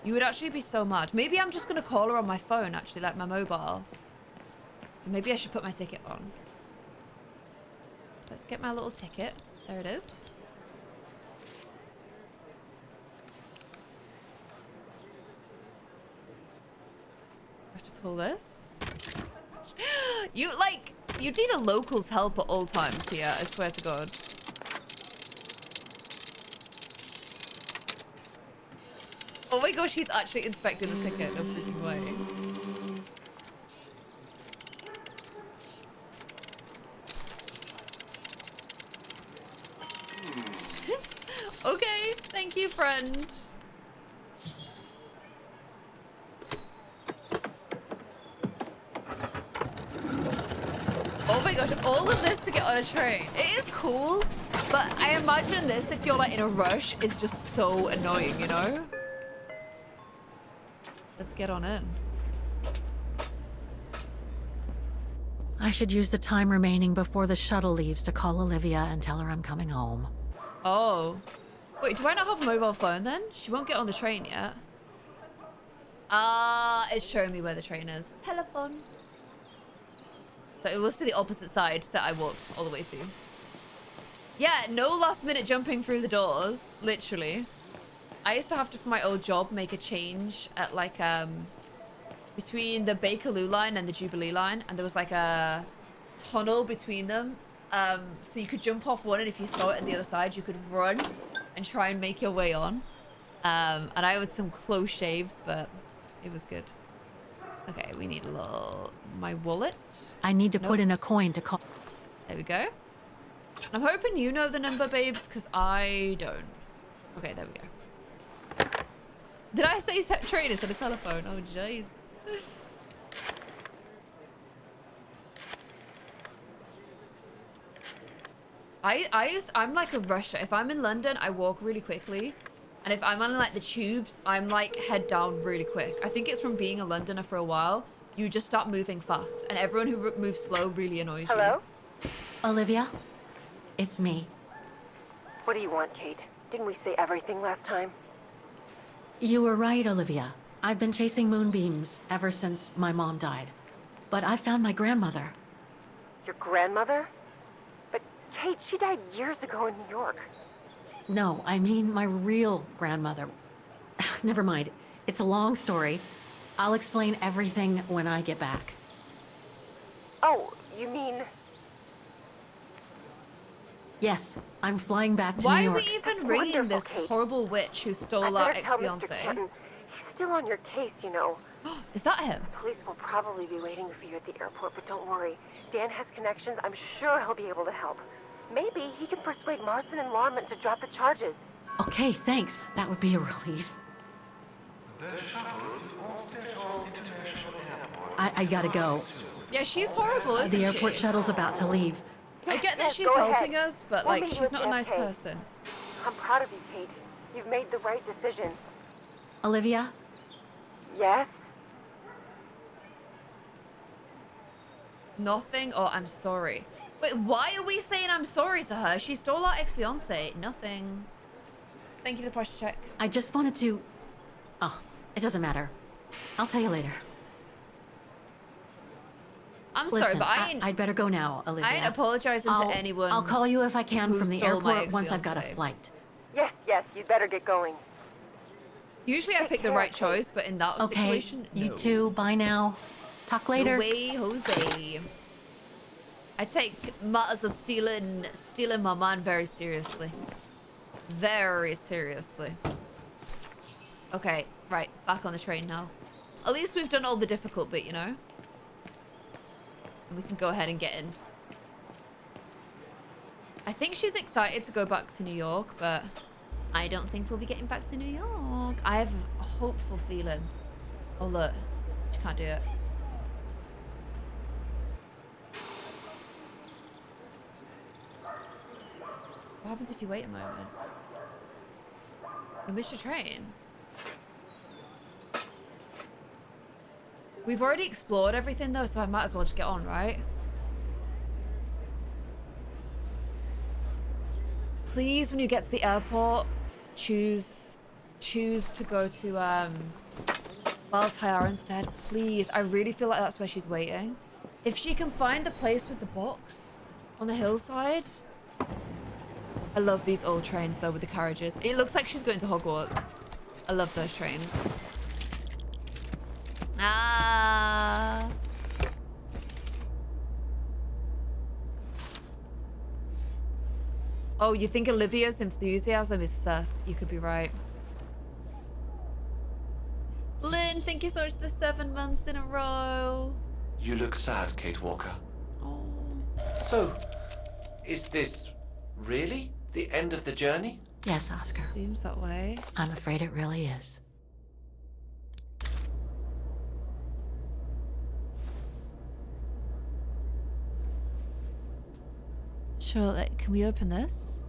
You would actually be so mad. Maybe I'm just going to call her on my phone, actually, like my mobile. So maybe I should put my ticket on. Let's get my little ticket. There it is. I have to pull this. You need a local's help at all times here, I swear to God. Oh my gosh, he's actually inspecting the ticket. No freaking way. Okay, thank you, friend. Oh my gosh, all of this to get on a train. It is cool, but I imagine this, if you're like in a rush, is just so annoying, you know? Let's get on in. I should use the time remaining before the shuttle leaves to call Olivia and tell her I'm coming home. Oh. Wait, do I not have a mobile phone then? She won't get on the train yet. Ah, it's showing me where the train is. Telephone. So it was to the opposite side that I walked all the way to. Yeah, no last minute jumping through the doors, literally. I used to have to, for my old job, make a change at like, between the Bakerloo line and the Jubilee line, and there was like a tunnel between them. So you could jump off one, and if you saw it on the other side, you could run and try and make your way on. And I had some close shaves, but it was good. Okay, we need a little... my wallet. I need to put in a coin to call... There we go. I'm hoping you know the number, babes, because I don't. Okay, there we go. Did I say train instead of telephone? Oh, jeez. I'm like a rusher. If I'm in London, I walk really quickly. And if I'm on like the tubes, I'm like head down really quick. I think it's from being a Londoner for a while. You just start moving fast. And everyone who moves slow really annoys you. Hello? Olivia? It's me. What do you want, Kate? Didn't we say everything last time? You were right, Olivia. I've been chasing moonbeams ever since my mom died. But I found my grandmother. Your grandmother? But Kate, she died years ago in New York. No, I mean my real grandmother. Never mind. It's a long story. I'll explain everything when I get back. Oh, you mean... Yes, I'm flying back to Why New are York. we even ringing this horrible witch who stole our ex-fiancé? He's still on your case, you know. Is that him? Police will probably be waiting for you at the airport, but don't worry. Dan has connections. I'm sure he'll be able to help. Maybe he can persuade Marston and Lorman to drop the charges. Okay, thanks. That would be a relief. I gotta go. Yeah, she's horrible, isn't she? The airport shuttle's about to leave. I get that Yes, she's go helping ahead. us, but We'll like meet you she's at not a nice campaign. person. I'm proud of you, Kate. You've made the right decision. Olivia? Yes? Nothing? Oh, I'm sorry. Wait, why are we saying I'm sorry to her? She stole our ex-fiancé. Nothing. Thank you for the posture check. I just wanted to... Oh, it doesn't matter. I'll tell you later. I'm Listen, sorry, but I'd better go now, Olivia. I ain't apologizing to anyone. I'll call you if I can who from the stole my airport once I've got a ex-fiancé. flight. Yes, you'd better get going. Usually I pick the right choice, but in that Okay, situation, no. you too. Bye now. Talk later. No way, Jose. I take matters of stealing my man very seriously. Very seriously. Okay, right, back on the train now. At least we've done all the difficult bit, you know? And we can go ahead and get in. I think she's excited to go back to New York, but I don't think we'll be getting back to New York. I have a hopeful feeling. Oh, look. She can't do it. What happens if you wait a moment? You miss your train. We've already explored everything though, so I might as well just get on, right? Please, when you get to the airport, choose to go to Baltayar instead. Please, I really feel like that's where she's waiting. If she can find the place with the box on the hillside. I love these old trains though with the carriages. It looks like she's going to Hogwarts. I love those trains. Ah. Oh, you think Olivia's enthusiasm is sus? You could be right. Lynn, thank you so much for the 7 months in a row. You look sad, Kate Walker. Oh. So, is this really the end of the journey? Yes, Oscar. Seems that way. I'm afraid it really is. Sure, can we open this?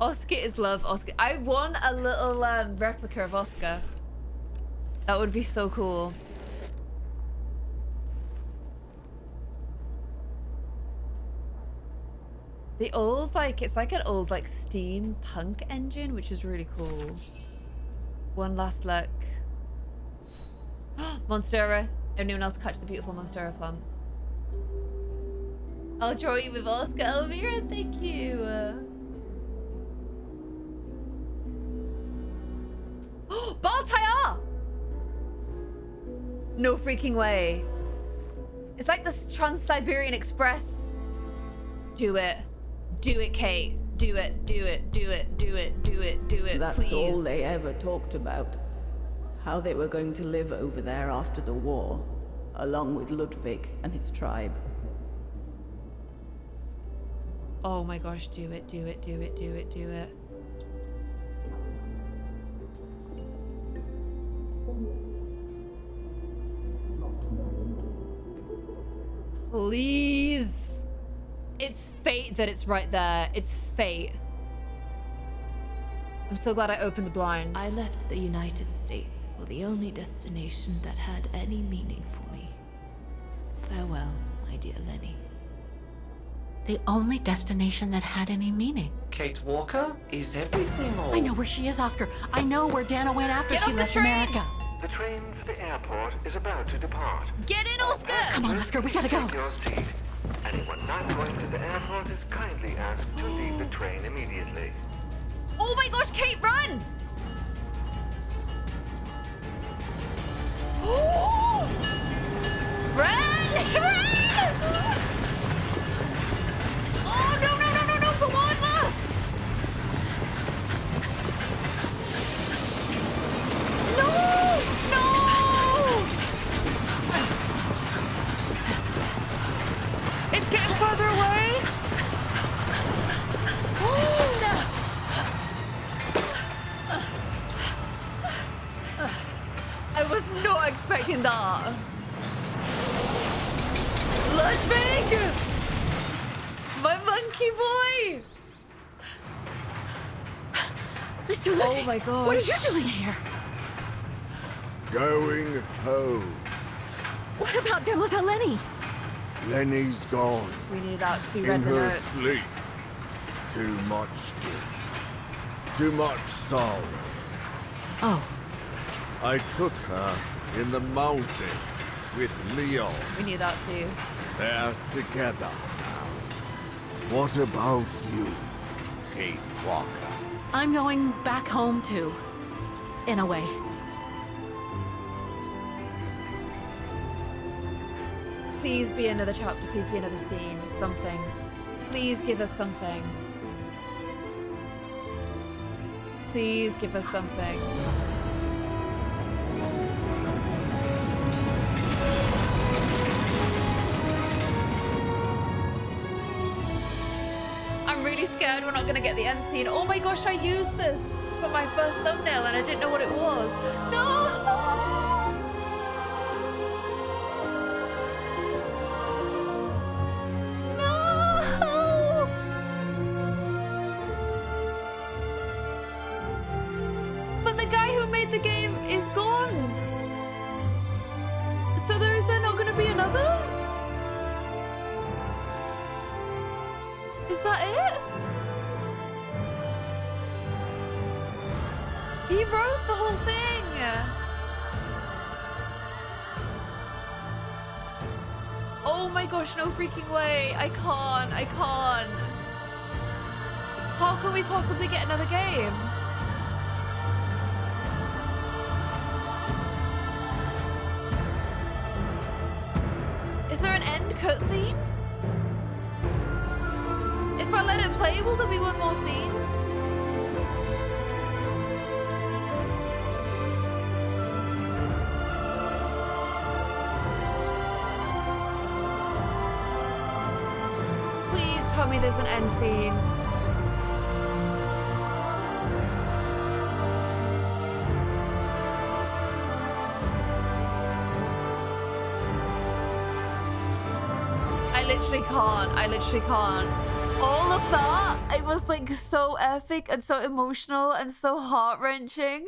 Oscar is love, Oscar. I want a little replica of Oscar. That would be so cool. The old, like, it's like an old, like, steampunk engine, which is really cool. One last look. Monstera. Anyone else catch the beautiful Monstera plant? I'll draw you with Oscar. Elvira, thank you. Baltaya! No freaking way. It's like this Trans-Siberian Express. Do it. Do it, Kate. Do it, do it, do it, do it, do it, do it, That's please. all they ever talked about. How they were going to live over there after the war, along with Ludwig and his tribe. Oh my gosh, do it, do it, do it, do it, do it. Please. It's fate that it's right there. It's fate. I'm so glad I opened the blind. I left the United States for the only destination that had any meaning for me. Farewell, my dear Lenny. The only destination that had any meaning. Kate Walker? Is everything all... I know where she is, Oscar. I know where Dana went after she left America. The train for the airport is about to depart. Get in, Oscar! Come on, Oscar, we gotta go. Take your seat. Anyone not going to the airport is kindly asked to leave the train immediately. Oh my gosh, Kate, run! Run! Run! Oh, no, no, no, no, no, come on, lass! No! No! It's getting further away! I was not expecting that. Ludwig! My monkey boy! Mr. Ludwig, oh my god. what are you doing here? Going home. What about Demoiselle Lenny? Lenny's gone. We need that to In read the her notes. sleep. Too much guilt. Too much sorrow. Oh. I took her in the mountain with Leon. We need that too. They're together now. What about you, Kate Walker? I'm going back home too. In a way. Please be another chapter, please be another scene, something. Please give us something. Please give us something. I'm really scared we're not gonna get the end scene. Oh my gosh, I used this for my first thumbnail and I didn't know what it was. No! But the guy who made the game is gone. So is there not going to be another? Is that it? He wrote the whole thing. Oh my gosh, no freaking way. I can't. How can we possibly get another game? Is there an end cutscene? If I let it play, will there be one more scene? tell me there's an end scene. I literally can't. All of that, it was like so epic and so emotional and so heart-wrenching.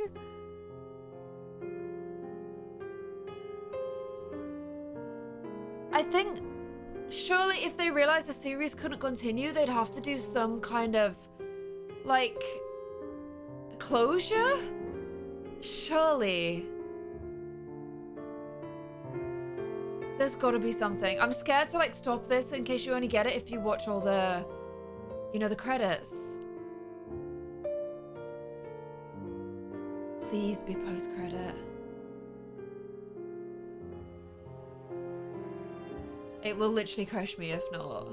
I think surely if they realized the series couldn't continue, they'd have to do some kind of like closure? Surely. There's gotta be something. I'm scared to like stop this in case you only get it if you watch all the, you know, the credits. Please be post-credit. It will literally crush me if not.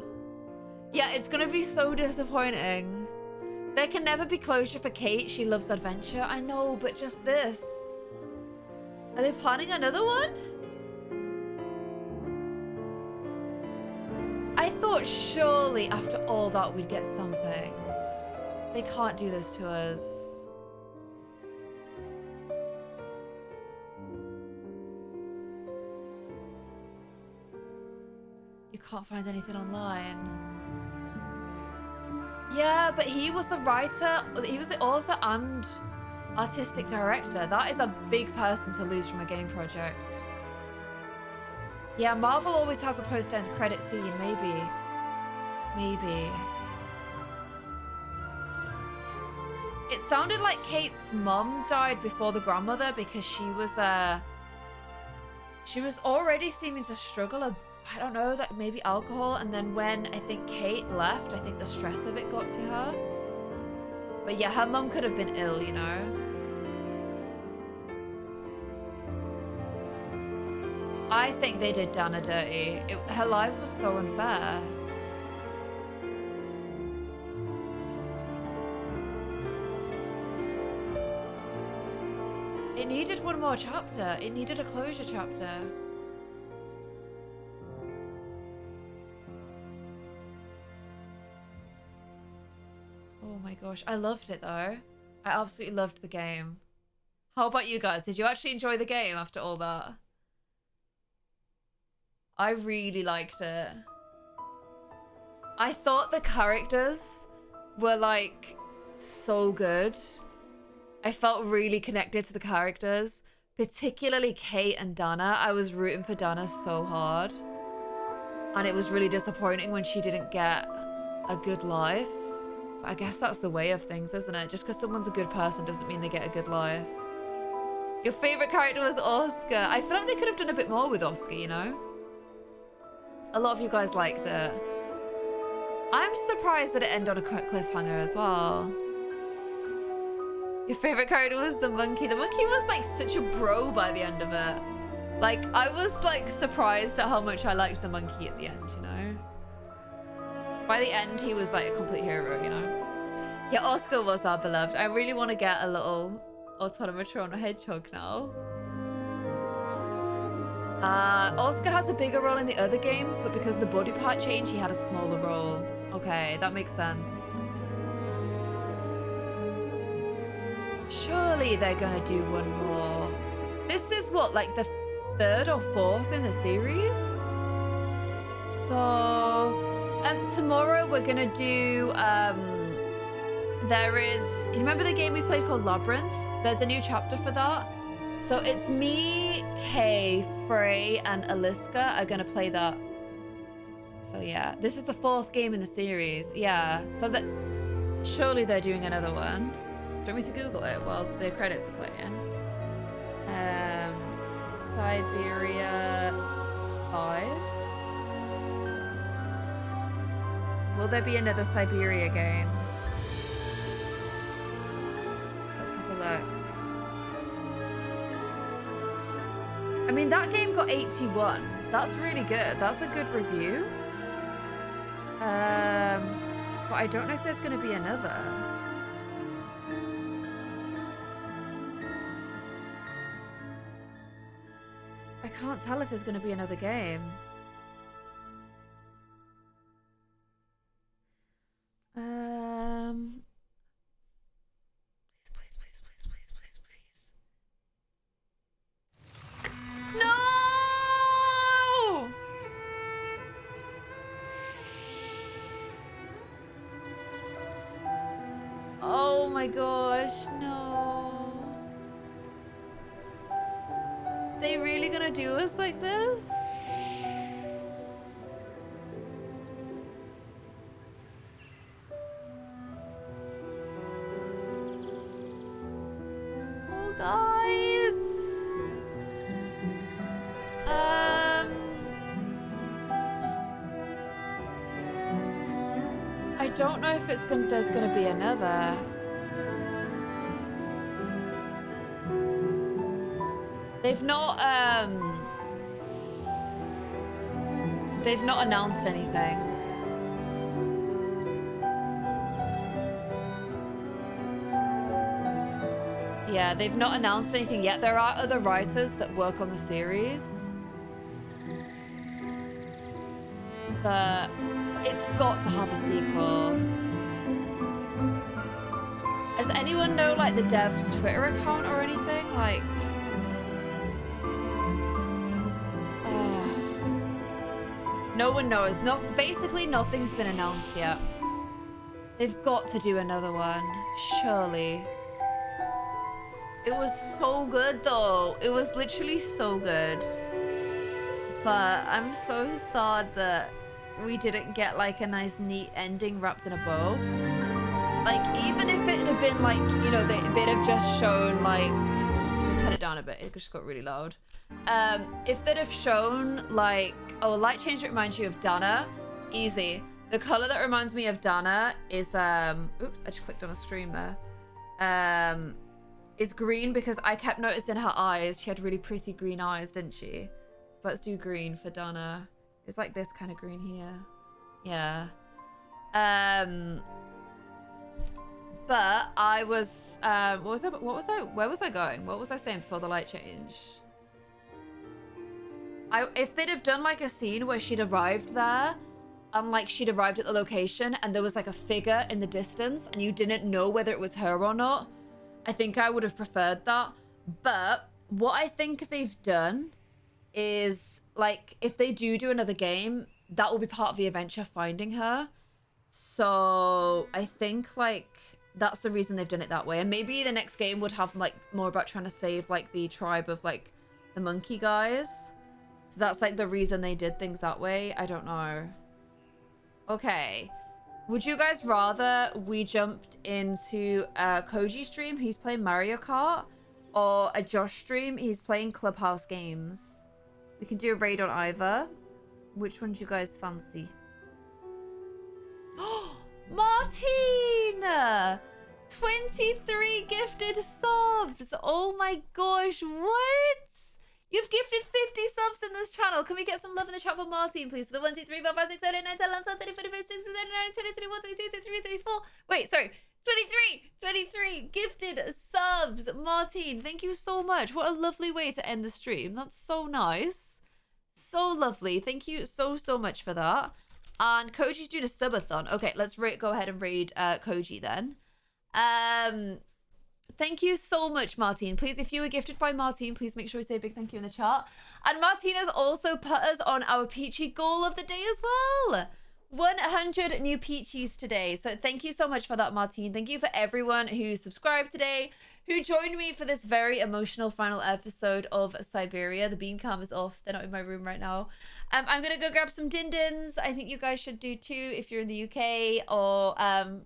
Yeah, it's gonna be so disappointing. There can never be closure for Kate. She loves adventure. I know, but just this. Are they planning another one? I thought surely after all that we'd get something. They can't do this to us. You can't find anything online. Yeah, but he was the writer, he was the author and artistic director. That is a big person to lose from a game project. Yeah, Marvel always has a post-end credit scene, maybe. Maybe. It sounded like Kate's mum died before the grandmother because she was already seeming to struggle. I don't know, that maybe alcohol, and then when I think Kate left, I think the stress of it got to her. But yeah, her mum could have been ill, you know. I think they did Dana dirty. Her life was so unfair. It needed one more chapter. It needed a closure chapter. Oh my gosh, I loved it though. I absolutely loved the game. How about you guys? Did you actually enjoy the game after all that? I really liked it. I thought the characters were like so good. I felt really connected to the characters, particularly Kate and Dana. I was rooting for Dana so hard. And it was really disappointing when she didn't get a good life. But I guess that's the way of things, isn't it? Just because someone's a good person doesn't mean they get a good life. Your favorite character was Oscar. I feel like they could have done a bit more with Oscar, you know? A lot of you guys liked it. I'm surprised that it ended on a cliffhanger as well. Your favorite character was the monkey. The monkey was like such a bro by the end of it. Like, I was like surprised at how much I liked the monkey at the end, you know? By the end, he was like a complete hero, you know? Yeah, Oscar was our beloved. I really want to get a little Autonomatron hedgehog now. Oscar has a bigger role in the other games, but because the body part changed, he had a smaller role. Okay, that makes sense. Surely they're gonna do one more. This is what, like the third or fourth in the series? So, tomorrow we're gonna do, you remember the game we played called Labyrinth? There's a new chapter for that. So it's me, Kay, Frey, and Aliska are gonna play that. So yeah, this is the fourth game in the series. Yeah, so that surely they're doing another one. Do you want me to Google it whilst the credits are playing? Syberia 5. Will there be another Syberia game? Let's have a look. I mean, that game got 81. That's really good. That's a good review. But I don't know if there's going to be another. I can't tell if there's going to be another game. my gosh, no. They really gonna do us like this? Oh, guys. I don't know if there's gonna be another. They've not announced anything. Yeah, they've not announced anything yet. There are other writers that work on the series. But it's got to have a sequel. Does anyone know, like, the dev's Twitter account or anything? Like... no one knows. Basically, nothing's been announced yet. They've got to do another one. Surely. It was so good, though. It was literally so good. But I'm so sad that we didn't get, like, a nice, neat ending wrapped in a bow. Like, even if it had been, like, you know, they'd have just shown, like... turn it down a bit. It just got really loud. If they'd have shown, like... oh, light change that reminds you of Dana. Easy. The color that reminds me of Dana is, oops, I just clicked on a stream there. Is green because I kept noticing her eyes. She had really pretty green eyes, didn't she? So let's do green for Dana. It's like this kind of green here. Yeah. But I was, where was I going? What was I saying before the light change? If they'd have done like a scene where she'd arrived there and like she'd arrived at the location and there was like a figure in the distance and you didn't know whether it was her or not, I think I would have preferred that. But what I think they've done is, like, if they do another game, that will be part of the adventure, finding her. So I think, like, that's the reason they've done it that way. And maybe the next game would have, like, more about trying to save, like, the tribe of, like, the monkey guys. So that's, like, the reason they did things that way. I don't know. Okay. Would you guys rather we jumped into a Koji stream, he's playing Mario Kart, or a Josh stream, he's playing Clubhouse games? We can do a raid on either. Which one do you guys fancy? Martine! 23 gifted subs! Oh my gosh, what? You've gifted 50 subs in this channel. Can we get some love in the chat for Martine, please? For the 1, 2, 3, 4, 5, 6, 7, 8, 9, 10, 11, 12, 13, 14, 15, 16, 17, 18, 19, 20, 21, 22, 23, 24. Wait, sorry. 23 gifted subs. Martine, thank you so much. What a lovely way to end the stream. That's so nice. So lovely. Thank you so much for that. And Koji's doing a subathon. Okay, let's go ahead and raid Koji then. Thank you so much, Martine. Please, if you were gifted by Martine, please make sure we say a big thank you in the chat. And Martine has also put us on our Peachy goal of the day as well. 100 new Peachies today. So thank you so much for that, Martine. Thank you for everyone who subscribed today, who joined me for this very emotional final episode of Syberia. The bean cam is off. They're not in my room right now. I'm going to go grab some din-dins. I think you guys should do too if you're in the UK, or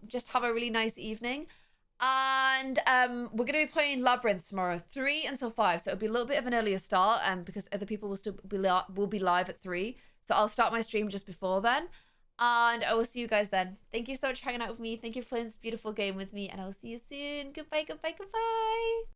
just have a really nice evening. And we're going to be playing Labyrinth tomorrow, 3 until 5. So it'll be a little bit of an earlier start because other people will still be live at 3. So I'll start my stream just before then. And I will see you guys then. Thank you so much for hanging out with me. Thank you for playing this beautiful game with me. And I will see you soon. Goodbye, goodbye, goodbye.